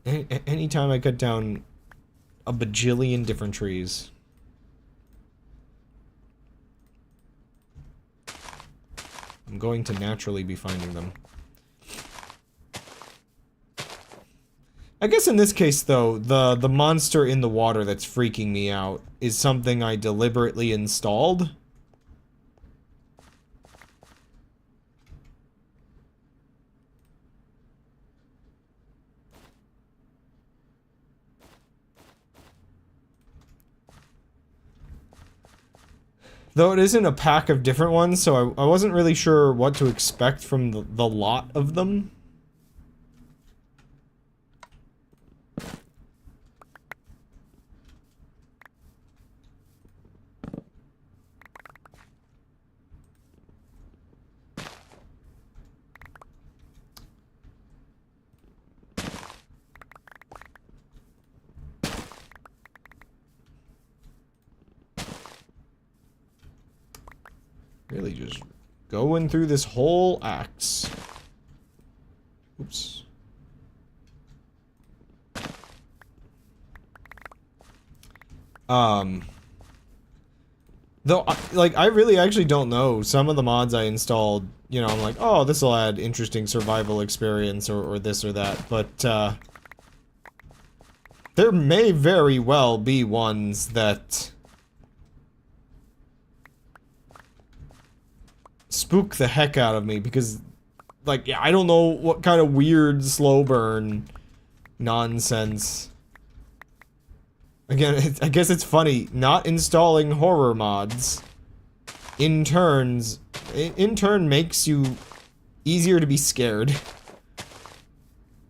[SPEAKER 1] Anytime I cut down a bajillion different trees. I'm going to naturally be finding them. I guess in this case, though, the monster in the water that's freaking me out is something I deliberately installed. Though it isn't a pack of different ones, so I wasn't really sure what to expect from the lot of them. Really just going through this whole axe. Oops. Though, like, I really actually don't know. Some of the mods I installed, you know, I'm like, oh, this will add interesting survival experience or this or that, but, there may very well be ones that spook the heck out of me because, like, I don't know what kind of weird slow burn nonsense. Again, I guess it's funny, not installing horror mods in turn makes you easier to be scared.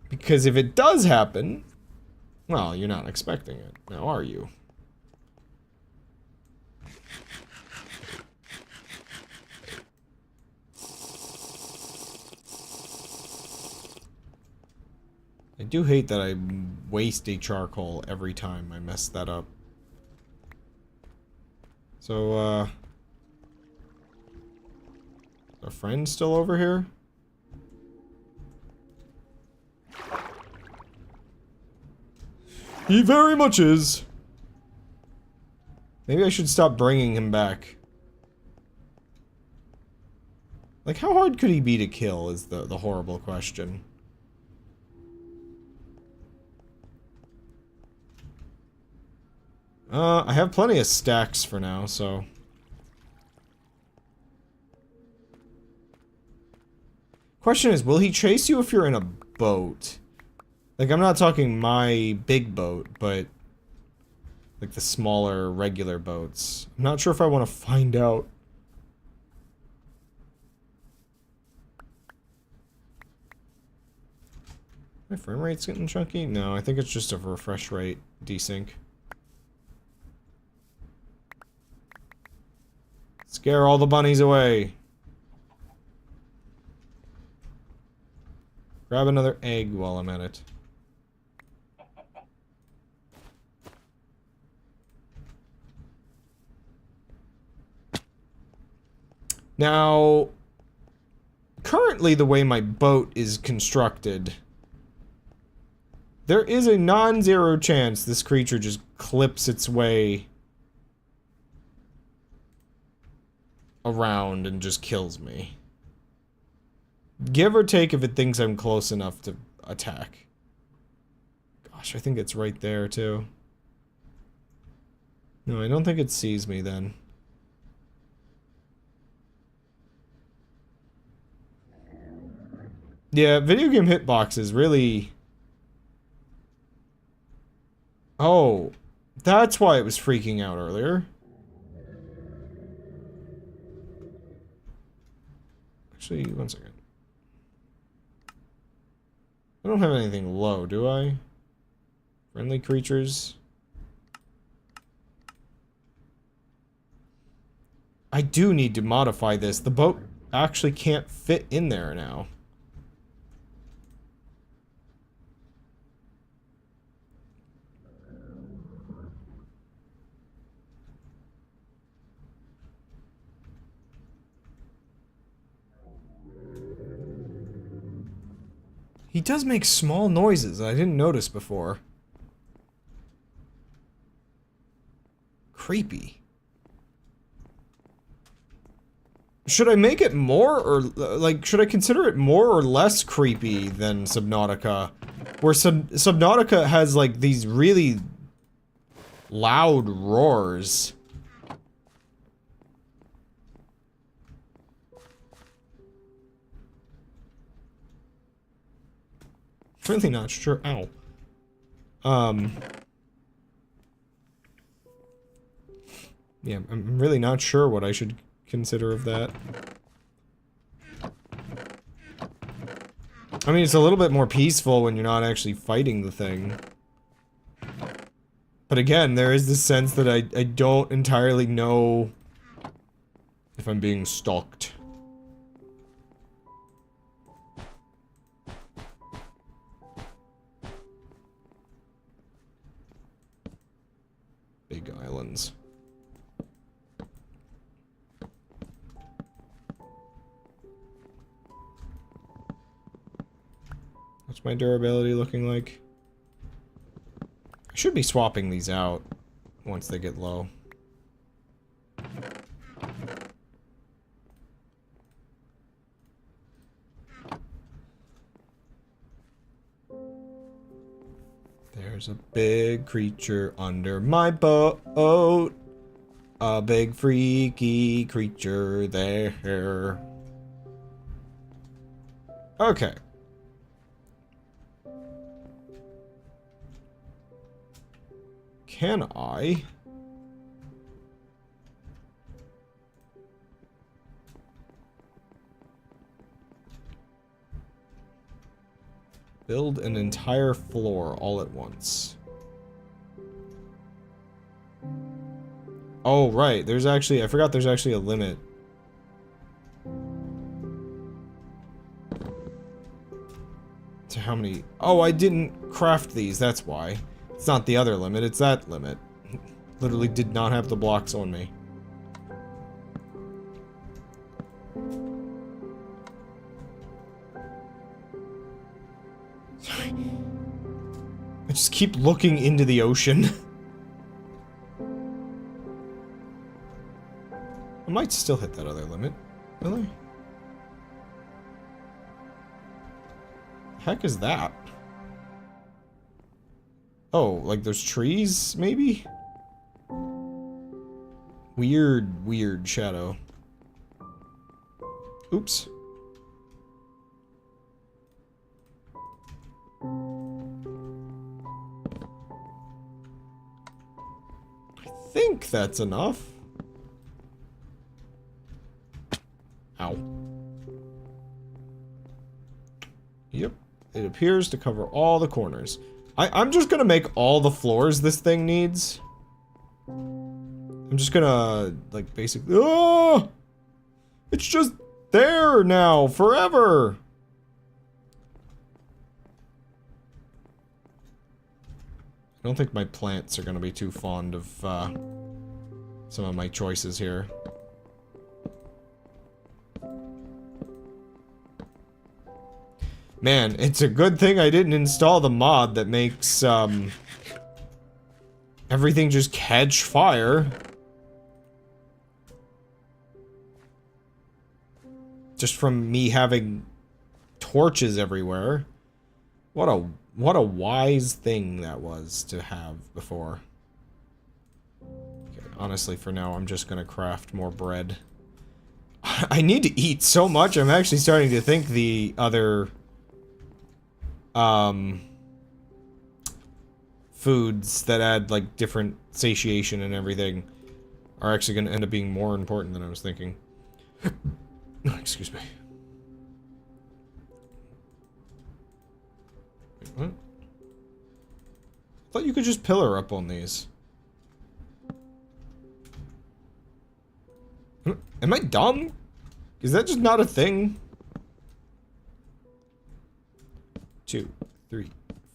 [SPEAKER 1] Because if it does happen, well, you're not expecting it, now are you? I do hate that I waste a charcoal every time I mess that up. So, is our friend still over here? He very much is. Maybe I should stop bringing him back. Like, how hard could he be to kill is the horrible question. I have plenty of stacks for now, so... Question is, will he chase you if you're in a boat? Like, I'm not talking my big boat, but... like the smaller, regular boats. I'm not sure if I want to find out. My frame rate's getting chunky? No, I think it's just a refresh rate desync. Scare all the bunnies away. Grab another egg while I'm at it. Now, currently the way my boat is constructed, there is a non-zero chance this creature just clips its way around and just kills me. Give or take if it thinks I'm close enough to attack. Gosh, I think it's right there too. No, I don't think it sees me then. Yeah, video game hitboxes really... Oh, that's why it was freaking out earlier. Actually, one second. I don't have anything low, do I? Friendly creatures. I do need to modify this. The boat actually can't fit in there now. He does make small noises that I didn't notice before. Creepy. Should I make it more, or, like, should I consider it more or less creepy than Subnautica? Where Subnautica has, like, these really loud roars. Really not sure. Ow. Yeah, I'm really not sure what I should consider of that. I mean, it's a little bit more peaceful when you're not actually fighting the thing. But again, there is this sense that I don't entirely know if I'm being stalked. Big islands. What's my durability looking like? I should be swapping these out once they get low. There's a big creature under my boat. A big freaky creature there. Okay. Can I? Build an entire floor all at once. Oh, right. There's actually... I forgot there's actually a limit. To how many... Oh, I didn't craft these. That's why. It's not the other limit. It's that limit. Literally did not have the blocks on me. Sorry. I just keep looking into the ocean. I might still hit that other limit. Really? The heck is that? Oh, like those trees, maybe? Weird shadow. Oops. I think that's enough. Ow. Yep. It appears to cover all the corners. I'm just gonna make all the floors this thing needs. I'm I'm just gonna, like, basically... Oh! It's just there now, forever! I don't think my plants are gonna be too fond of, some of my choices here. Man, it's a good thing I didn't install the mod that makes, everything just catch fire. Just from me having torches everywhere. What a wise thing that was to have before. Okay, honestly, for now, I'm just gonna craft more bread. I need to eat so much, I'm actually starting to think the other... foods that add, like, different satiation and everything are actually going to end up being more important than I was thinking. Excuse me. Wait, what? I thought you could just pillar up on these. Am I dumb? Is that just not a thing? 2, 3,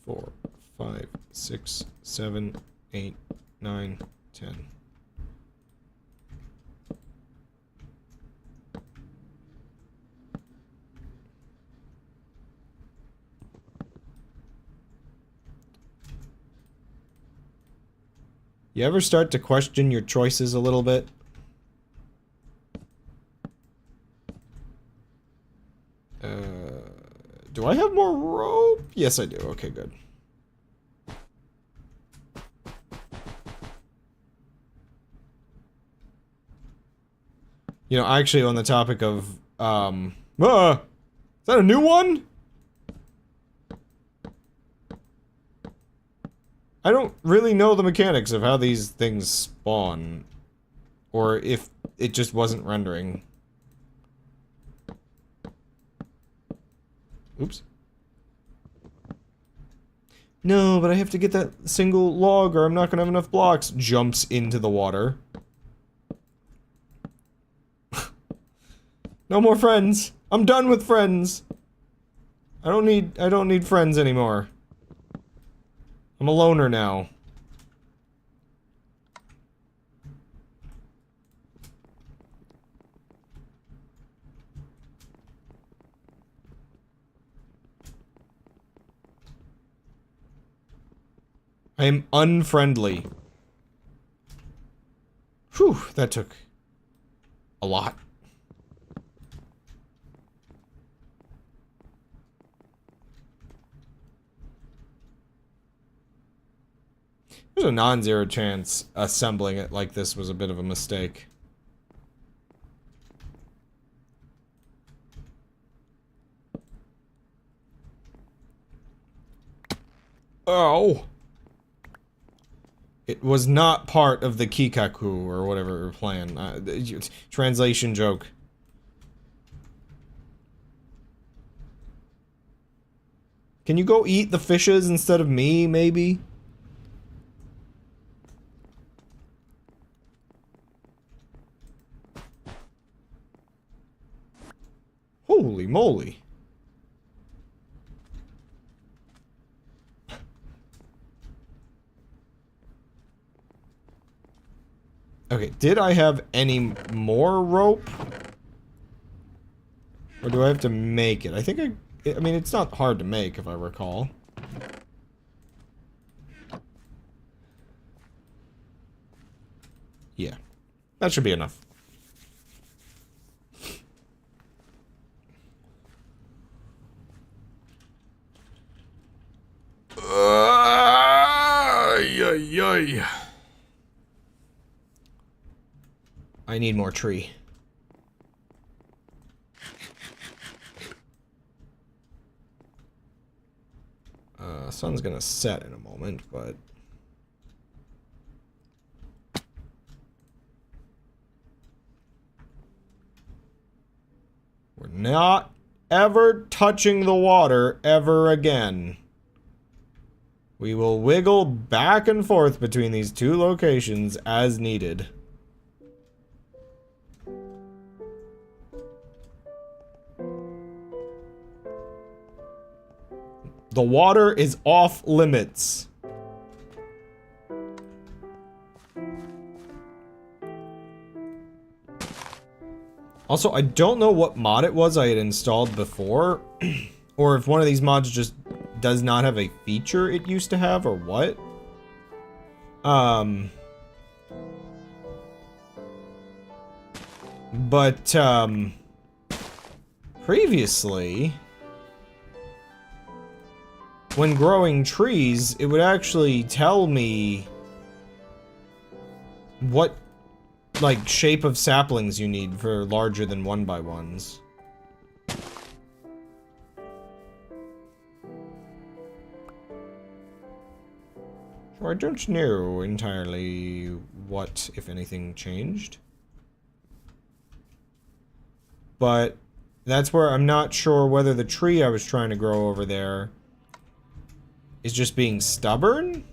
[SPEAKER 1] 4, 5, 6, 7, 8, 9, 10. You ever start to question your choices a little bit? Do I have more rope? Yes, I do. Okay, good. You know, actually, on the topic of, is that a new one? I don't really know the mechanics of how these things spawn. Or if it just wasn't rendering. Oops. No, but I have to get that single log or I'm not gonna have enough blocks. Jumps into the water. No more friends. I'm done with friends. I don't need friends anymore. I'm a loner now. I am unfriendly. Whew, that took a lot. There's a non-zero chance assembling it like this was a bit of a mistake. Oh! It was not part of the Kikaku or whatever plan. Translation joke. Can you go eat the fishes instead of me, maybe? Holy moly. Okay, did I have any more rope? Or do I have to make it? I think I mean, it's not hard to make, if I recall. Yeah. That should be enough. I need more tree. Sun's gonna set in a moment, but... we're not ever touching the water ever again. We will wiggle back and forth between these two locations as needed. The water is off limits. Also, I don't know what mod it was I had installed before, or if one of these mods just does not have a feature it used to have, or what. But, previously, when growing trees, it would actually tell me what, like, shape of saplings you need for larger than 1x1s. So I don't know entirely what, if anything, changed. But that's where I'm not sure whether the tree I was trying to grow over there is just being stubborn?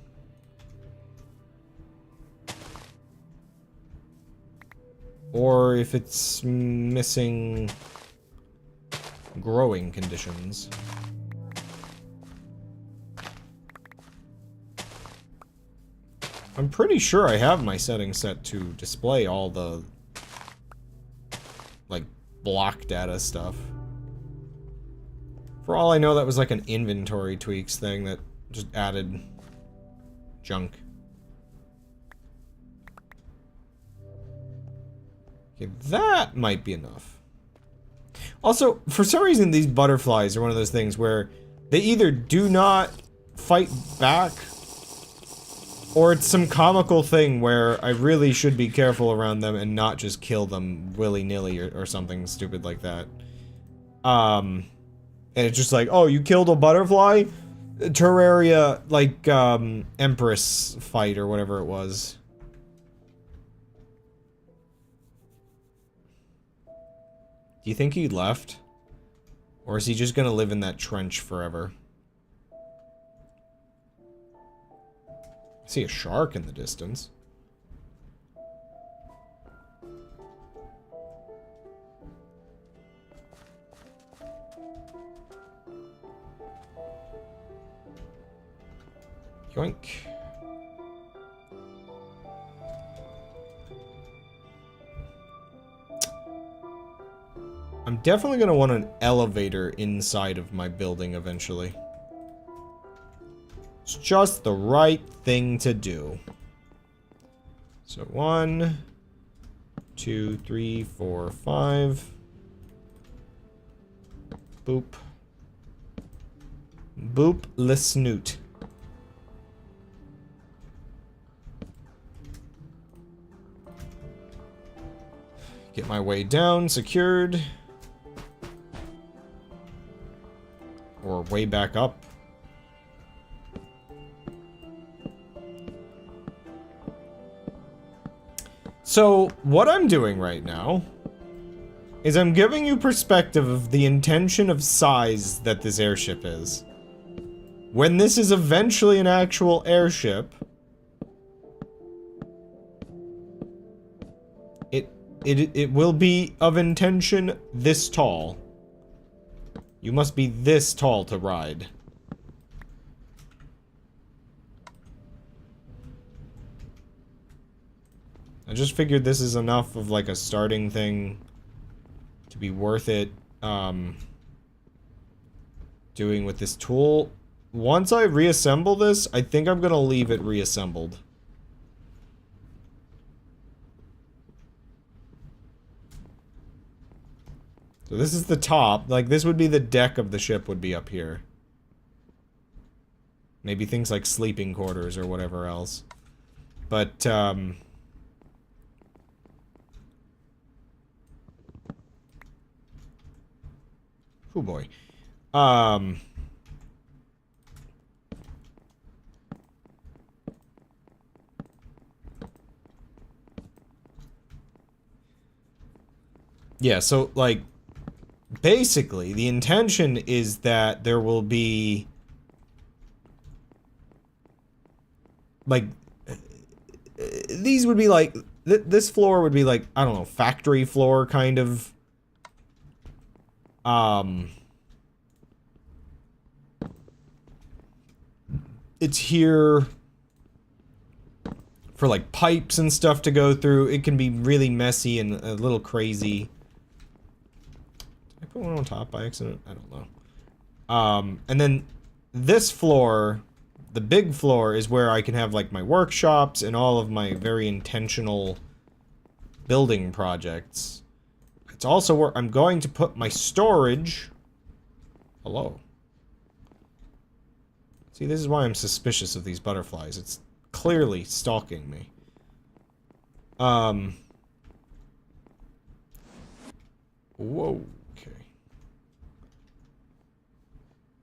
[SPEAKER 1] Or if it's missing growing conditions. I'm pretty sure I have my settings set to display all the, like, block data stuff. For all I know, that was like an inventory tweaks thing that just added junk. Okay, that might be enough. Also, for some reason, these butterflies are one of those things where they either do not fight back, or it's some comical thing where I really should be careful around them and not just kill them willy-nilly or something stupid like that. And it's just like, oh, you killed a butterfly? Terraria, like, Empress fight or whatever it was. Do you think he left? Or is he just gonna live in that trench forever? I see a shark in the distance. Yoink. I'm definitely gonna want an elevator inside of my building eventually. It's just the right thing to do. So 1, 2, 3, 4, 5. Boop. Boop le snoot. Get my way down, secured. Or way back up. So, what I'm doing right now is I'm giving you perspective of the intention of size that this airship is. When this is eventually an actual airship, it will be of intention this tall. You must be this tall to ride. I just figured this is enough of like a starting thing to be worth it doing with this tool. Once I reassemble this, I think I'm gonna leave it reassembled. So this is the top. Like, this would be the deck of the ship would be up here. Maybe things like sleeping quarters or whatever else. But, oh boy. Yeah, so, like, basically, the intention is that there will be, like, these would be like, this floor would be like, I don't know, factory floor kind of, It's here for like pipes and stuff to go through. It can be really messy and a little crazy. Did I put one on top by accident? I don't know. And then this floor, the big floor, is where I can have like my workshops and all of my very intentional building projects. It's also where I'm going to put my storage. Hello. See, this is why I'm suspicious of these butterflies. It's clearly stalking me. Whoa. Okay.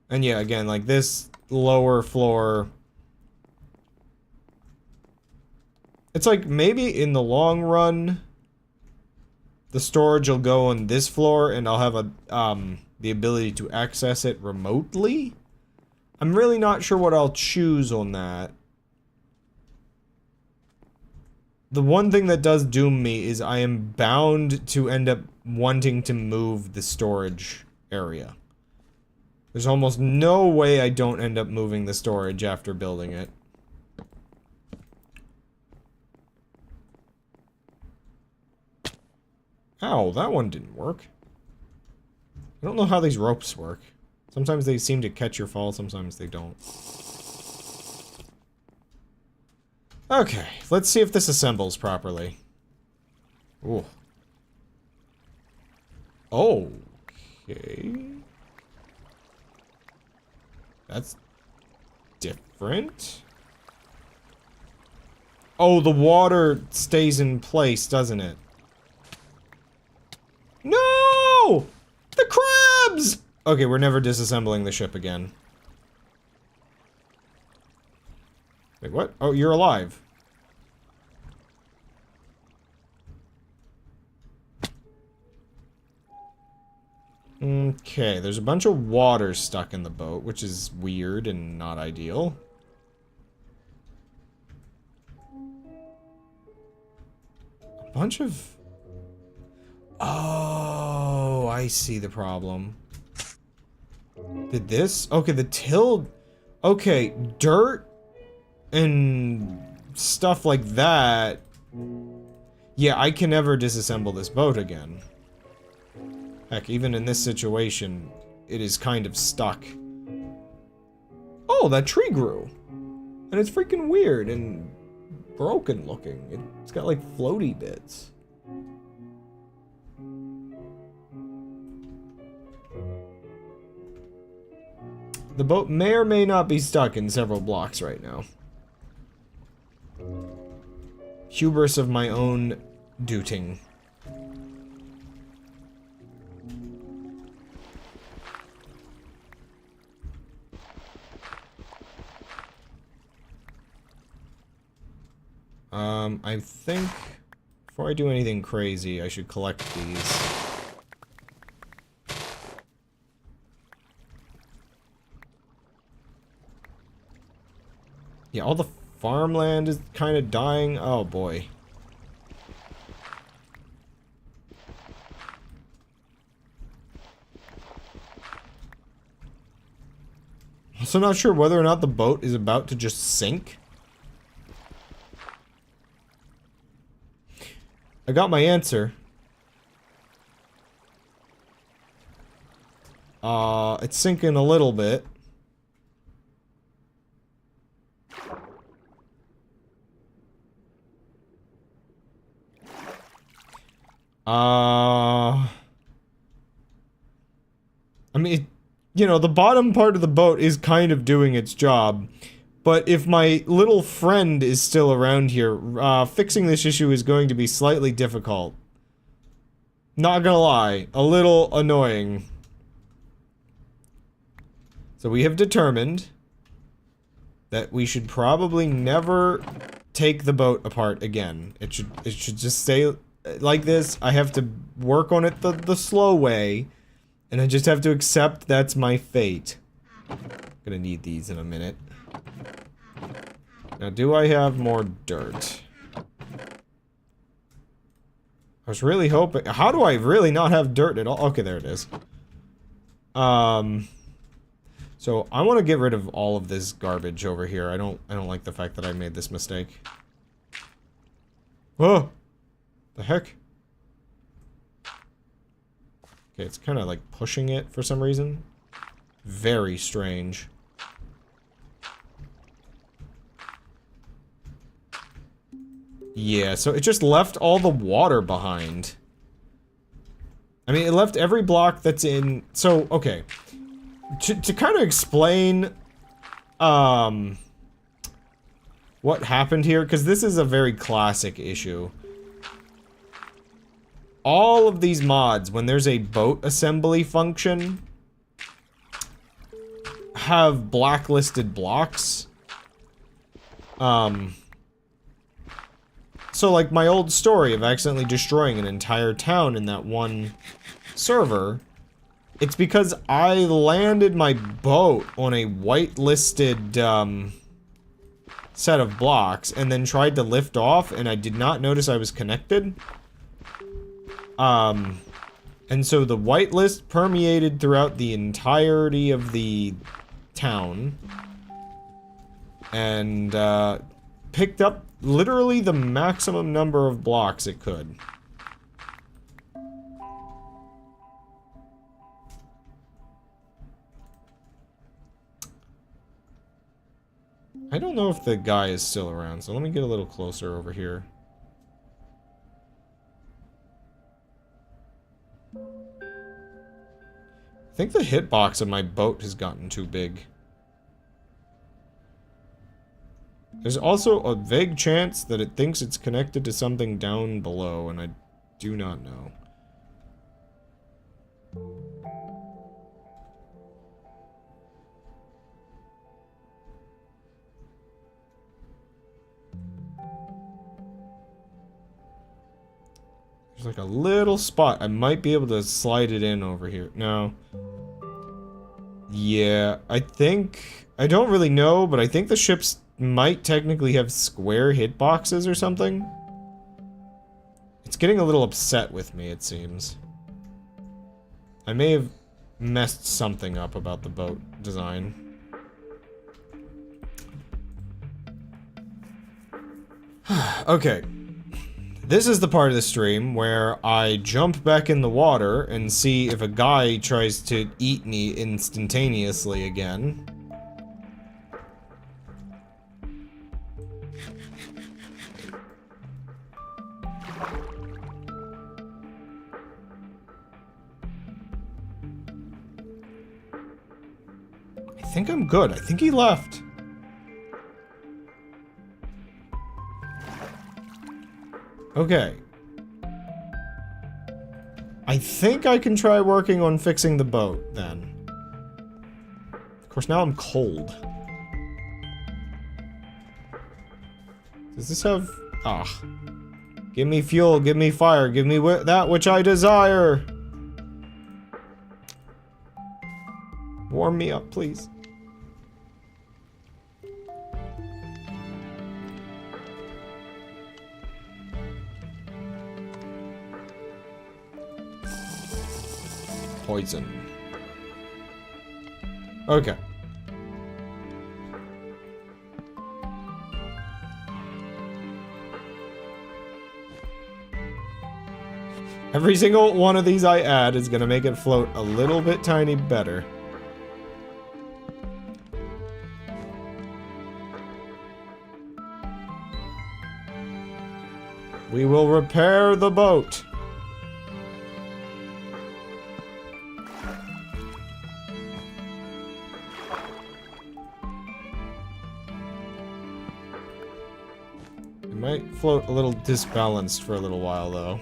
[SPEAKER 1] And yeah, again, like this lower floor. It's like maybe in the long run, the storage will go on this floor and I'll have the ability to access it remotely. I'm really not sure what I'll choose on that. The one thing that does doom me is I am bound to end up wanting to move the storage area. There's almost no way I don't end up moving the storage after building it. Ow, that one didn't work. I don't know how these ropes work. Sometimes they seem to catch your fall, sometimes they don't. Okay, let's see if this assembles properly. Ooh. Okay. That's different. Oh, the water stays in place, doesn't it? No! The crabs! Okay, we're never disassembling the ship again. Wait, what? Oh, you're alive. Okay, there's a bunch of water stuck in the boat, which is weird and not ideal. A bunch of... Oh, I see the problem. Did this? Okay, the till... Okay, dirt and stuff like that. Yeah, I can never disassemble this boat again. Heck, even in this situation, it is kind of stuck. Oh, that tree grew. And it's freaking weird and broken looking. It's got like floaty bits. The boat may or may not be stuck in several blocks right now. Hubris of my own dooting. I think before I do anything crazy, I should collect these. Yeah, all the farmland is kind of dying. Oh boy. Also not sure whether or not the boat is about to just sink. I got my answer. It's sinking a little bit. I mean, you know, the bottom part of the boat is kind of doing its job. But if my little friend is still around here, fixing this issue is going to be slightly difficult. Not gonna lie, a little annoying. So we have determined that we should probably never take the boat apart again. It should just stay like this. I have to work on it the slow way, and I just have to accept that's my fate. Gonna need these in a minute. Now, do I have more dirt? I was really hoping... How do I really not have dirt at all? Okay, there it is. So So I want to get rid of all of this garbage over here. I don't like the fact that I made this mistake. Oh! The heck? Okay, it's kind of like pushing it for some reason. Very strange. Yeah, so it just left all the water behind. I mean, it left every block that's in... So, okay. To kind of explain, what happened here, because this is a very classic issue. All of these mods, when there's a boat assembly function, have blacklisted blocks. So like my old story of accidentally destroying an entire town in that one server, it's because I landed my boat on a whitelisted, set of blocks and then tried to lift off and I did not notice I was connected. And so the whitelist permeated throughout the entirety of the town and, picked up literally the maximum number of blocks it could. I don't know if the guy is still around, so let me get a little closer over here. I think the hitbox of my boat has gotten too big. There's also a vague chance that it thinks it's connected to something down below, and I do not know. There's like a little spot. I might be able to slide it in over here. No. Yeah, I think... I don't really know, but I think the ships might technically have square hitboxes or something. It's getting a little upset with me, it seems. I may have messed something up about the boat design. Okay. This is the part of the stream where I jump back in the water and see if a guy tries to eat me instantaneously again. I think I'm good. I think he left. Okay. I think I can try working on fixing the boat, then. Of course, now I'm cold. Does this have... Ah. Give me fuel, give me fire, give me that which I desire! Warm me up, please. Poison. Okay. Every single one of these I add is gonna make it float a little bit tiny better. We will repair the boat. Might float a little disbalanced for a little while, though.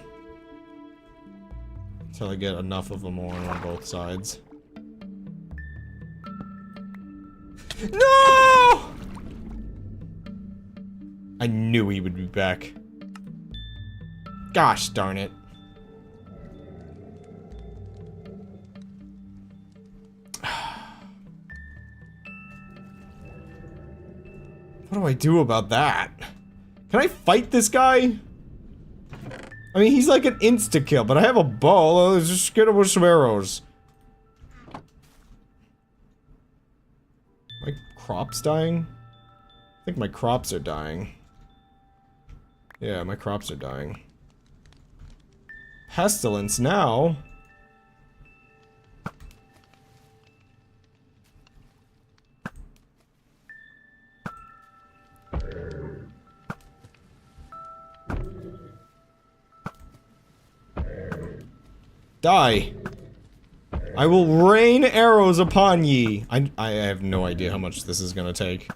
[SPEAKER 1] Until I get enough of them on both sides. No! I knew he would be back. Gosh darn it. What do I do about that? Can I fight this guy? I mean, he's like an insta-kill, but I have a bow. Let's just get him with some arrows. My crops dying? I think my crops are dying. Yeah, my crops are dying. Pestilence now? Die! I will rain arrows upon ye! I have no idea how much this is gonna take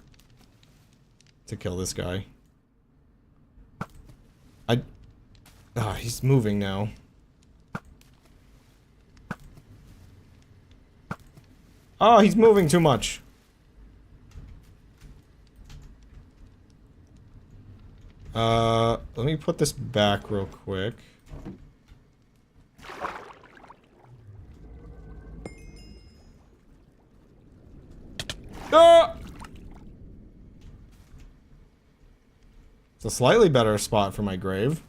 [SPEAKER 1] to kill this guy. He's moving now. Oh, he's moving too much. Let me put this back real quick. Ah! It's a slightly better spot for my grave.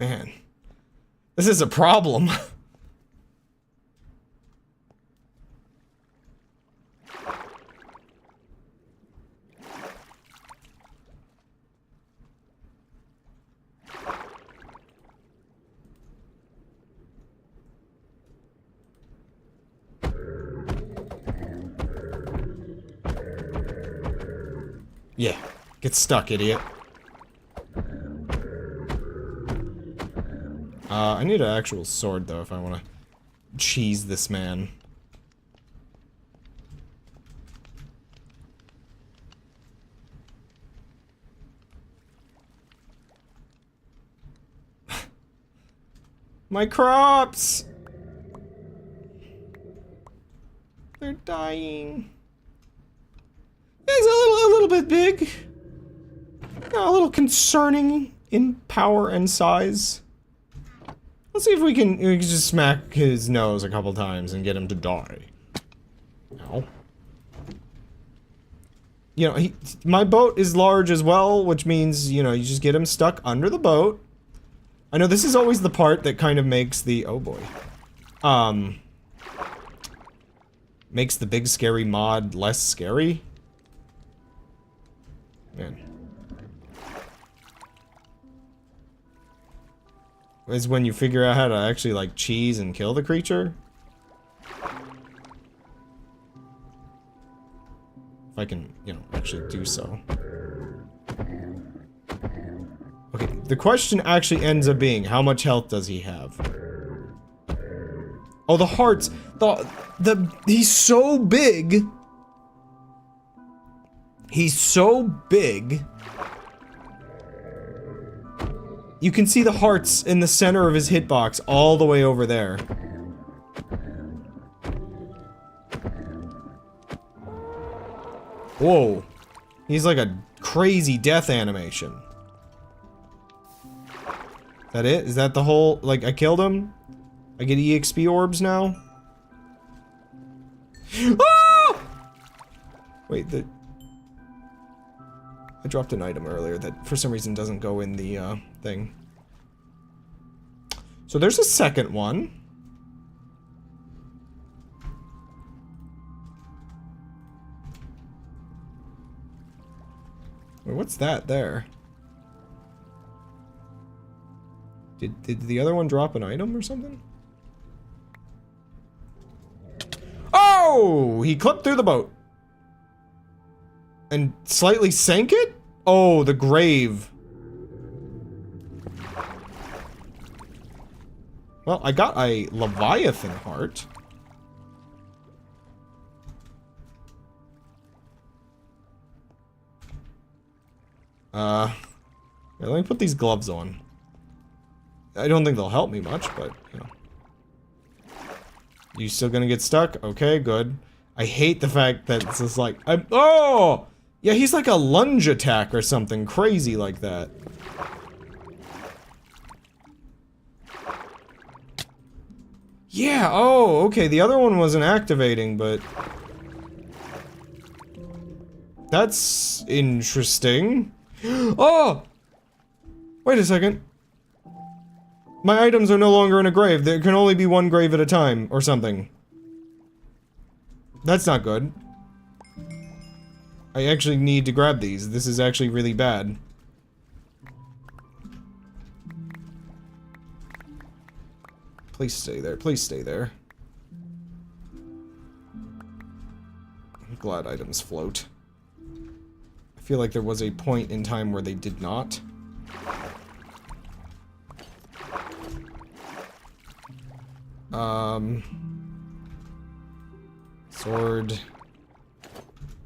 [SPEAKER 1] Man, this is a problem. Yeah, get stuck, idiot. I need an actual sword, though, if I want to cheese this man. My crops! They're dying. It's a little bit big. A little concerning in power and size. Let's see if we can just smack his nose a couple times and get him to die. Ow. You know, my boat is large as well, which means, you know, you just get him stuck under the boat. I know this is always the part that kind of makes the, oh boy. Makes the big scary mod less scary. Man. Is when you figure out how to actually, like, cheese and kill the creature. If I can, you know, actually do so. Okay, the question actually ends up being, how much health does he have? Oh, the hearts! He's so big! He's so big. You can see the hearts in the center of his hitbox all the way over there. Whoa. He's like a crazy death animation. Is that it? Is that the whole, like, I killed him? I get EXP orbs now? Ah! Wait, I dropped an item earlier that for some reason doesn't go in the thing. So there's a second one. Wait, what's that there? Did the other one drop an item or something? Oh! He clipped through the boat. And slightly sank it? Oh, the grave. Well, I got a Leviathan heart. Yeah, let me put these gloves on. I don't think they'll help me much, but, you know. You still gonna get stuck? Okay, good. I hate the fact that it's just like, oh! Yeah, he's like a lunge attack or something crazy like that. Yeah, oh, okay, the other one wasn't activating, but... That's interesting. Oh! Wait a second. My items are no longer in a grave. There can only be one grave at a time, or something. That's not good. I actually need to grab these. This is actually really bad. Please stay there. Please stay there. I'm glad items float. I feel like there was a point in time where they did not. Sword.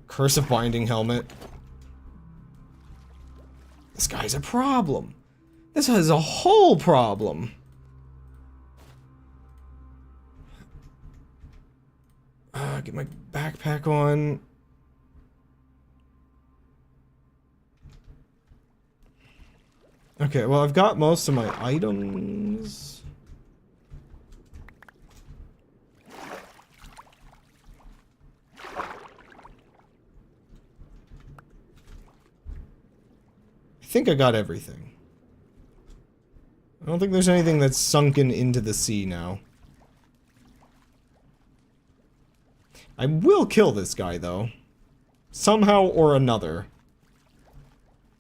[SPEAKER 1] Curse of Binding Helmet. This guy's a problem. This is a whole problem. Get my backpack on. Okay, well, I've got most of my items. I think I got everything. I don't think there's anything that's sunken into the sea now. I will kill this guy, though. Somehow or another.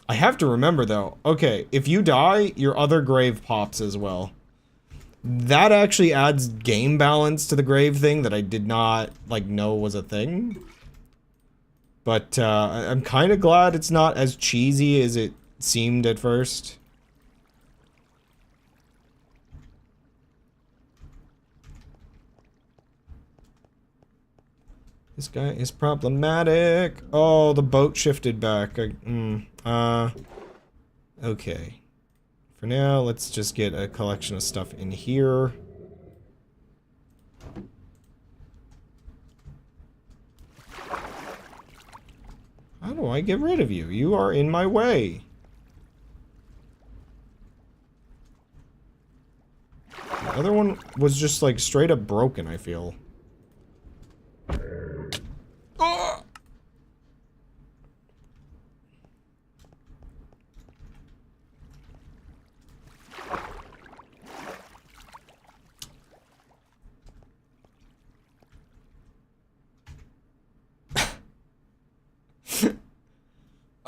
[SPEAKER 1] I have to remember, though. Okay, if you die, your other grave pops as well. That actually adds game balance to the grave thing that I did not, like, know was a thing. But, I'm kind of glad it's not as cheesy as it seemed at first. This guy is problematic. Oh, the boat shifted back. Okay. For now, let's just get a collection of stuff in here. How do I get rid of you? You are in my way. The other one was just like straight up broken, I feel.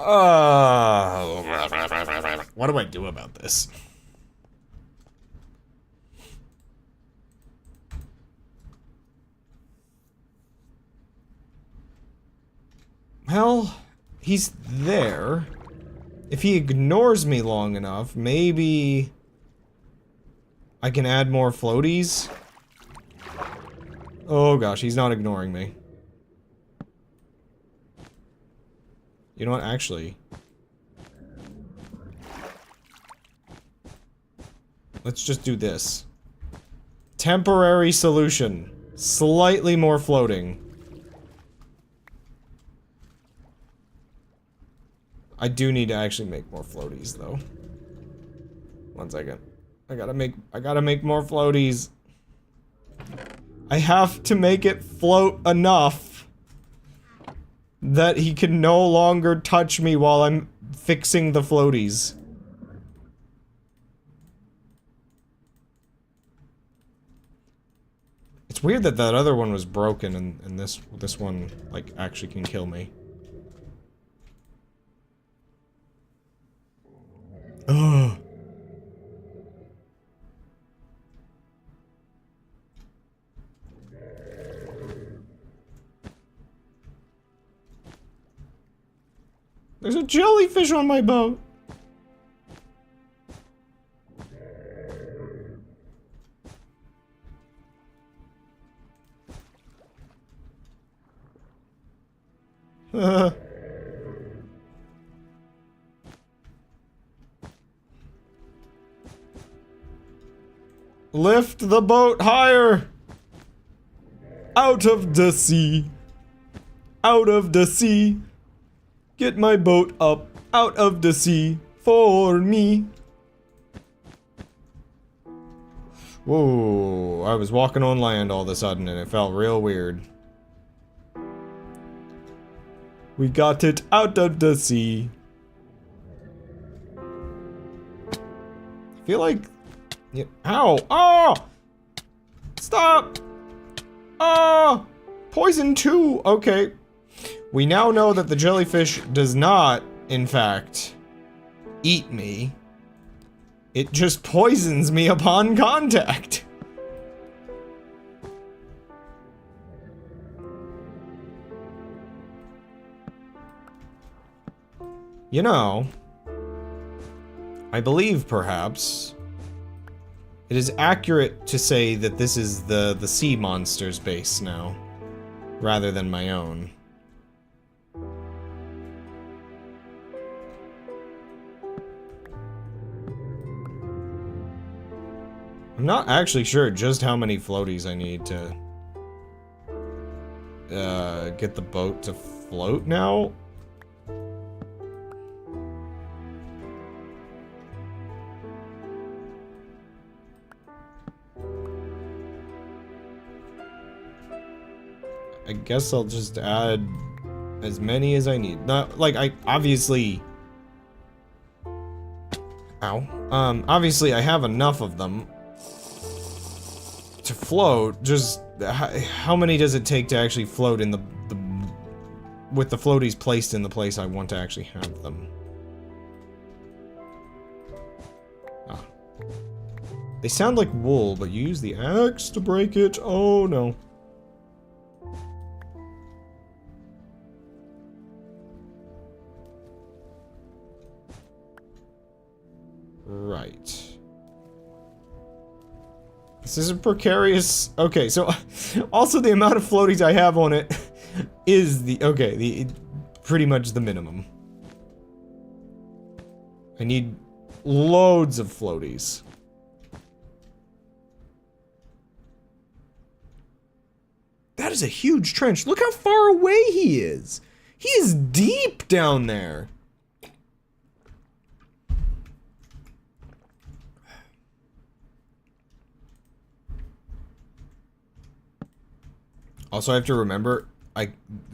[SPEAKER 1] Oh! What do I do about this? Well, he's there. If he ignores me long enough, maybe I can add more floaties. Oh gosh, he's not ignoring me. You know what, actually. Let's just do this. Temporary solution. Slightly more floating. I do need to actually make more floaties, though. One second. I gotta make more floaties. I have to make it float enough that he can no longer touch me while I'm fixing the floaties. It's weird that that other one was broken and this one, like, actually can kill me. Ugh. There's a jellyfish on my boat. Lift the boat higher. Out of the sea. Out of the sea. Get my boat up out of the sea for me. Whoa, I was walking on land all of a sudden and it felt real weird. We got it out of the sea. I feel like Yeah. Ow! Oh! Stop! Oh! Poison 2! Okay. We now know that the jellyfish does not, in fact, eat me. It just poisons me upon contact. You know, I believe, perhaps, it is accurate to say that this is the sea monster's base now, rather than my own. I'm not actually sure just how many floaties I need to get the boat to float now. I guess I'll just add as many as I need. Not, like, I obviously... Ow. Obviously I have enough of them to float, just how many does it take to actually float in with the floaties placed in the place I want to actually have them? Ah. They sound like wool, but you use the axe to break it? Oh no. Right. This is a precarious... Okay, so... Also, the amount of floaties I have on it is the... Okay, pretty much the minimum. I need loads of floaties. That is a huge trench. Look how far away he is. He is deep down there. Also, I have to remember,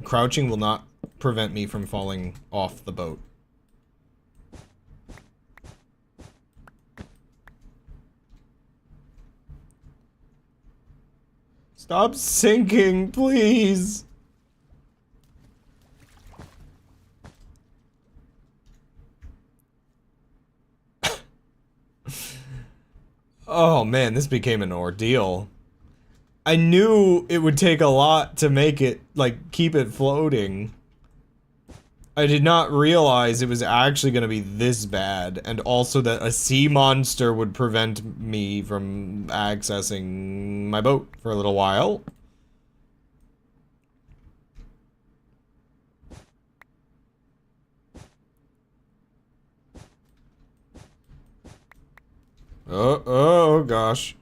[SPEAKER 1] crouching will not prevent me from falling off the boat. Stop sinking, please! Oh man, this became an ordeal. I knew it would take a lot to make it, like, keep it floating. I did not realize it was actually gonna be this bad, and also that a sea monster would prevent me from accessing my boat for a little while. Oh gosh.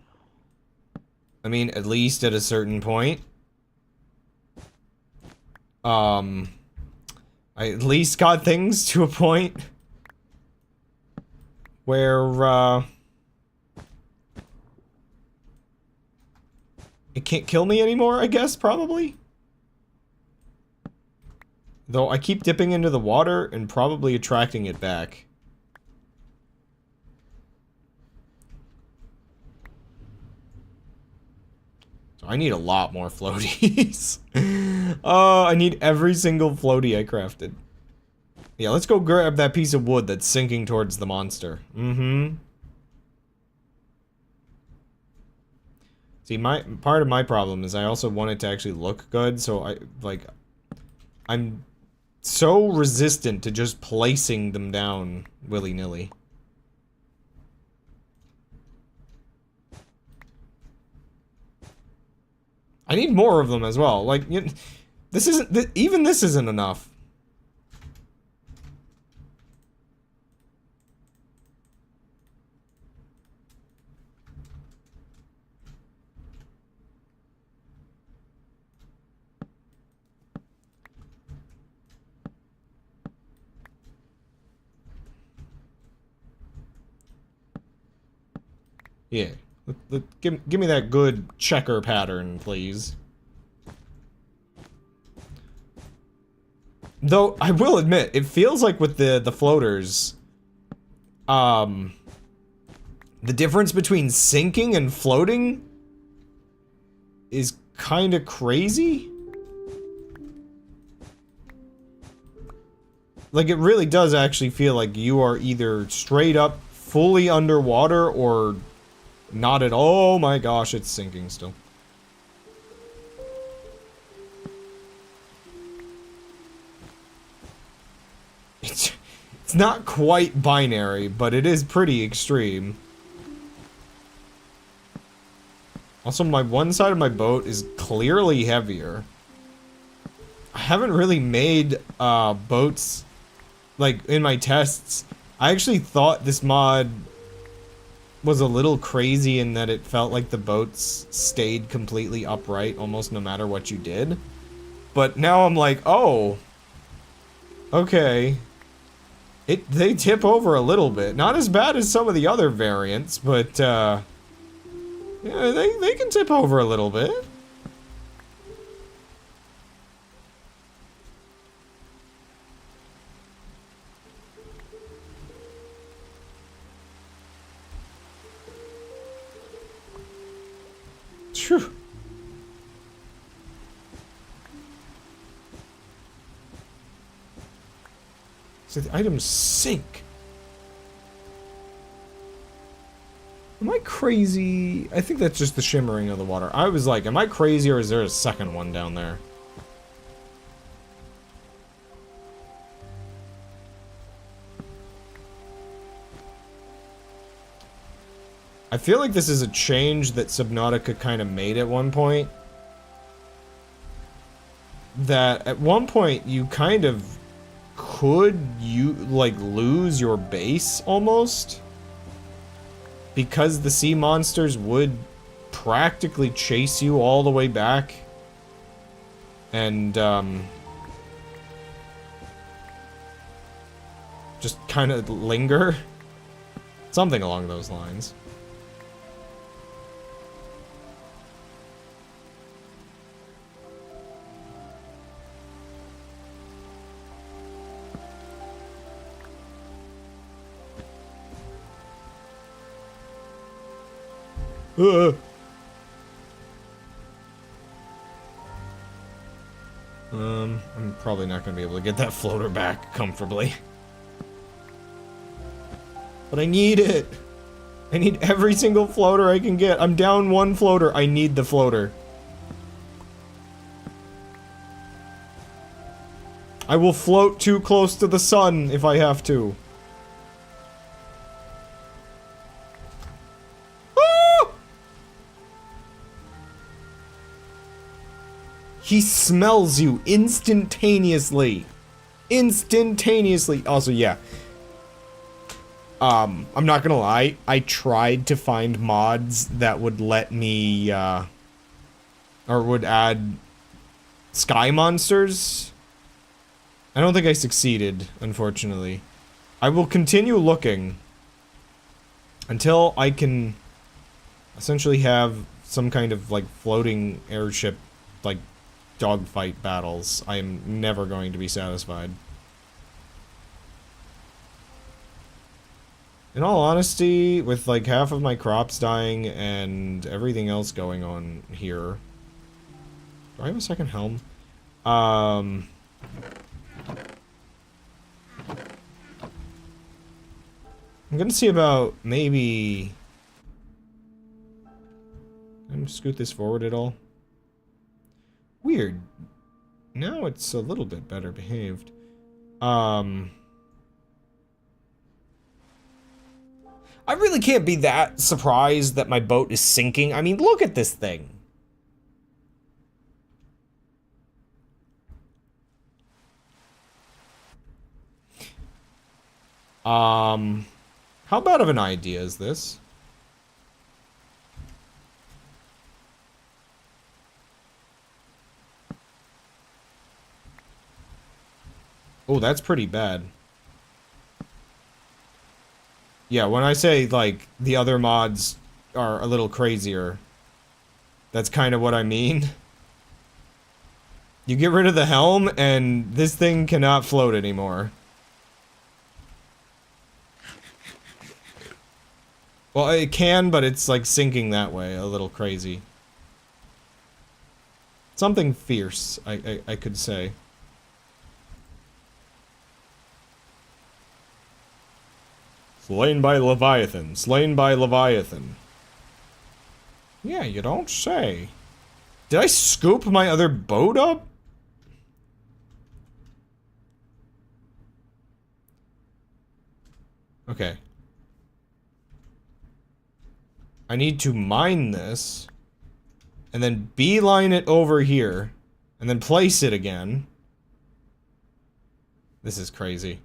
[SPEAKER 1] I mean, at least at a certain point. I at least got things to a point where, it can't kill me anymore, I guess, probably? Though I keep dipping into the water and probably attracting it back. I need a lot more floaties. Oh, I need every single floatie I crafted. Yeah, let's go grab that piece of wood that's sinking towards the monster. Mm-hmm. See, part of my problem is I also want it to actually look good, so I'm so resistant to just placing them down willy-nilly. I need more of them as well. Like, this isn't, even this isn't enough. Yeah. Give me that good checker pattern, please. Though, I will admit, it feels like with the floaters, The difference between sinking and floating is kind of crazy. Like, it really does actually feel like you are either straight up fully underwater or not at all. Oh my gosh, it's sinking still. It's not quite binary, but it is pretty extreme. Also, my one side of my boat is clearly heavier. I haven't really made boats, like, in my tests. I actually thought this mod was a little crazy in that it felt like the boats stayed completely upright almost no matter what you did. But now I'm like, oh, okay. They tip over a little bit. Not as bad as some of the other variants, but yeah, they can tip over a little bit. Phew. So the items sink. Am I crazy? I think that's just the shimmering of the water. I was like, am I crazy or is there a second one down there? I feel like this is a change that Subnautica kind of made at one point. That at one point you kind of could like lose your base almost. Because the sea monsters would practically chase you all the way back. And just kind of linger. Something along those lines. I'm probably not gonna be able to get that floater back comfortably. But I need it! I need every single floater I can get. I'm down one floater. I need the floater. I will float too close to the sun if I have to. He smells you instantaneously. Instantaneously. Also, yeah. I'm not gonna lie. I tried to find mods that would let me, or would add sky monsters. I don't think I succeeded, unfortunately. I will continue looking until I can essentially have some kind of, like, floating airship, like, dogfight battles. I am never going to be satisfied. In all honesty, with like half of my crops dying and everything else going on here. Do I have a second helm? I'm gonna see about maybe... Can I scoot this forward at all? Weird. Now it's a little bit better behaved. I really can't be that surprised that my boat is sinking. I mean, look at this thing. How bad of an idea is this? Oh, that's pretty bad. Yeah, when I say, like, the other mods are a little crazier, that's kind of what I mean. You get rid of the helm, and this thing cannot float anymore. Well, it can, but it's like sinking that way, a little crazy. Something fierce, I could say. Slain by Leviathan. Slain by Leviathan. Yeah, you don't say. Did I scoop my other boat up? Okay. I need to mine this. And then beeline it over here. And then place it again. This is crazy.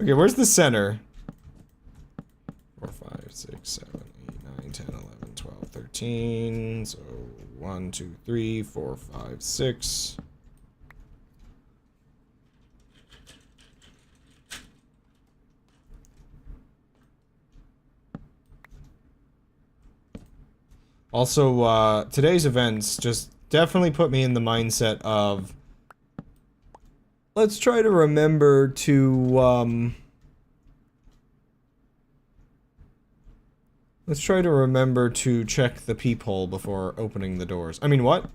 [SPEAKER 1] Okay, where's the center? 4, 5, 6, 7, 8, 9, 10, 11, 12, 13. So 1, 2, 3, 4, 5, 6. Also, today's events just definitely put me in the mindset of let's try to remember to, let's try to remember to check the peephole before opening the doors. I mean, what?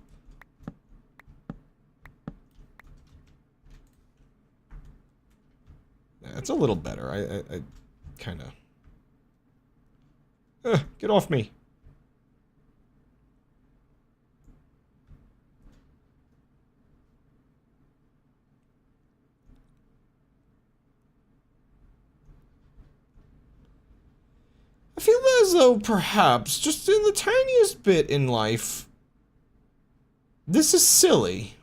[SPEAKER 1] That's a little better. I kinda... get off me. I feel as though perhaps, just in the tiniest bit in life, this is silly.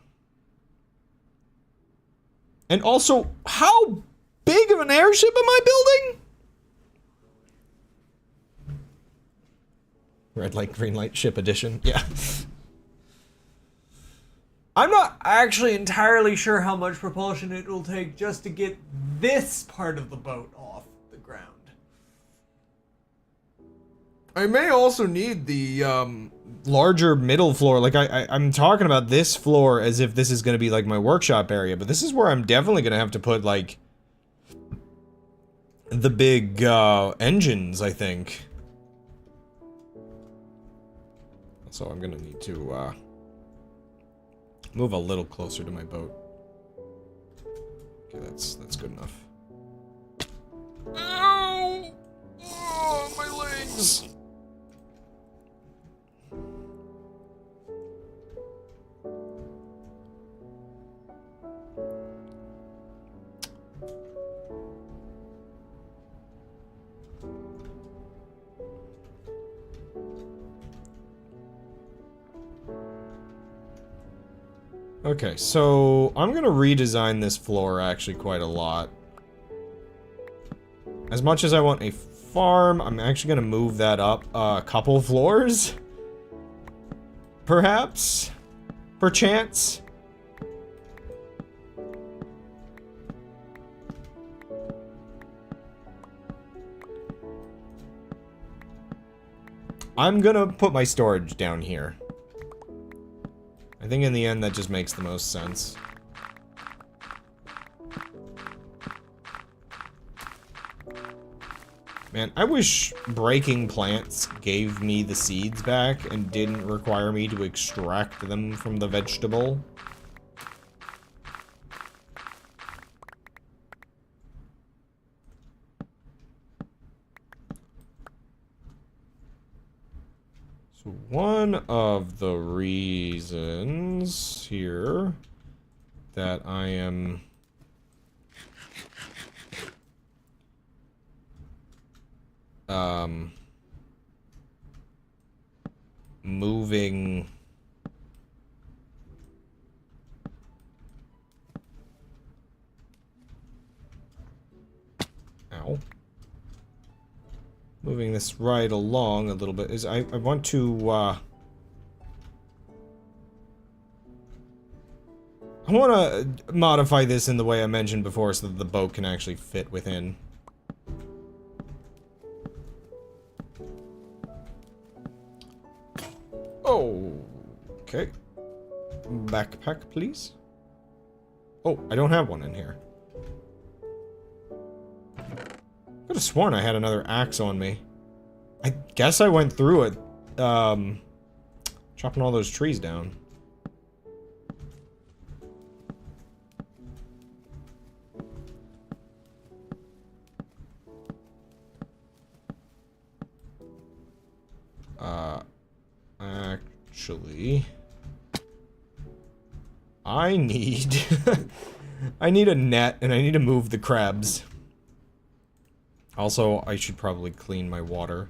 [SPEAKER 1] And also, how big of an airship am I building? Red light, green light, ship edition. Yeah.
[SPEAKER 2] I'm not actually entirely sure how much propulsion it will take just to get this part of the boat off the ground.
[SPEAKER 1] I may also need the, larger middle floor. Like, I'm talking about this floor as if this is gonna be, like, my workshop area, but this is where I'm definitely gonna have to put, like, the big, engines, I think. So I'm gonna need to, move a little closer to my boat. Okay, that's good enough. Ow! Oh, my legs! Okay, so I'm gonna redesign this floor actually quite a lot. As much as I want a farm, I'm actually gonna move that up a couple floors. Perhaps? Perchance? I'm gonna put my storage down here. I think in the end that just makes the most sense. Man, I wish breaking plants gave me the seeds back and didn't require me to extract them from the vegetable. So one of the reasons here that I am moving moving this right along a little bit is I want to I want to modify this in the way I mentioned before so that the boat can actually fit within. Oh, Okay. Backpack, please. Oh, I don't have one in here. Could have sworn I had another axe on me. I guess I went through it, chopping all those trees down. Actually, I need I need a net and I need to move the crabs. Also, I should probably clean my water.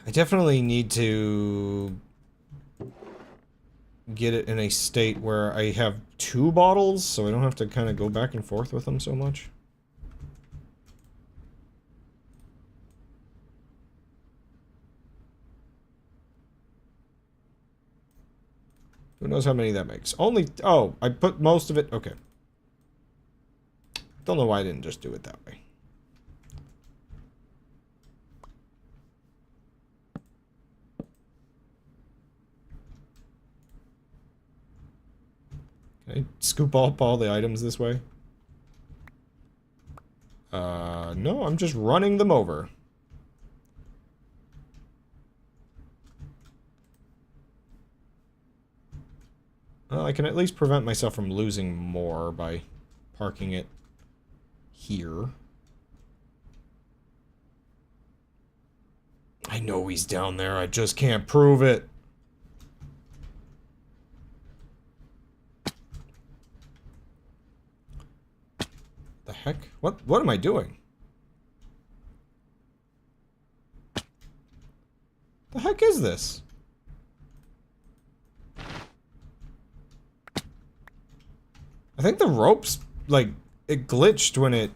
[SPEAKER 1] I definitely need to get it in a state where I have 2 bottles, so I don't have to kind of go back and forth with them so much. Who knows how many that makes? Only... Oh, I put most of it... Okay. Don't know why I didn't just do it that way. Can I scoop up all the items this way? No, I'm just running them over. Well, I can at least prevent myself from losing more by parking it here. I know he's down there, I just can't prove it. The heck? What am I doing? The heck is this? I think the ropes, like, it glitched when it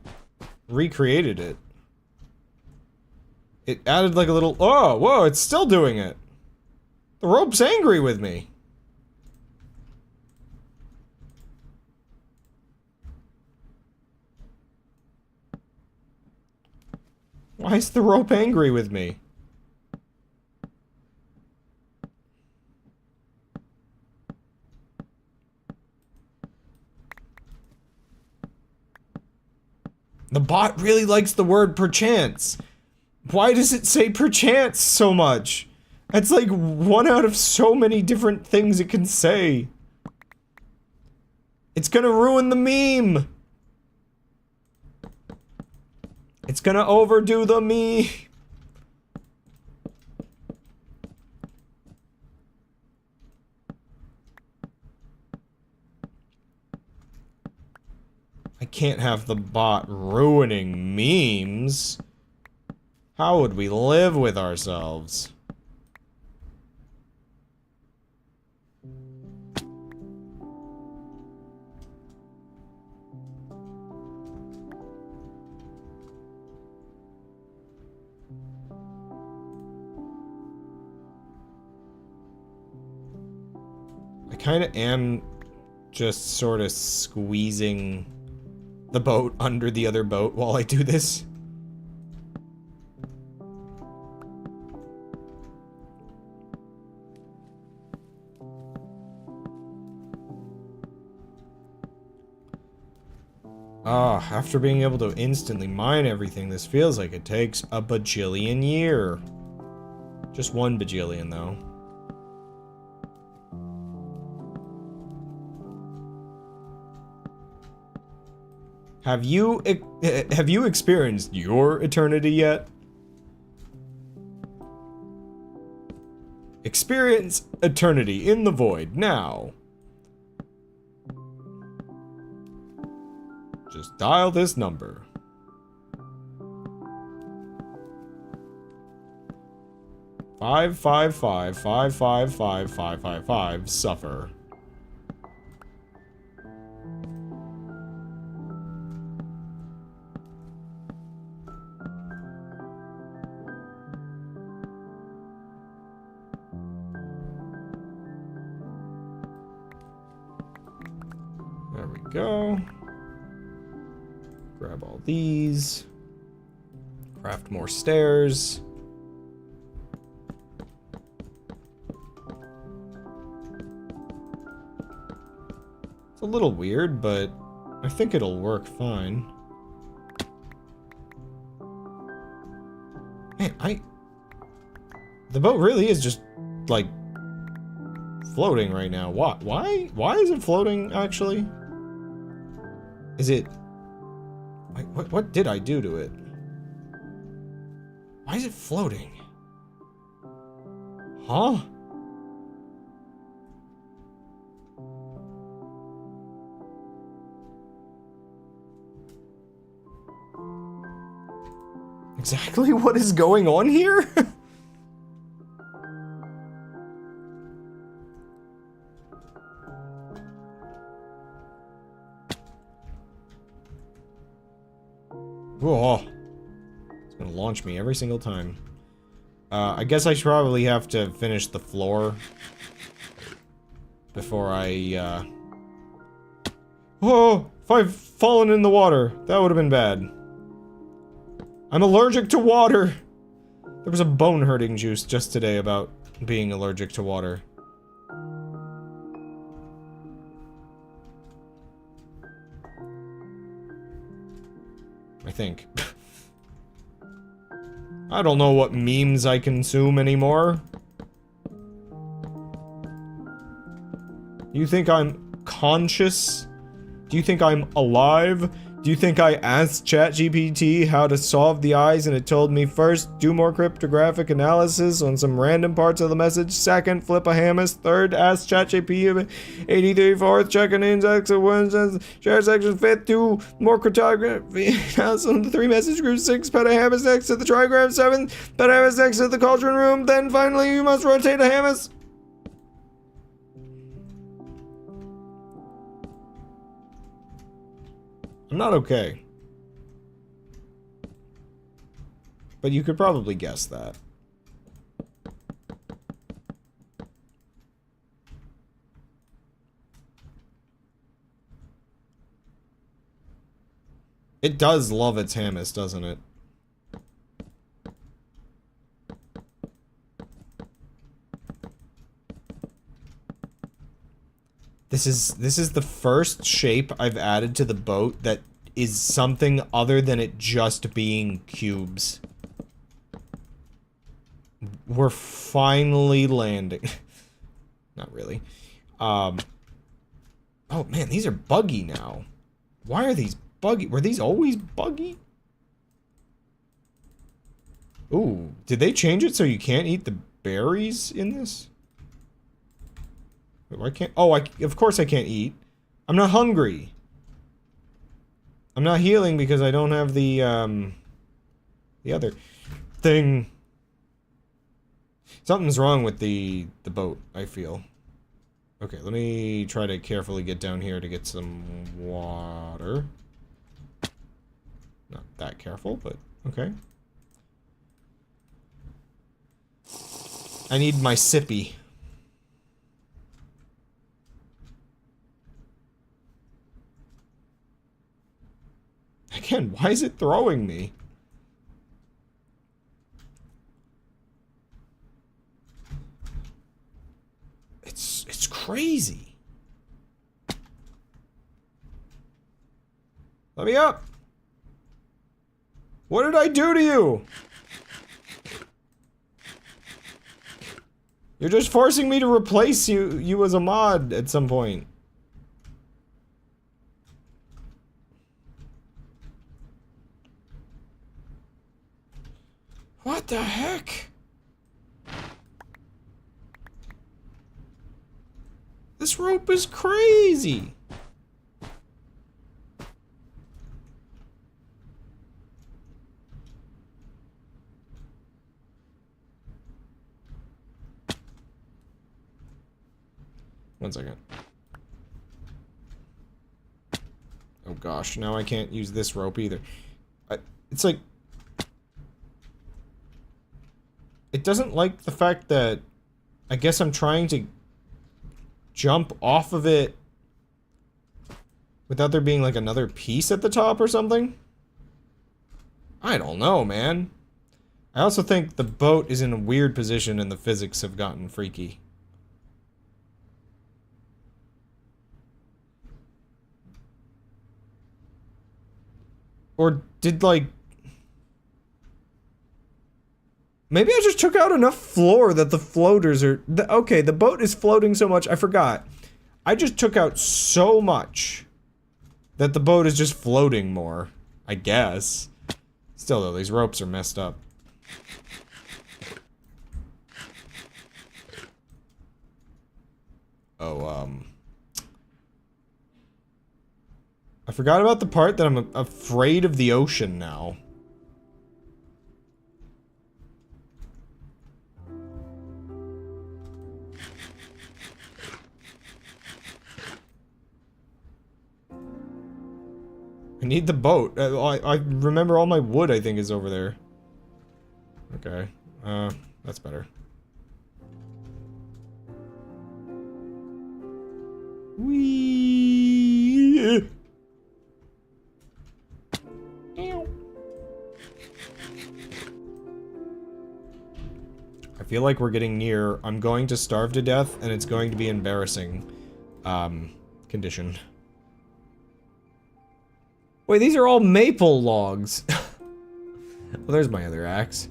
[SPEAKER 1] recreated it. It added like a little... Oh, whoa, it's still doing it. The rope's angry with me. Why is the rope angry with me? The bot really likes the word perchance. Why does it say perchance so much? That's like one out of so many different things it can say. It's gonna ruin the meme. It's gonna overdo the meme. I can't have the bot ruining memes. How would we live with ourselves? I kind of am just sort of squeezing the boat under the other boat while I do this. Ah, after being able to instantly mine everything, this feels like it takes a bajillion year. Just 1 bajillion, though. Have you experienced your eternity yet? Experience eternity in the void now. Just dial this number. 555-555-555 suffer. There we go. Grab all these. Craft more stairs. It's a little weird, but I think it'll work fine. Man, the boat really is just, like, floating right now. Why is it floating, actually? Is it... Wait, what did I do to it? Why is it floating? Huh? Exactly what is going on here? Whoa. It's gonna launch me every single time. I guess I should probably have to finish the floor before I, Oh! If I've fallen in the water, that would have been bad. I'm allergic to water! There was a bone-hurting juice just today about being allergic to water. I think. I don't know what memes I consume anymore. You think I'm conscious? Do you think I'm alive? Do you think I asked ChatGPT how to solve the eyes and it told me first, do more cryptographic analysis on some random parts of the message, second, flip a hammer, third, ask ChatGPT 83, fourth, check an index of one, share section, fifth, do more cryptography analysis on the three message groups, six, put a hammer next to the trigram, seven, put a hammer next to the cauldron room, then finally you must rotate a hammer. I'm not okay. But you could probably guess that. It does love its Hamas, doesn't it? This is the first shape I've added to the boat that is something other than it just being cubes. We're finally landing. Not really. Oh man, these are buggy now. Why are these buggy? Were these always buggy? Ooh, did they change it so you can't eat the berries in this? Wait, why can't... Oh, of course I can't eat. I'm not hungry. I'm not healing because I don't have the other thing. Something's wrong with the boat, I feel. Okay, let me try to carefully get down here to get some water. Not that careful, but okay. I need my sippy. Again, why is it throwing me? It's crazy. Let me up. What did I do to you? You're just forcing me to replace you as a mod at some point. What the heck? This rope is crazy. One second. Oh gosh, now I can't use this rope either. It's like... It doesn't like the fact that... I guess I'm trying to jump off of it without there being like another piece at the top or something. I don't know, man. I also think the boat is in a weird position and the physics have gotten freaky. Or did, like... Maybe I just took out enough floor that the floaters are... Okay, the boat is floating so much, I forgot. I just took out so much that the boat is just floating more, I guess. Still, though, these ropes are messed up. Oh, I forgot about the part that I'm afraid of the ocean now. I need the boat. I remember all my wood, I think, is over there. Okay. That's better. Whee! I feel like we're getting near. I'm going to starve to death, and it's going to be embarrassing. Condition. Wait, these are all maple logs. Well, there's my other axe.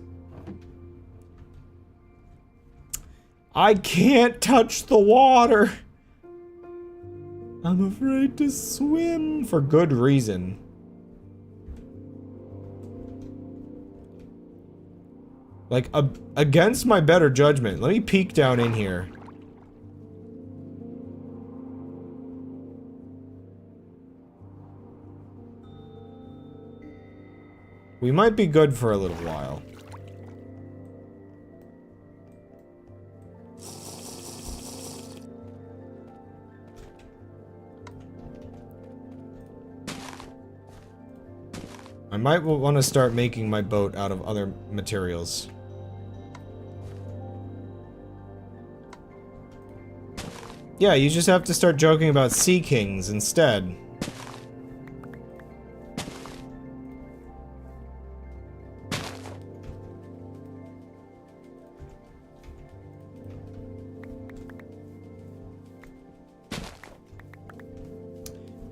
[SPEAKER 1] I can't touch the water. I'm afraid to swim for good reason. Like, against my better judgment. Let me peek down in here. We might be good for a little while. I might want to start making my boat out of other materials. Yeah, you just have to start joking about sea kings instead.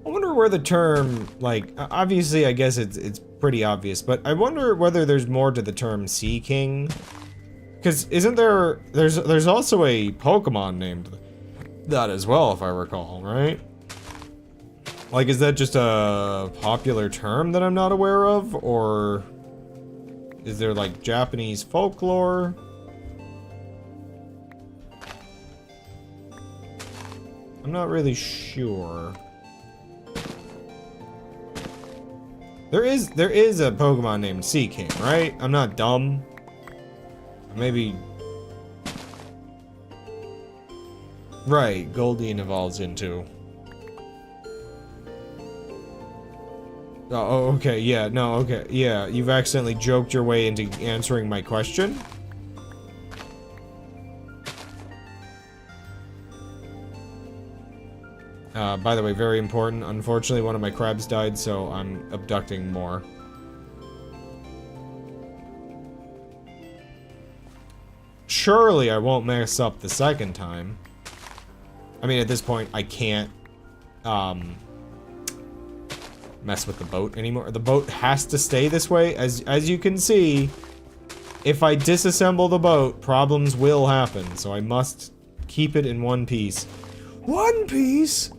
[SPEAKER 1] I wonder where the term, like, obviously I guess it's pretty obvious, but I wonder whether there's more to the term Sea King. Because isn't there, there's also a Pokemon named that as well, if I recall, right? Like, is that just a popular term that I'm not aware of, or is there, like, Japanese folklore? I'm not really sure. There is a Pokemon named Sea King, right? I'm not dumb. Maybe... Right, Goldeen evolves into... Oh, okay, yeah, no, okay, yeah, you've accidentally joked your way into answering my question? By the way, very important, unfortunately one of my crabs died, so I'm abducting more. Surely I won't mess up the second time. I mean, at this point, I can't, mess with the boat anymore. The boat has to stay this way. As you can see, if I disassemble the boat, problems will happen. So I must keep it in one piece. One piece?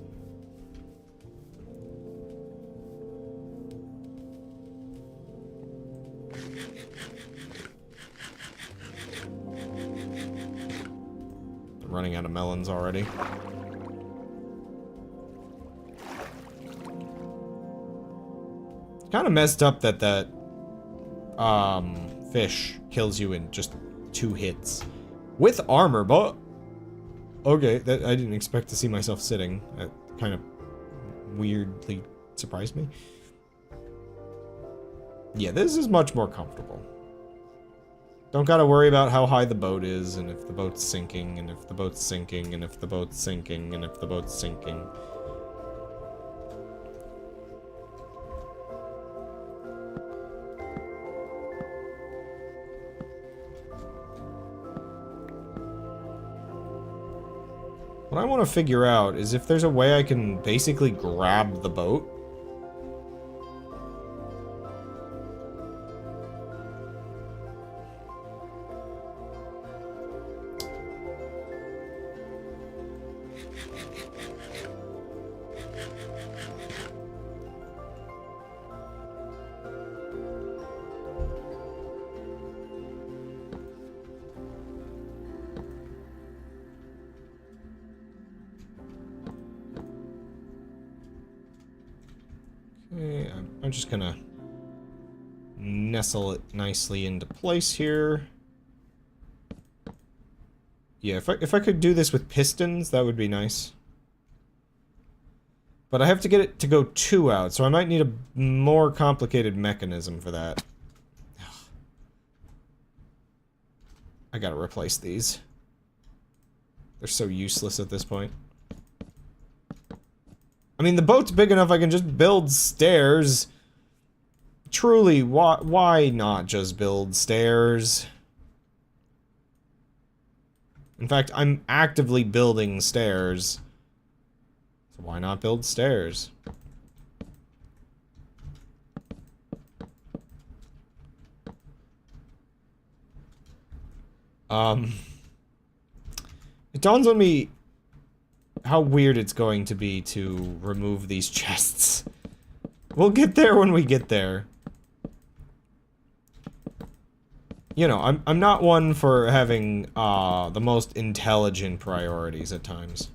[SPEAKER 1] I'm running out of melons already. Kind of messed up that fish kills you in just 2 hits. With armor, but... Okay, that I didn't expect to see myself sitting. That kind of weirdly surprised me. Yeah, this is much more comfortable. Don't gotta worry about how high the boat is, and if the boat's sinking, and if the boat's sinking, and if the boat's sinking, and if the boat's sinking. What I want to figure out is if there's a way I can basically grab the boat. Okay, I'm just gonna nestle it nicely into place here. Yeah, if I could do this with pistons, that would be nice. But I have to get it to go 2 out, so I might need a more complicated mechanism for that. I gotta replace these. They're so useless at this point. I mean, the boat's big enough I can just build stairs. Truly, why not just build stairs? In fact, I'm actively building stairs. So why not build stairs? It dawns on me how weird it's going to be to remove these chests. We'll get there when we get there. You know, I'm not one for having, the most intelligent priorities at times.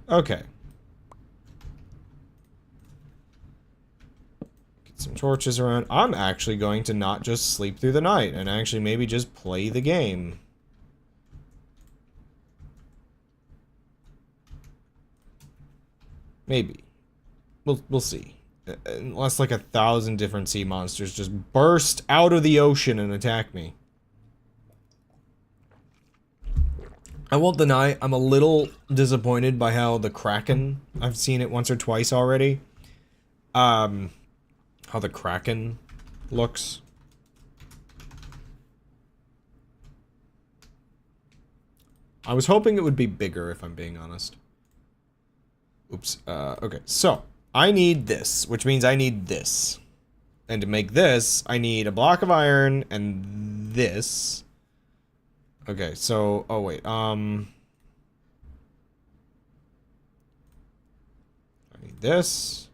[SPEAKER 1] Okay. Get some torches around. I'm actually going to not just sleep through the night, and actually maybe just play the game. Maybe. We'll see. Unless like 1,000 different sea monsters just burst out of the ocean and attack me. I won't deny, I'm a little disappointed by how the Kraken, I've seen it once or twice already. How the Kraken looks. I was hoping it would be bigger, if I'm being honest. Oops, okay, so, I need this, which means I need this. And to make this, I need a block of iron and this. Okay, so, oh wait, I need this.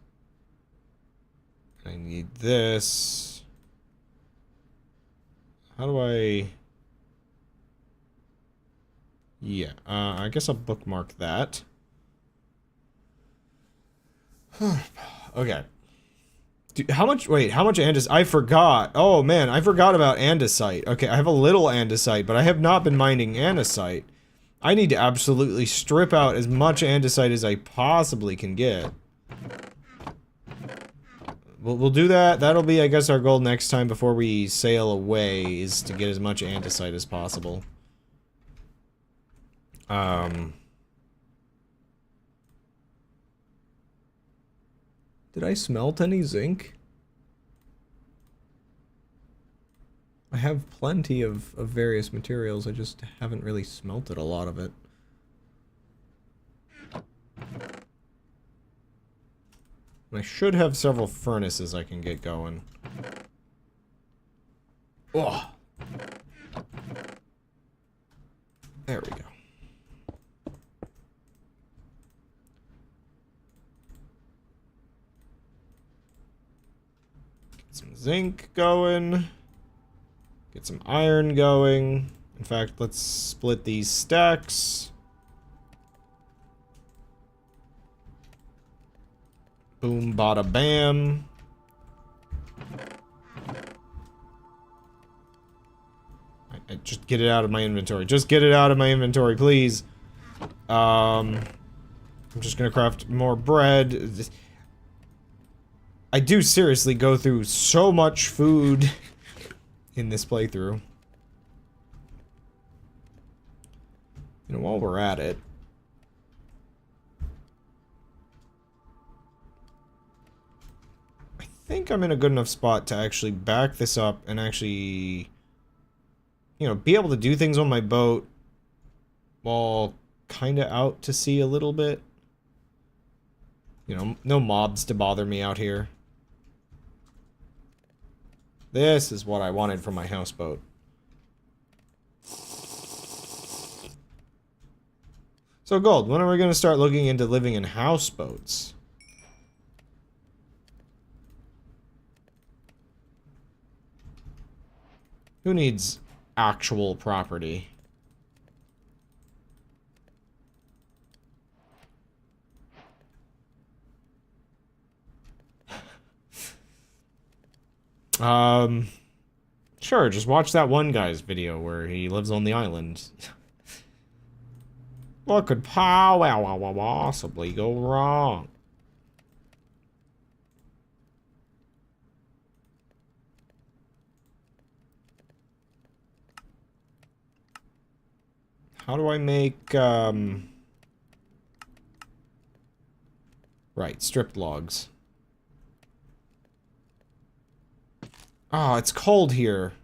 [SPEAKER 1] I need this. How do I... Yeah, I guess I'll bookmark that. Okay. Dude, how much andesite? I forgot. Oh man, I forgot about andesite. Okay, I have a little andesite, but I have not been mining andesite. I need to absolutely strip out as much andesite as I possibly can get. We'll do that. That'll be, I guess, our goal next time before we sail away, is to get as much andesite as possible. Did I smelt any zinc? I have plenty of various materials, I just haven't really smelted a lot of it. I should have several furnaces I can get going. Oh! There we go. Get some zinc going. Get some iron going. In fact, let's split these stacks. Boom, bada, bam. I just get it out of my inventory. Just get it out of my inventory, please. I'm just gonna craft more bread. I do seriously go through so much food in this playthrough. You know, while we're at it, I think I'm in a good enough spot to actually back this up and actually you know, be able to do things on my boat while kind of out to sea a little bit. You know, no mobs to bother me out here. This is what I wanted from my houseboat. So, Gold, when are we going to start looking into living in houseboats? Who needs actual property? Sure, just watch that one guy's video where he lives on the island. What could possibly go wrong? How do I make, right, stripped logs. Oh, it's cold here.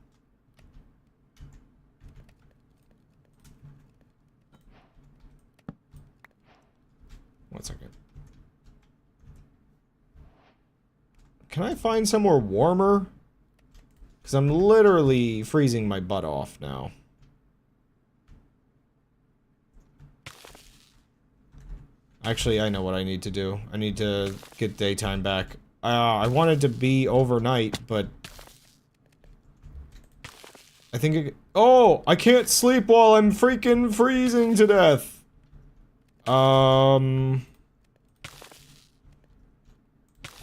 [SPEAKER 1] One second. Can I find somewhere warmer? Because I'm literally freezing my butt off now. Actually, I know what I need to do. I need to get daytime back. I wanted to be overnight, but... I think oh! I can't sleep while I'm freaking freezing to death!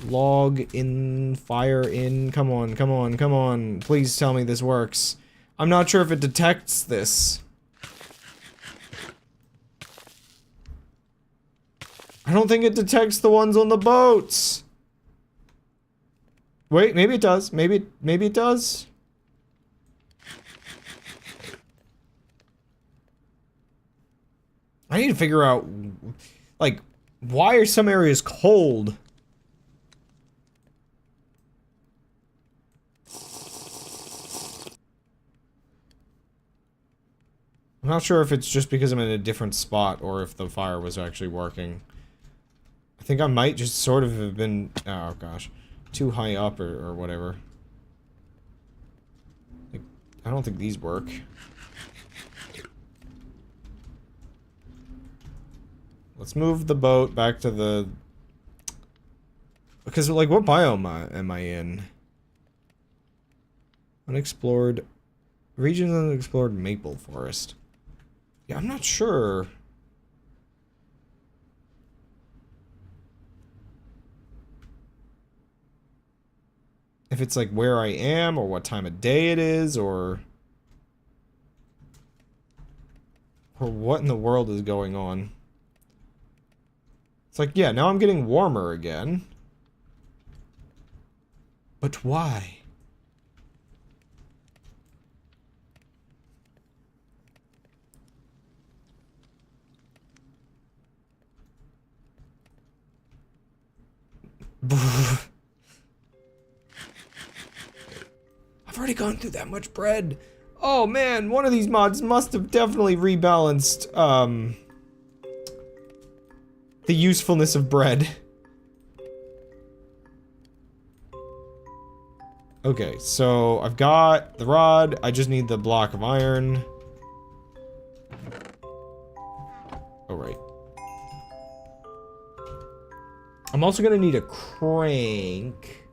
[SPEAKER 1] Log in, fire in, come on, come on, come on. Please tell me this works. I'm not sure if it detects this. I don't think it detects the ones on the boats. Wait, maybe it does. Maybe it does. I need to figure out, like, why are some areas cold? I'm not sure if it's just because I'm in a different spot or if the fire was actually working. I think I might just sort of have been, oh gosh, too high up or whatever. Like, I don't think these work. Let's move the boat back to the... Because, like, what biome am I in? Unexplored... Regions unexplored maple forest. Yeah, I'm not sure. If it's, like, where I am, or what time of day it is, or what in the world is going on. It's like, yeah, now I'm getting warmer again. But why? I've already gone through that much bread. Oh man, one of these mods must have definitely rebalanced, the usefulness of bread. Okay, so I've got the rod. I just need the block of iron. Oh, right. I'm also gonna need a crank.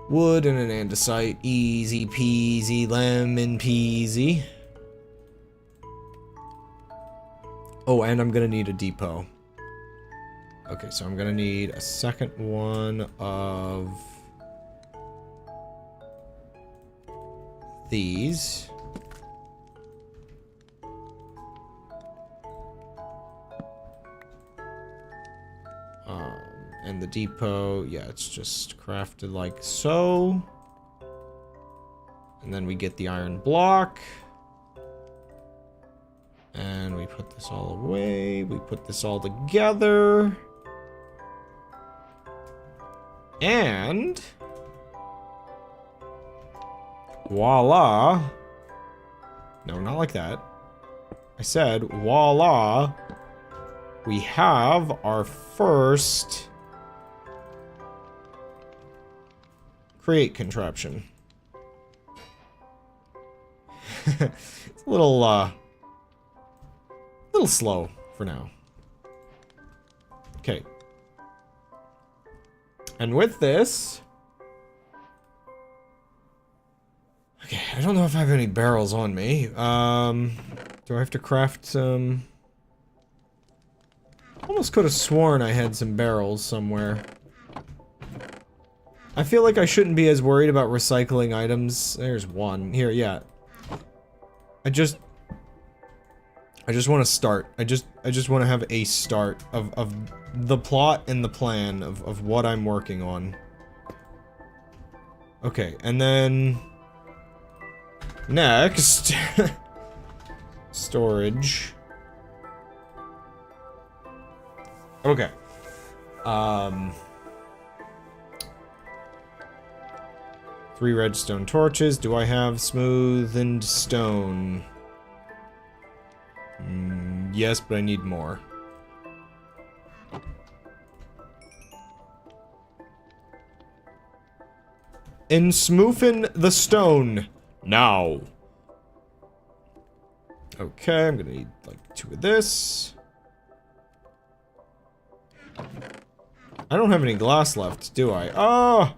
[SPEAKER 1] Wood and an andesite. Easy peasy, lemon peasy. Oh, and I'm gonna need a depot. Okay, so I'm gonna need a second one of these. And the depot, yeah, it's just crafted like so. And then we get the iron block. And we put this all away. We put this all together. And voila. No, not like that. I said, voila. We have our first create contraption. It's a little slow for now. Okay. And with this... Okay, I don't know if I have any barrels on me. Do I have to craft some... Almost could have sworn I had some barrels somewhere. I feel like I shouldn't be as worried about recycling items. There's one. Here, yeah. I just want to start. I just want to have a start of the plot and the plan of what I'm working on. Okay, and then... Next... Storage. Okay. 3 redstone torches. Do I have smoothened stone? Yes, but I need more. And smoothen the stone. Now. Okay, I'm gonna need like 2 of this. I don't have any glass left, do I? Oh!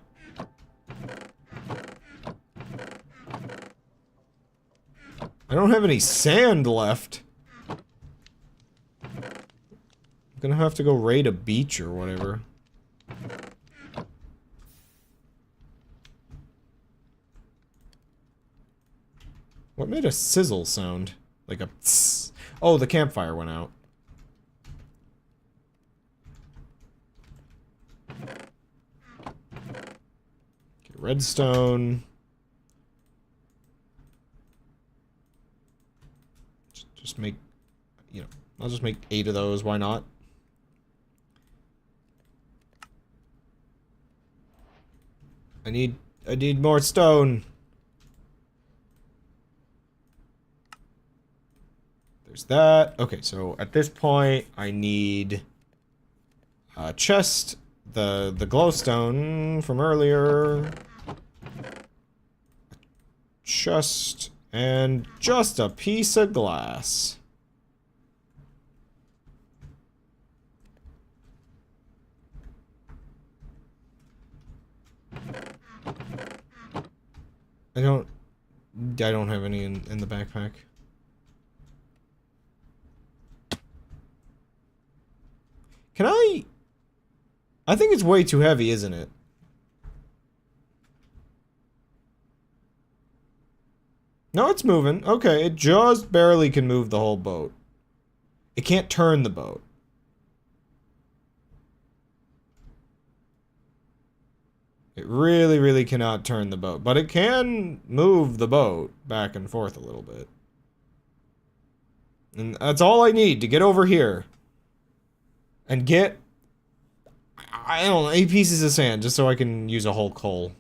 [SPEAKER 1] I don't have any sand left. I'm gonna have to go raid a beach or whatever. What made a sizzle sound? Like a tss. Oh, the campfire went out. Okay, redstone. Just make, you know, I'll just make 8 of those, why not? I need more stone. There's that. Okay, so at this point I need a chest, the glowstone from earlier. Chest. And just a piece of glass. I don't have any in the backpack. Can I think it's way too heavy, isn't it? No, it's moving. Okay, it just barely can move the whole boat. It can't turn the boat. It really, really cannot turn the boat. But it can move the boat back and forth a little bit. And that's all I need to get over here. And get... I don't know, 8 pieces of sand, just so I can use a whole coal.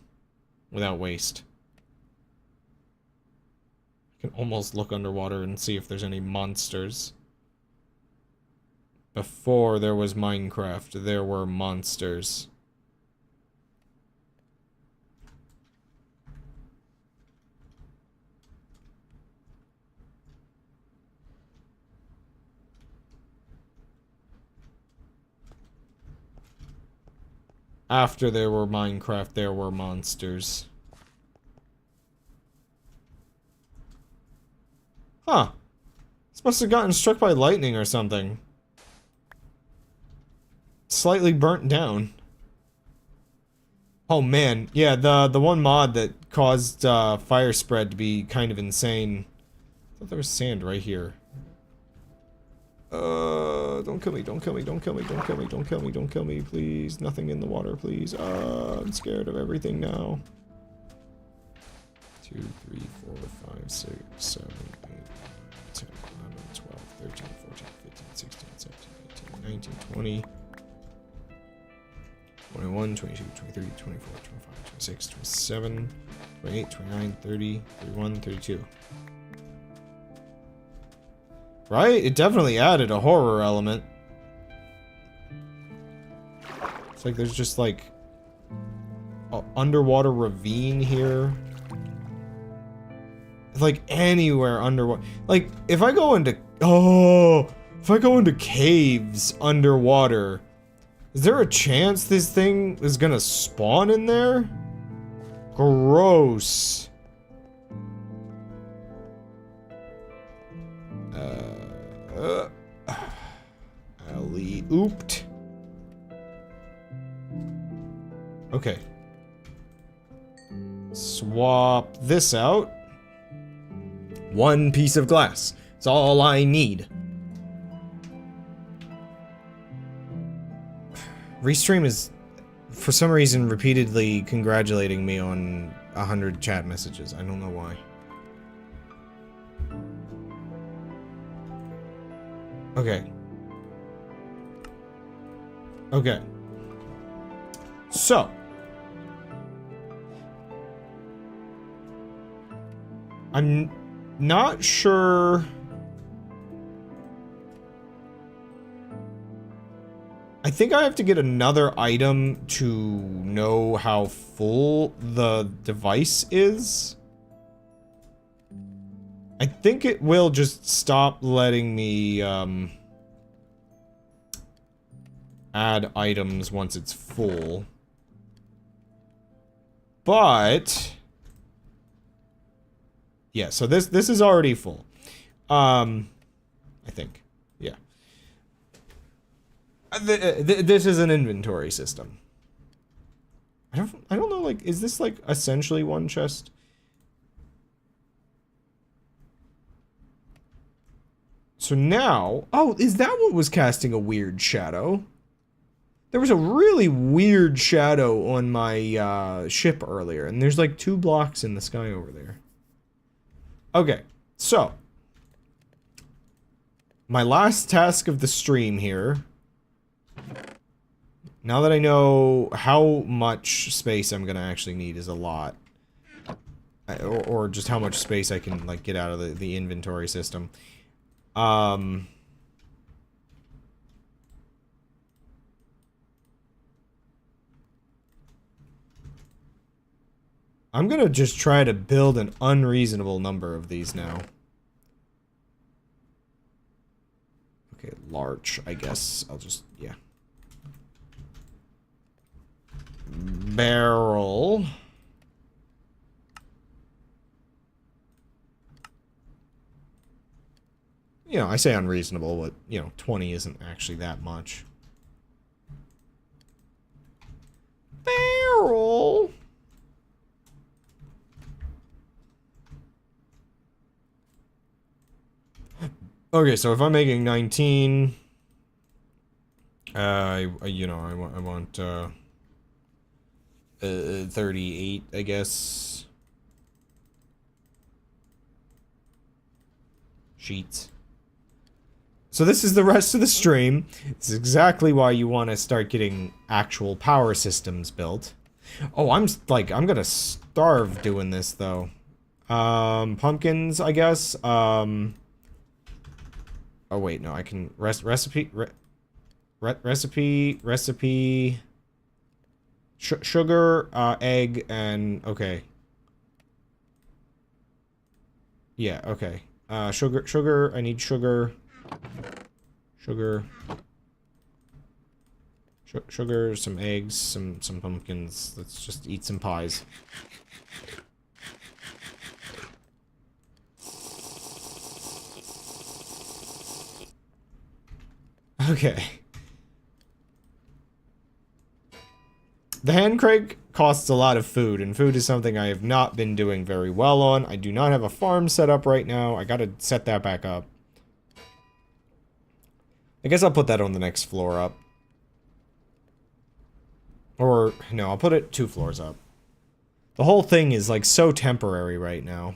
[SPEAKER 1] Without waste. I can almost look underwater and see if there's any monsters. Before there was Minecraft, there were monsters. After there were Minecraft, there were monsters. Huh. This must have gotten struck by lightning or something. Slightly burnt down. Oh man, yeah, the one mod that caused fire spread to be kind of insane. I thought there was sand right here. Don't kill me, don't kill me, don't kill me, don't kill me, don't kill me, don't kill me, please. Nothing in the water, please. I'm scared of everything now. 2, 3, 4, 5, 6, 7, 8, 10, 11, 12, 13, 14, 15, 16, 17, 18, 19, 20, 21, 22, 23, 24, 25, 26, 27, 28, 29, 30, 31, 32. Right? It definitely added a horror element. It's like there's just like an underwater ravine here. Like anywhere underwater. Like if I go into caves underwater, is there a chance this thing is gonna spawn in there? Gross. Ellie ooped. Okay. Swap this out. One piece of glass. It's all I need. Restream is, for some reason, repeatedly congratulating me on 100 chat messages. I don't know why. Okay. Okay. So. I'm not sure. I think I have to get another item to know how full the device is. I think it will just stop letting me add items once it's full. But yeah, so this is already full. I think. Yeah. This is an inventory system. I don't know, like, is this like essentially one chest? So now, oh, is that what was casting a weird shadow? There was a really weird shadow on my ship earlier, and there's like 2 blocks in the sky over there. Okay, so my last task of the stream here. Now that I know how much space I'm gonna actually need is a lot. Or just how much space I can, like, get out of the inventory system. I'm gonna just try to build an unreasonable number of these now. Okay, large, I guess. I'll just, yeah. Barrel. You know, I say unreasonable, but, you know, 20 isn't actually that much. Barrel. Okay, so if I'm making 19, you know, I want 38, I guess. Sheets. So this is the rest of the stream. It's exactly why you want to start getting actual power systems built. Oh, I'm gonna starve doing this, though. Pumpkins, I guess. Oh, wait, no, I can... Recipe... Sugar, egg, and... Okay. Yeah, okay. Sugar, I need sugar. Sugar, some eggs, some pumpkins. Let's just eat some pies. Okay. The hand crank costs a lot of food, and food is something I have not been doing very well on. I do not have a farm set up right now. I gotta set that back up. I guess I'll put that on the next floor up. Or, no, I'll put it 2 floors up. The whole thing is, like, so temporary right now.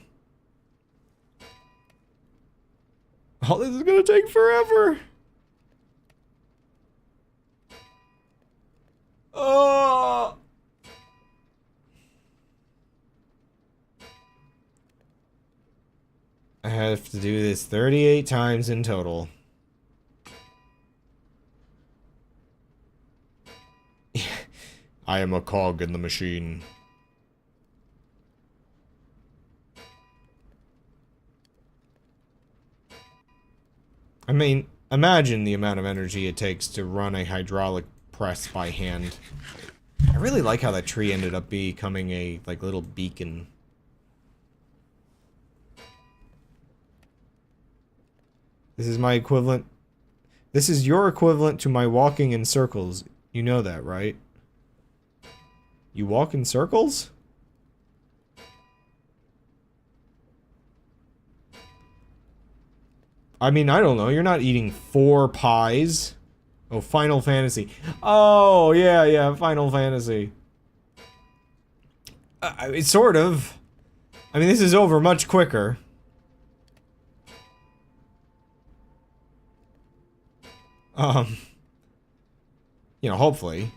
[SPEAKER 1] Oh, this is gonna take forever! Oh! I had have to do this 38 times in total. I am a cog in the machine. I mean, imagine the amount of energy it takes to run a hydraulic press by hand. I really like how that tree ended up becoming a, like, little beacon. This is my equivalent. This is your equivalent to my walking in circles. You know that, right? You walk in circles? I mean, I don't know. You're not eating 4 pies. Oh, Final Fantasy. Oh, yeah, yeah, Final Fantasy. It's sort of. I mean, this is over much quicker. You know, hopefully.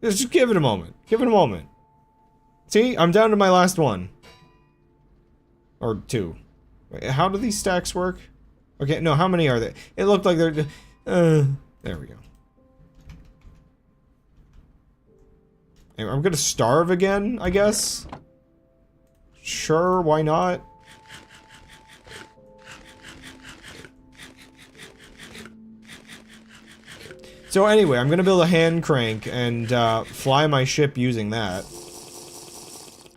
[SPEAKER 1] Just give it a moment. Give it a moment. See, I'm down to my last one. Or 2. Wait, how do these stacks work? Okay, no, how many are there? It looked like they're... there we go. I'm gonna starve again, I guess? Sure, why not? So anyway, I'm gonna build a hand crank and fly my ship using that.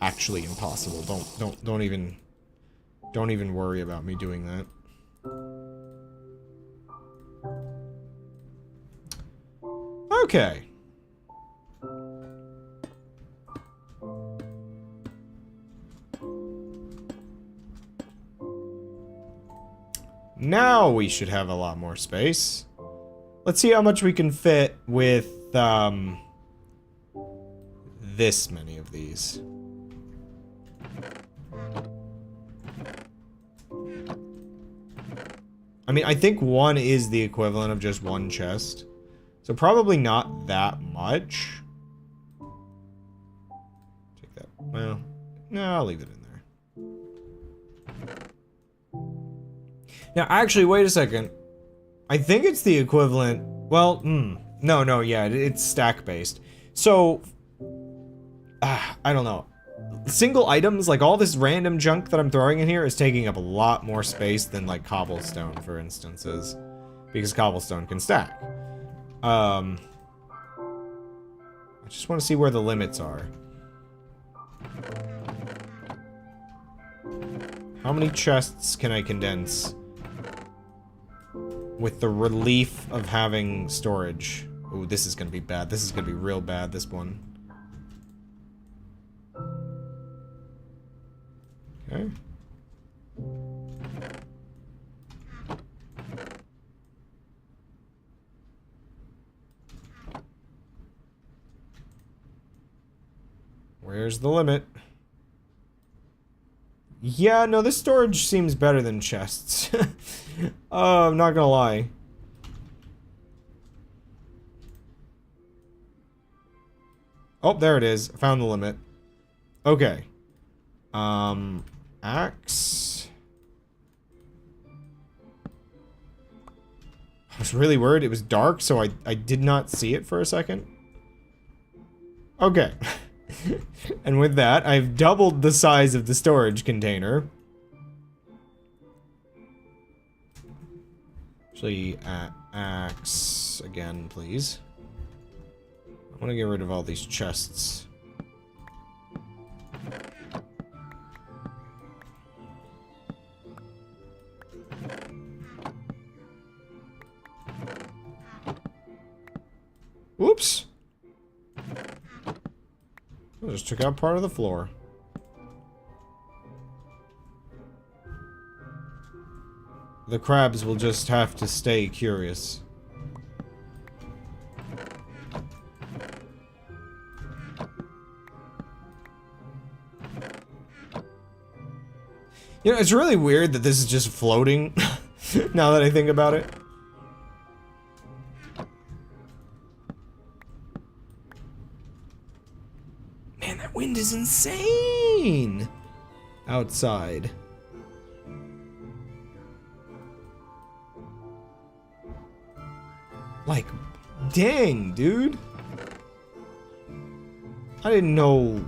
[SPEAKER 1] Actually impossible. Don't even worry about me doing that. Okay. Now we should have a lot more space. Let's see how much we can fit with, this many of these. I mean, I think 1 is the equivalent of just 1 chest. So probably not that much. Take that. Well, no, I'll leave it in there. Now, actually, wait a second. I think it's the equivalent... Well, no, yeah, it's stack-based. So... I don't know. Single items, like all this random junk that I'm throwing in here is taking up a lot more space than, like, cobblestone, for instances. Because cobblestone can stack. I just want to see where the limits are. How many chests can I condense? With the relief of having storage. Ooh, this is gonna be bad. This is gonna be real bad, this one. Okay. Where's the limit? Yeah, no, this storage seems better than chests. I'm not gonna lie. Oh, there it is. Found the limit. Okay. Axe. I was really worried it was dark, so I did not see it for a second. Okay. And with that, I've doubled the size of the storage container. Actually, axe again, please. I want to get rid of all these chests. Whoops! I just took out part of the floor. The crabs will just have to stay curious. You know, it's really weird that this is just floating, now that I think about it. Man, that wind is insane! Outside. Like, dang, dude. I didn't know,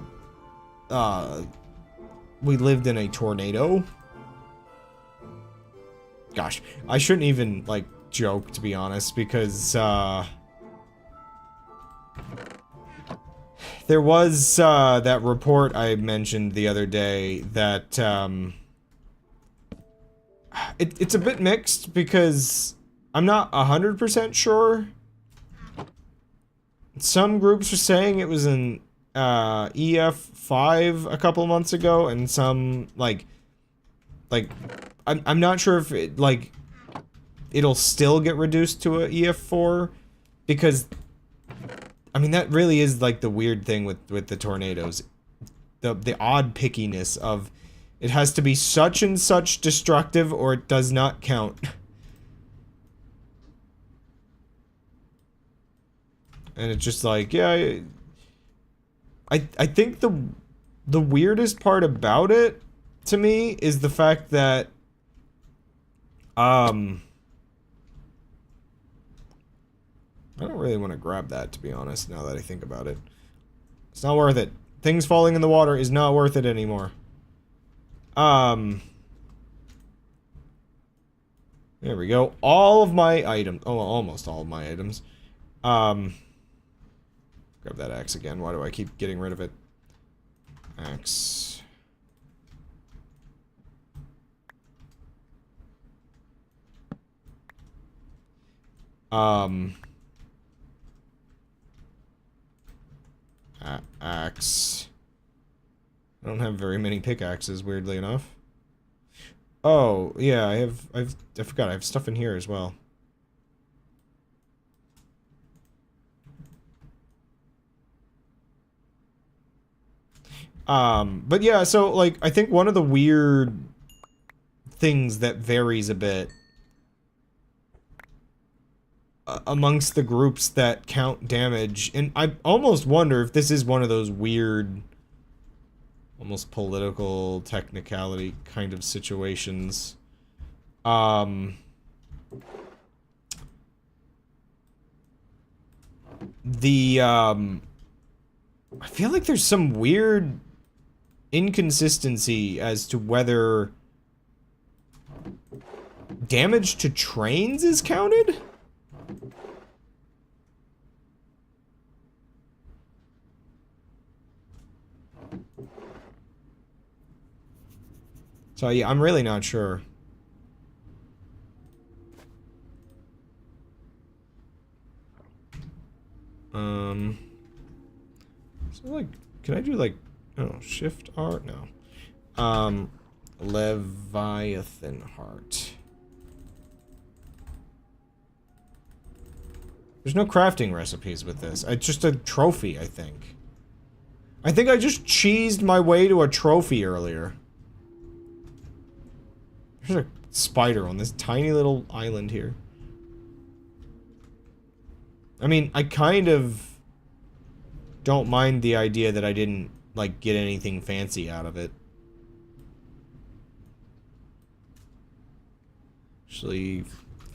[SPEAKER 1] we lived in a tornado. Gosh, I shouldn't even, like, joke, to be honest, because, there was, that report I mentioned the other day that, it's a bit mixed because I'm not 100% sure. Some groups are saying it was an EF5 a couple months ago, and some like I'm not sure if it like it'll still get reduced to a EF4 because I mean that really is like the weird thing with the tornadoes, the odd pickiness of it has to be such and such destructive or it does not count. And it's just like, yeah, I think the weirdest part about it to me is the fact that I don't really want to grab that, to be honest, now that I think about it. It's not worth it. Things falling in the water is not worth it anymore. There we go. All of my items, oh, almost all of my items. Grab that axe again. Why do I keep getting rid of it? Axe. Axe. I don't have very many pickaxes, weirdly enough. Oh, yeah, I forgot, I have stuff in here as well. But yeah, so, like, I think one of the weird things that varies a bit amongst the groups that count damage, and I almost wonder if this is one of those weird, almost political technicality kind of situations. I feel like there's some weird inconsistency as to whether damage to trains is counted? So yeah, I'm really not sure. So like, can I do like, oh, Shift R? No. Leviathan heart. There's no crafting recipes with this. It's just a trophy, I think. I think I just cheesed my way to a trophy earlier. There's a spider on this tiny little island here. I mean, I kind of don't mind the idea that I didn't, like, get anything fancy out of it. Actually,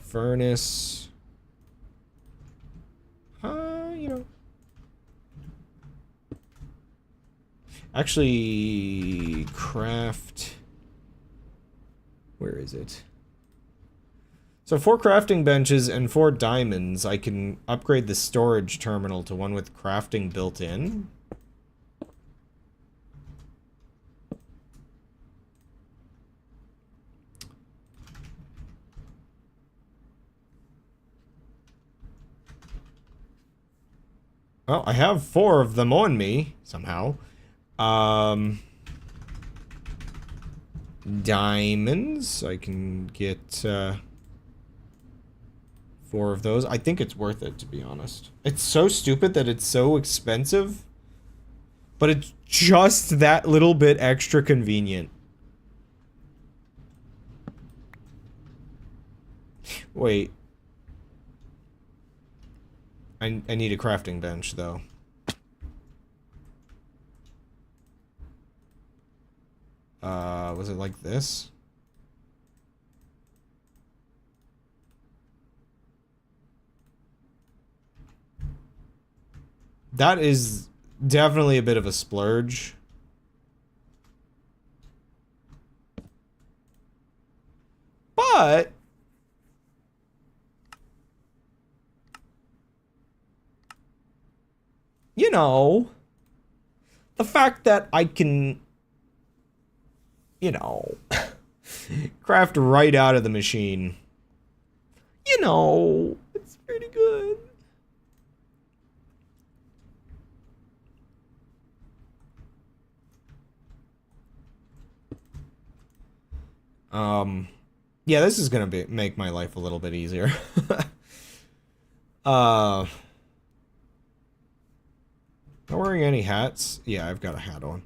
[SPEAKER 1] furnace. You know. Actually, craft. Where is it? So 4 crafting benches and 4 diamonds, I can upgrade the storage terminal to one with crafting built in. Well, I have 4 of them on me, somehow. Diamonds, I can get, 4 of those. I think it's worth it, to be honest. It's so stupid that it's so expensive, but it's just that little bit extra convenient. Wait. I need a crafting bench, though. Was it like this? That is definitely a bit of a splurge. But you know, the fact that I can, you know, craft right out of the machine, you know, it's pretty good. Yeah, this is gonna make my life a little bit easier. Not wearing any hats? Yeah, I've got a hat on.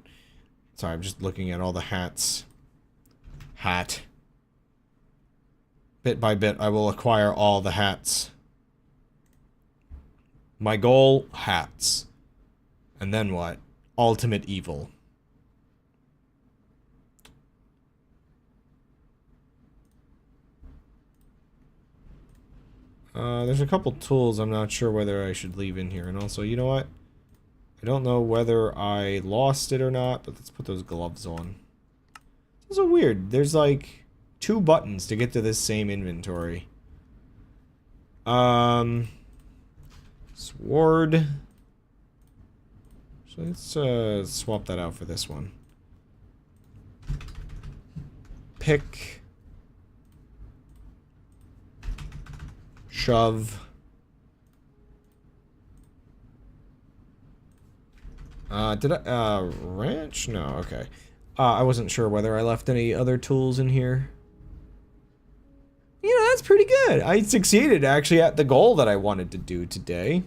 [SPEAKER 1] Sorry, I'm just looking at all the hats. Hat. Bit by bit, I will acquire all the hats. My goal, hats. And then what? Ultimate evil. There's a couple tools I'm not sure whether I should leave in here. And also, you know what? I don't know whether I lost it or not, but let's put those gloves on. It's so weird. There's like 2 buttons to get to this same inventory. Sword. So let's swap that out for this one. Pick. Shove. Did I, wrench? No, okay. I wasn't sure whether I left any other tools in here. You know, that's pretty good. I succeeded, actually, at the goal that I wanted to do today.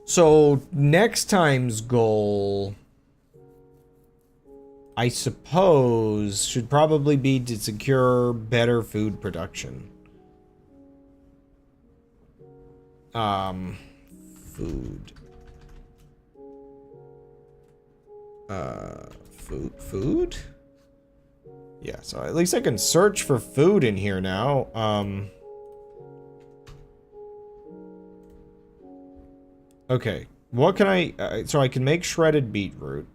[SPEAKER 1] So, next time's goal, I suppose, should probably be to secure better food production. Food. Food? Yeah, so at least I can search for food in here now. Okay, what can I, so I can make shredded beetroot.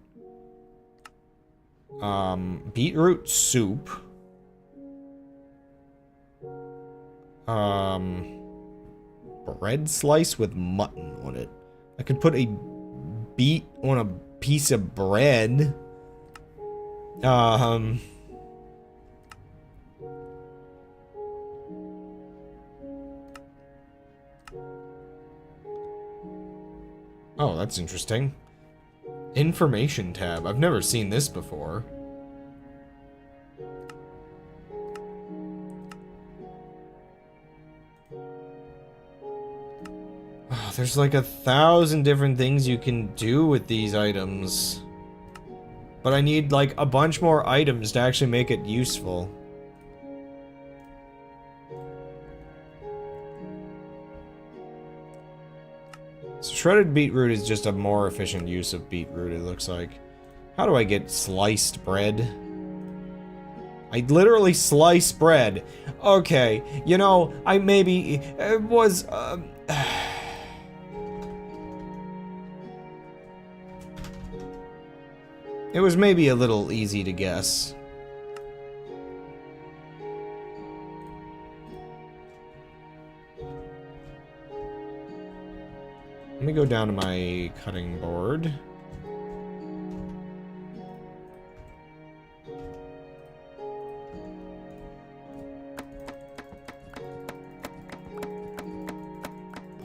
[SPEAKER 1] Beetroot soup. Bread slice with mutton on it. I could put a beet on a piece of bread. Oh, that's interesting. Information tab. I've never seen this before. Oh, there's like 1,000 different things you can do with these items. But I need like a bunch more items to actually make it useful. So shredded beetroot is just a more efficient use of beetroot, it looks like. How do I get sliced bread? I literally slice bread. Okay, you know, I maybe... It was... It was maybe a little easy to guess. Let me go down to my cutting board.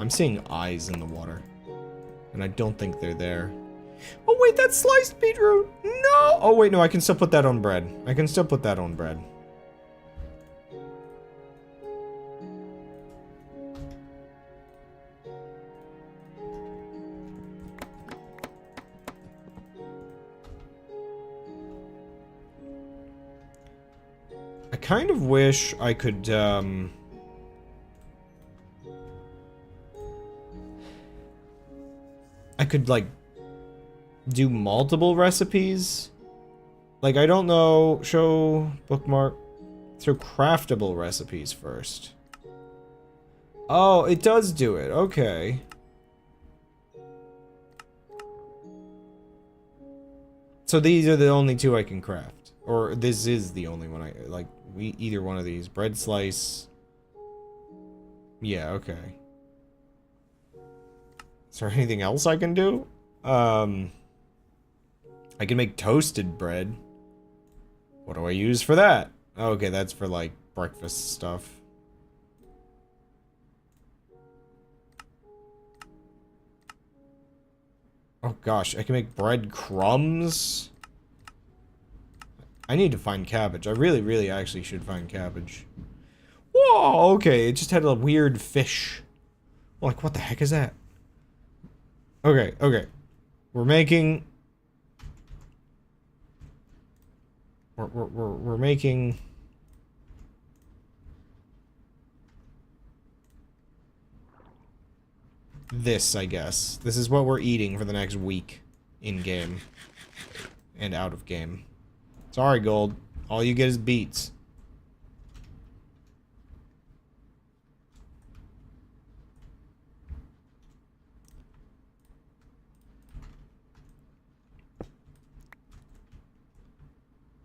[SPEAKER 1] I'm seeing eyes in the water. And I don't think they're there. Oh wait, that's sliced beetroot! No! Oh wait, no, I can still put that on bread. I can still put that on bread. I kind of wish I could, I could, like, do multiple recipes. Like, I don't know, show bookmark. So craftable recipes first. Oh, it does do it. Okay. So these are the only two I can craft. Or this is the only one I... Like, either one of these. Bread slice. Yeah, okay. Is there anything else I can do? I can make toasted bread. What do I use for that? Okay, that's for, like, breakfast stuff. Oh gosh, I can make bread crumbs. I need to find cabbage. I really actually should find cabbage. Whoa, okay, it just had a weird fish. Like, what the heck is that? Okay, okay. We're making... We're making... this, I guess. This is what we're eating for the next week. In-game. And out of game. Sorry, Gold. All you get is beets.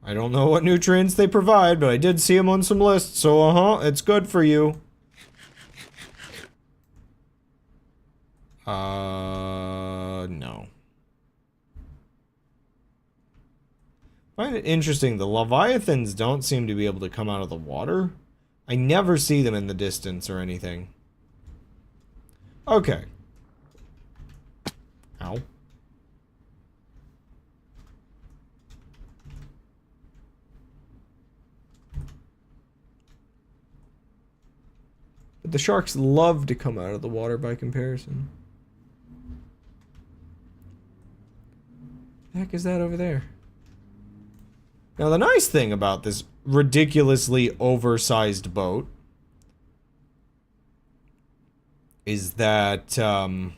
[SPEAKER 1] I don't know what nutrients they provide, but I did see them on some lists, so it's good for you. No. I find it interesting, the Leviathans don't seem to be able to come out of the water. I never see them in the distance or anything. Okay. Ow. But the sharks love to come out of the water by comparison. The heck is that over there? Now, the nice thing about this ridiculously oversized boat is that, I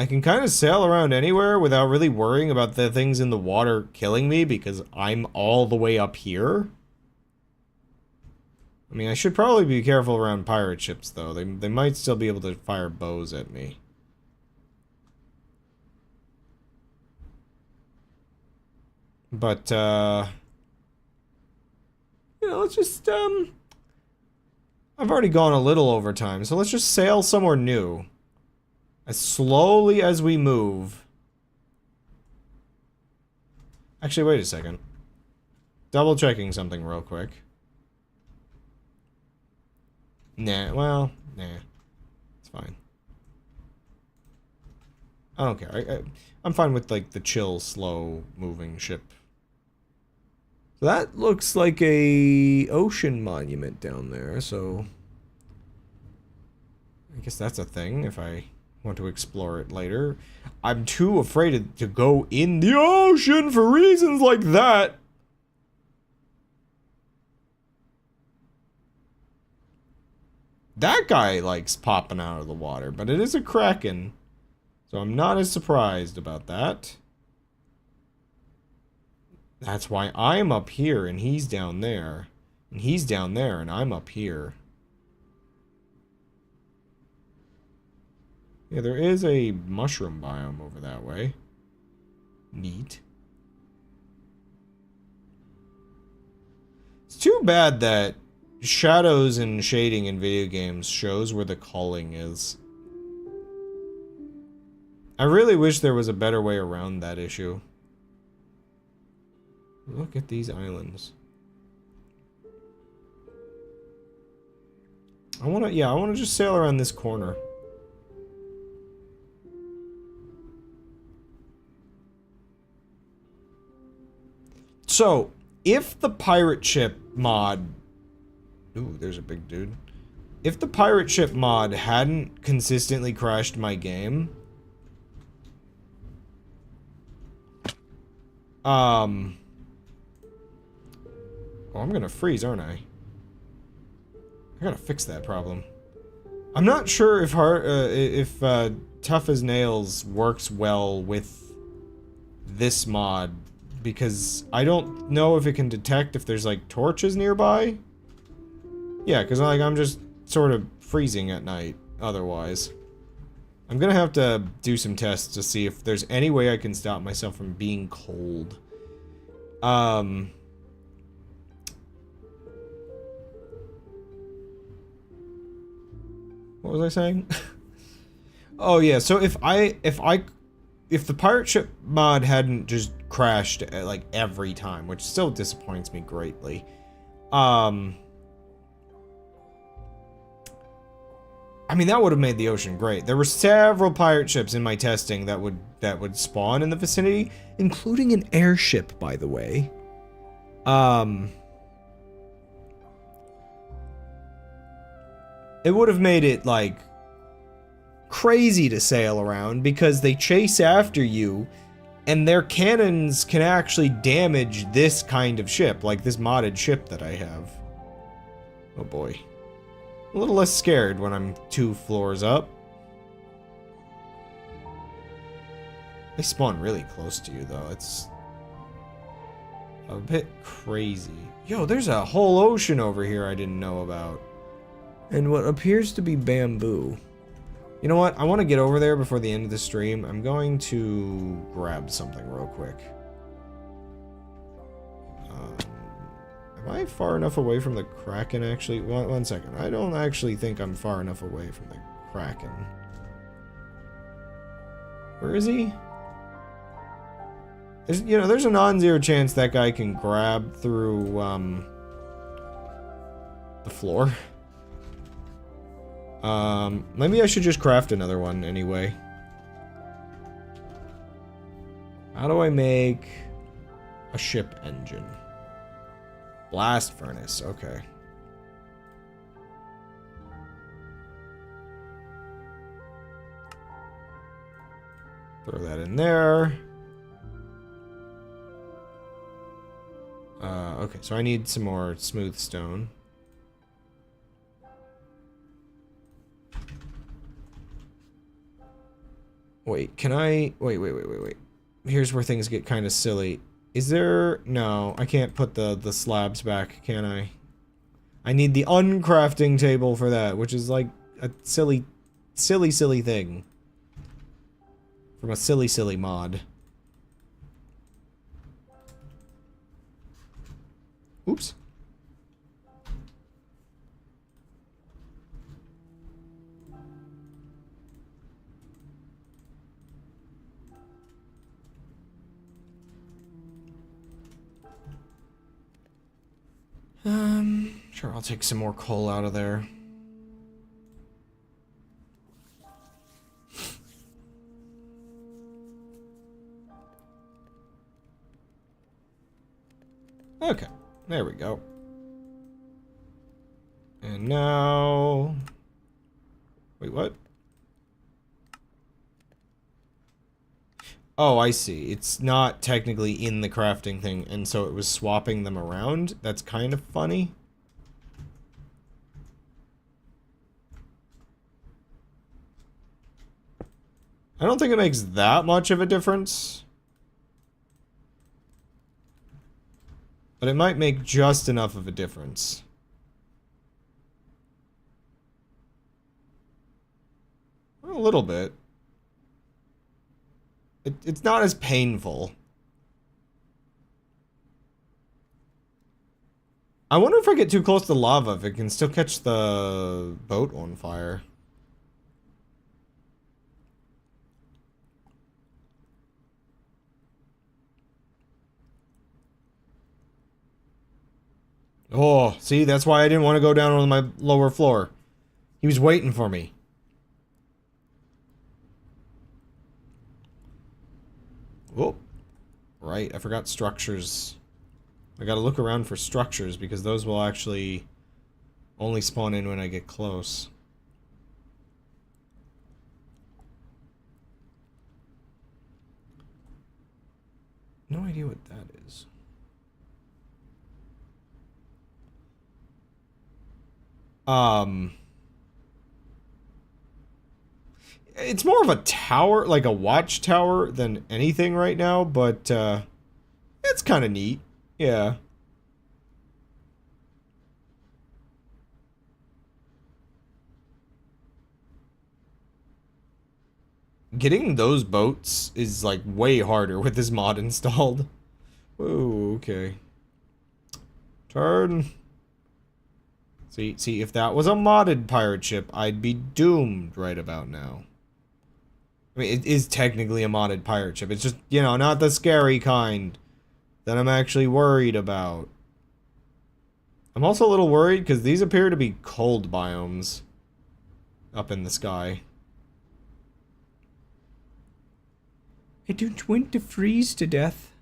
[SPEAKER 1] can kind of sail around anywhere without really worrying about the things in the water killing me because I'm all the way up here. I mean, I should probably be careful around pirate ships, though. They might still be able to fire bows at me. But, you know, let's just, I've already gone a little over time, so let's just sail somewhere new. As slowly as we move. Actually, wait a second. Double checking something real quick. Nah, well, nah. It's fine. I don't care. I'm fine with, like, the chill, slow-moving ship. So that looks like a ocean monument down there, so... I guess that's a thing, if I want to explore it later. I'm too afraid to go in the ocean for reasons like that! That guy likes popping out of the water, but it is a kraken. So I'm not as surprised about that. That's why I'm up here and he's down there. And he's down there and I'm up here. Yeah, there is a mushroom biome over that way. Neat. It's too bad that shadows and shading in video games shows where the culling is. I really wish there was a better way around that issue. Look at these islands. I wanna just sail around this corner. So, if the pirate ship mod... Ooh, there's a big dude. If the pirate ship mod hadn't consistently crashed my game... Oh, I'm gonna freeze, aren't I? I gotta fix that problem. I'm not sure if Tough as Nails works well with this mod, because I don't know if it can detect if there's, like, torches nearby. Yeah, because, like, I'm just sort of freezing at night, otherwise. I'm gonna have to do some tests to see if there's any way I can stop myself from being cold. What was I saying? Oh yeah, so if the pirate ship mod hadn't just crashed like every time, which still disappoints me greatly, I mean that would have made the ocean great. There were several pirate ships in my testing that would spawn in the vicinity, including an airship, by the way. It would have made it like crazy to sail around because they chase after you and their cannons can actually damage this kind of ship, like this modded ship that I have. Oh boy. A little less scared when I'm 2 floors up. They spawn really close to you though, it's a bit crazy. Yo, there's a whole ocean over here I didn't know about. And what appears to be bamboo. You know what? I want to get over there before the end of the stream. I'm going to grab something real quick. Am I far enough away from the Kraken, actually? One second. I don't actually think I'm far enough away from the Kraken. Where is he? You know, there's a non-zero chance that guy can grab through, the floor. Maybe I should just craft another one anyway. How do I make a ship engine? Blast furnace, okay. Throw that in there. Okay, so I need some more smooth stone. Wait, can I... Wait. Here's where things get kind of silly. Is there... No, I can't put the slabs back, can I? I need the uncrafting table for that, which is like a silly thing. From a silly mod. Oops. Sure, I'll take some more coal out of there. Okay, there we go. And now... Wait, what? Oh, I see. It's not technically in the crafting thing, and so it was swapping them around. That's kind of funny. I don't think it makes that much of a difference. But it might make just enough of a difference. A little bit. It's not as painful. I wonder if I get too close to lava, if it can still catch the boat on fire. Oh, see, that's why I didn't want to go down on my lower floor. He was waiting for me. Oh, right, I forgot structures. I gotta look around for structures because those will actually only spawn in when I get close. No idea what that is. It's more of a tower, like a watchtower, than anything right now, but, it's kind of neat. Yeah. getting those boats is, like, way harder with this mod installed. Whoa, okay. Turn. See, if that was a modded pirate ship, I'd be doomed right about now. I mean, it is technically a modded pirate ship. It's just, you know, not the scary kind that I'm actually worried about. I'm also a little worried because these appear to be cold biomes up in the sky. I don't want to freeze to death.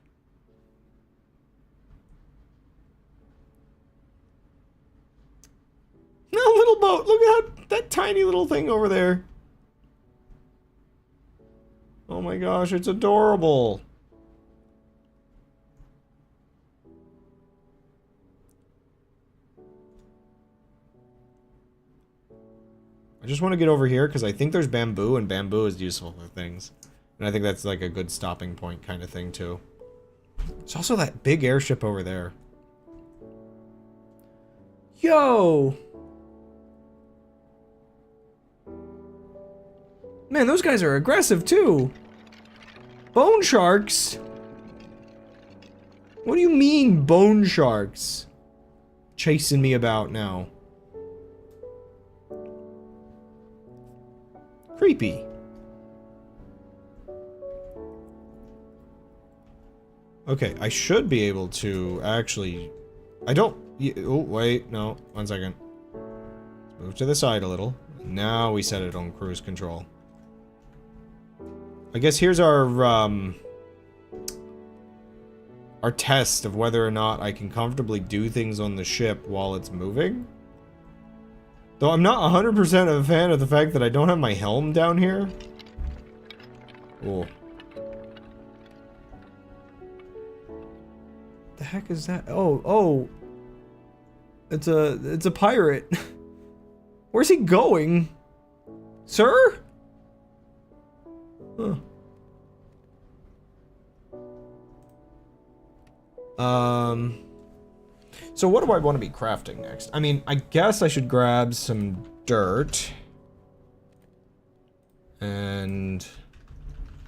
[SPEAKER 1] No, little boat! Look at that tiny little thing over there. Oh my gosh, it's adorable. I just want to get over here because I think there's bamboo, and bamboo is useful for things. And I think that's like a good stopping point kind of thing too. There's also that big airship over there. Yo! Man, those guys are aggressive too. Bone sharks? What do you mean, bone sharks? Chasing me about now. Creepy. Okay, I should be able to actually... I don't... Oh, wait, no. 1 second. Let's move to the side a little. Now we set it on cruise control. I guess here's our test of whether or not I can comfortably do things on the ship while it's moving. Though I'm not 100% a fan of the fact that I don't have my helm down here. Oh. The heck is that? Oh. It's a pirate. Where's he going? Sir? Huh. So what do I want to be crafting next? I mean, I guess I should grab some dirt. And...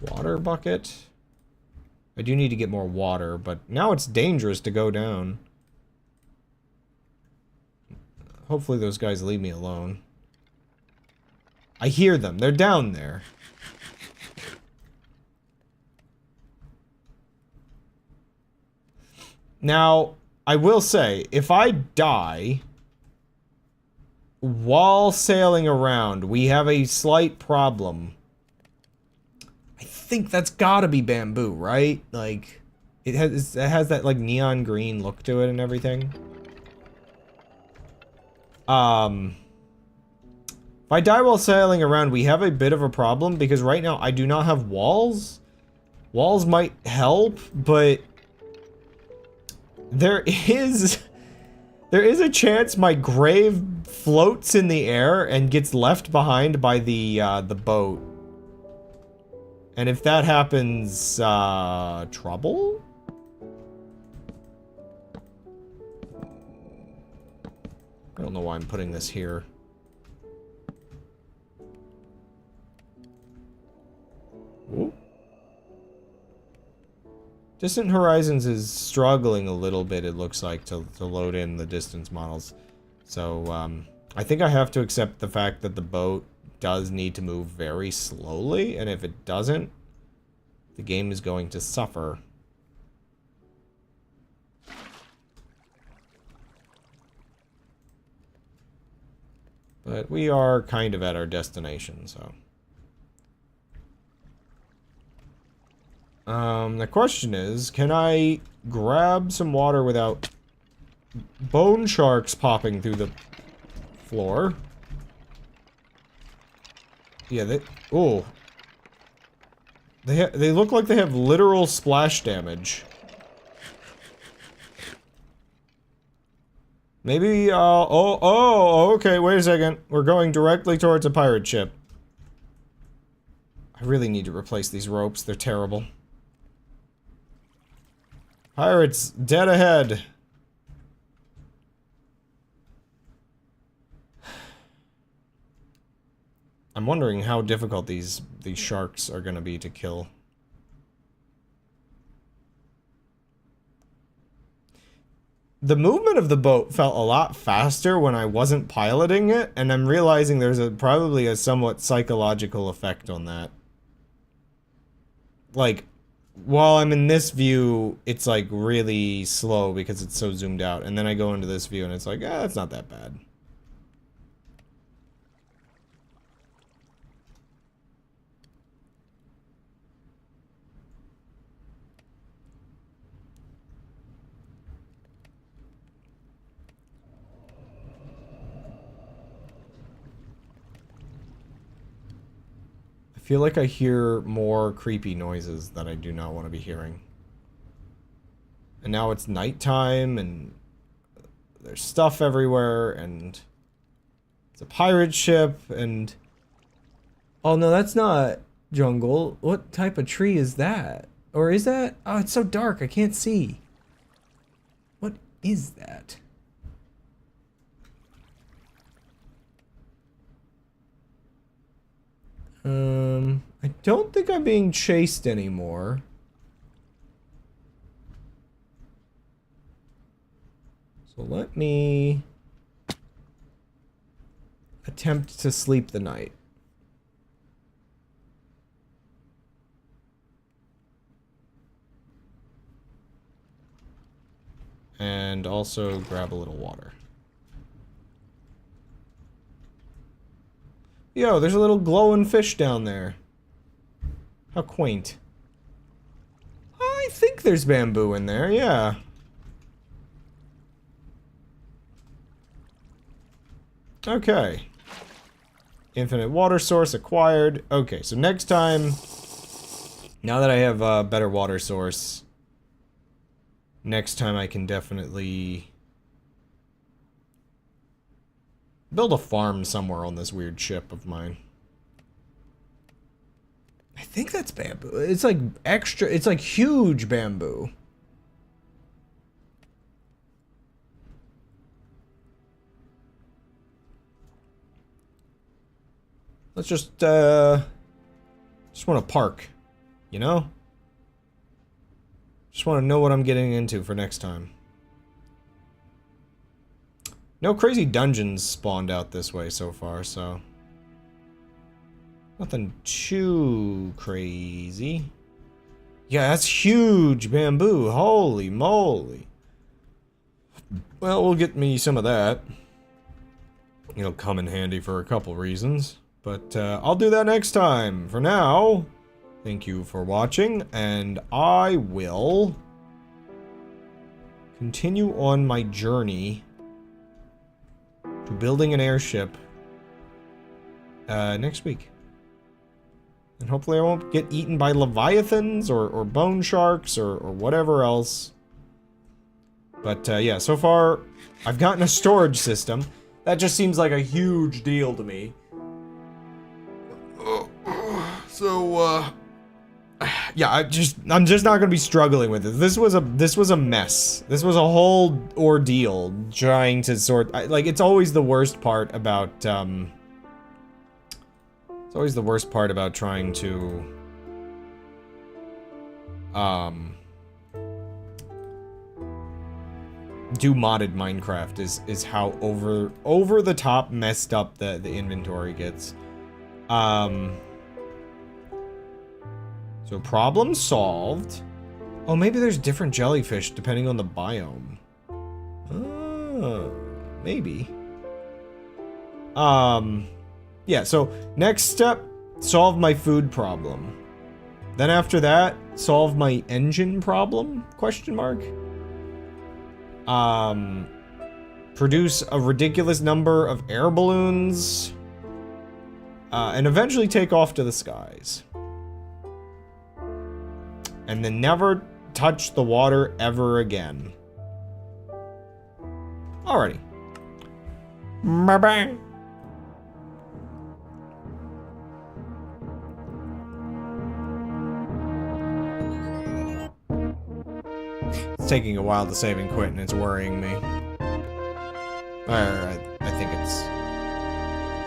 [SPEAKER 1] water bucket. I do need to get more water, but now it's dangerous to go down. Hopefully those guys leave me alone. I hear them. They're down there. Now, I will say, if I die while sailing around, we have a slight problem. I think that's gotta be bamboo, right? Like, it has that, like, neon green look to it and everything. If I die while sailing around, we have a bit of a problem, because right now I do not have walls. Walls might help, but... There is a chance my grave floats in the air and gets left behind by the boat. And if that happens, trouble? I don't know why I'm putting this here. Ooh. Distant Horizons is struggling a little bit, it looks like, to load in the distance models. So, I think I have to accept the fact that the boat does need to move very slowly, and if it doesn't, the game is going to suffer. But we are kind of at our destination, so... the question is, can I grab some water without bone sharks popping through the floor? Yeah, they look like they have literal splash damage. Maybe, okay, wait a second. We're going directly towards a pirate ship. I really need to replace these ropes, they're terrible. Pirates, dead ahead. I'm wondering how difficult these sharks are gonna be to kill. The movement of the boat felt a lot faster when I wasn't piloting it, and I'm realizing there's probably a somewhat psychological effect on that. Like, while I'm in this view, it's like really slow because it's so zoomed out, and then I go into this view and it's like, it's not that bad. I feel like I hear more creepy noises that I do not want to be hearing. And now it's nighttime, and there's stuff everywhere, and it's a pirate ship, and... Oh no, that's not jungle. What type of tree is that? Or is that? Oh, it's so dark, I can't see. What is that? I don't think I'm being chased anymore. So let me attempt to sleep the night. And also grab a little water. Yo, there's a little glowing fish down there. How quaint. I think there's bamboo in there, yeah. Okay. Infinite water source acquired. Okay, so next time, now that I have a better water source, next time I can definitely build a farm somewhere on this weird ship of mine. I think that's bamboo. It's like extra, it's like huge bamboo. Let's just want to park, you know? Just want to know what I'm getting into for next time. No crazy dungeons spawned out this way so far, so... Nothing too crazy. Yeah, that's huge bamboo. Holy moly. Well, we'll get me some of that. It'll come in handy for a couple reasons. But I'll do that next time. For now, thank you for watching, and I will continue on my journey to building an airship next week. And hopefully I won't get eaten by leviathans or bone sharks or whatever else. But yeah, so far I've gotten a storage system. That just seems like a huge deal to me. So yeah, I'm just not gonna be struggling with it. This was a mess. This was a whole ordeal trying to sort. Like, it's always the worst part about it's always the worst part about trying to do modded Minecraft is how over the top messed up the inventory gets. So problem solved. Oh, maybe there's different jellyfish depending on the biome. Oh, maybe. Yeah, so next step, solve my food problem. Then after that, solve my engine problem, question mark. Produce a ridiculous number of air balloons. And eventually take off to the skies. And then never touch the water ever again. Alrighty. Bye-bye. It's taking a while to save and quit, and it's worrying me. I think it's...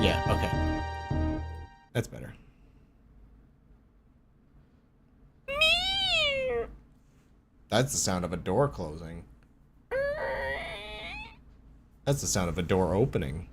[SPEAKER 1] Yeah, okay. That's better. That's the sound of a door closing. That's the sound of a door opening.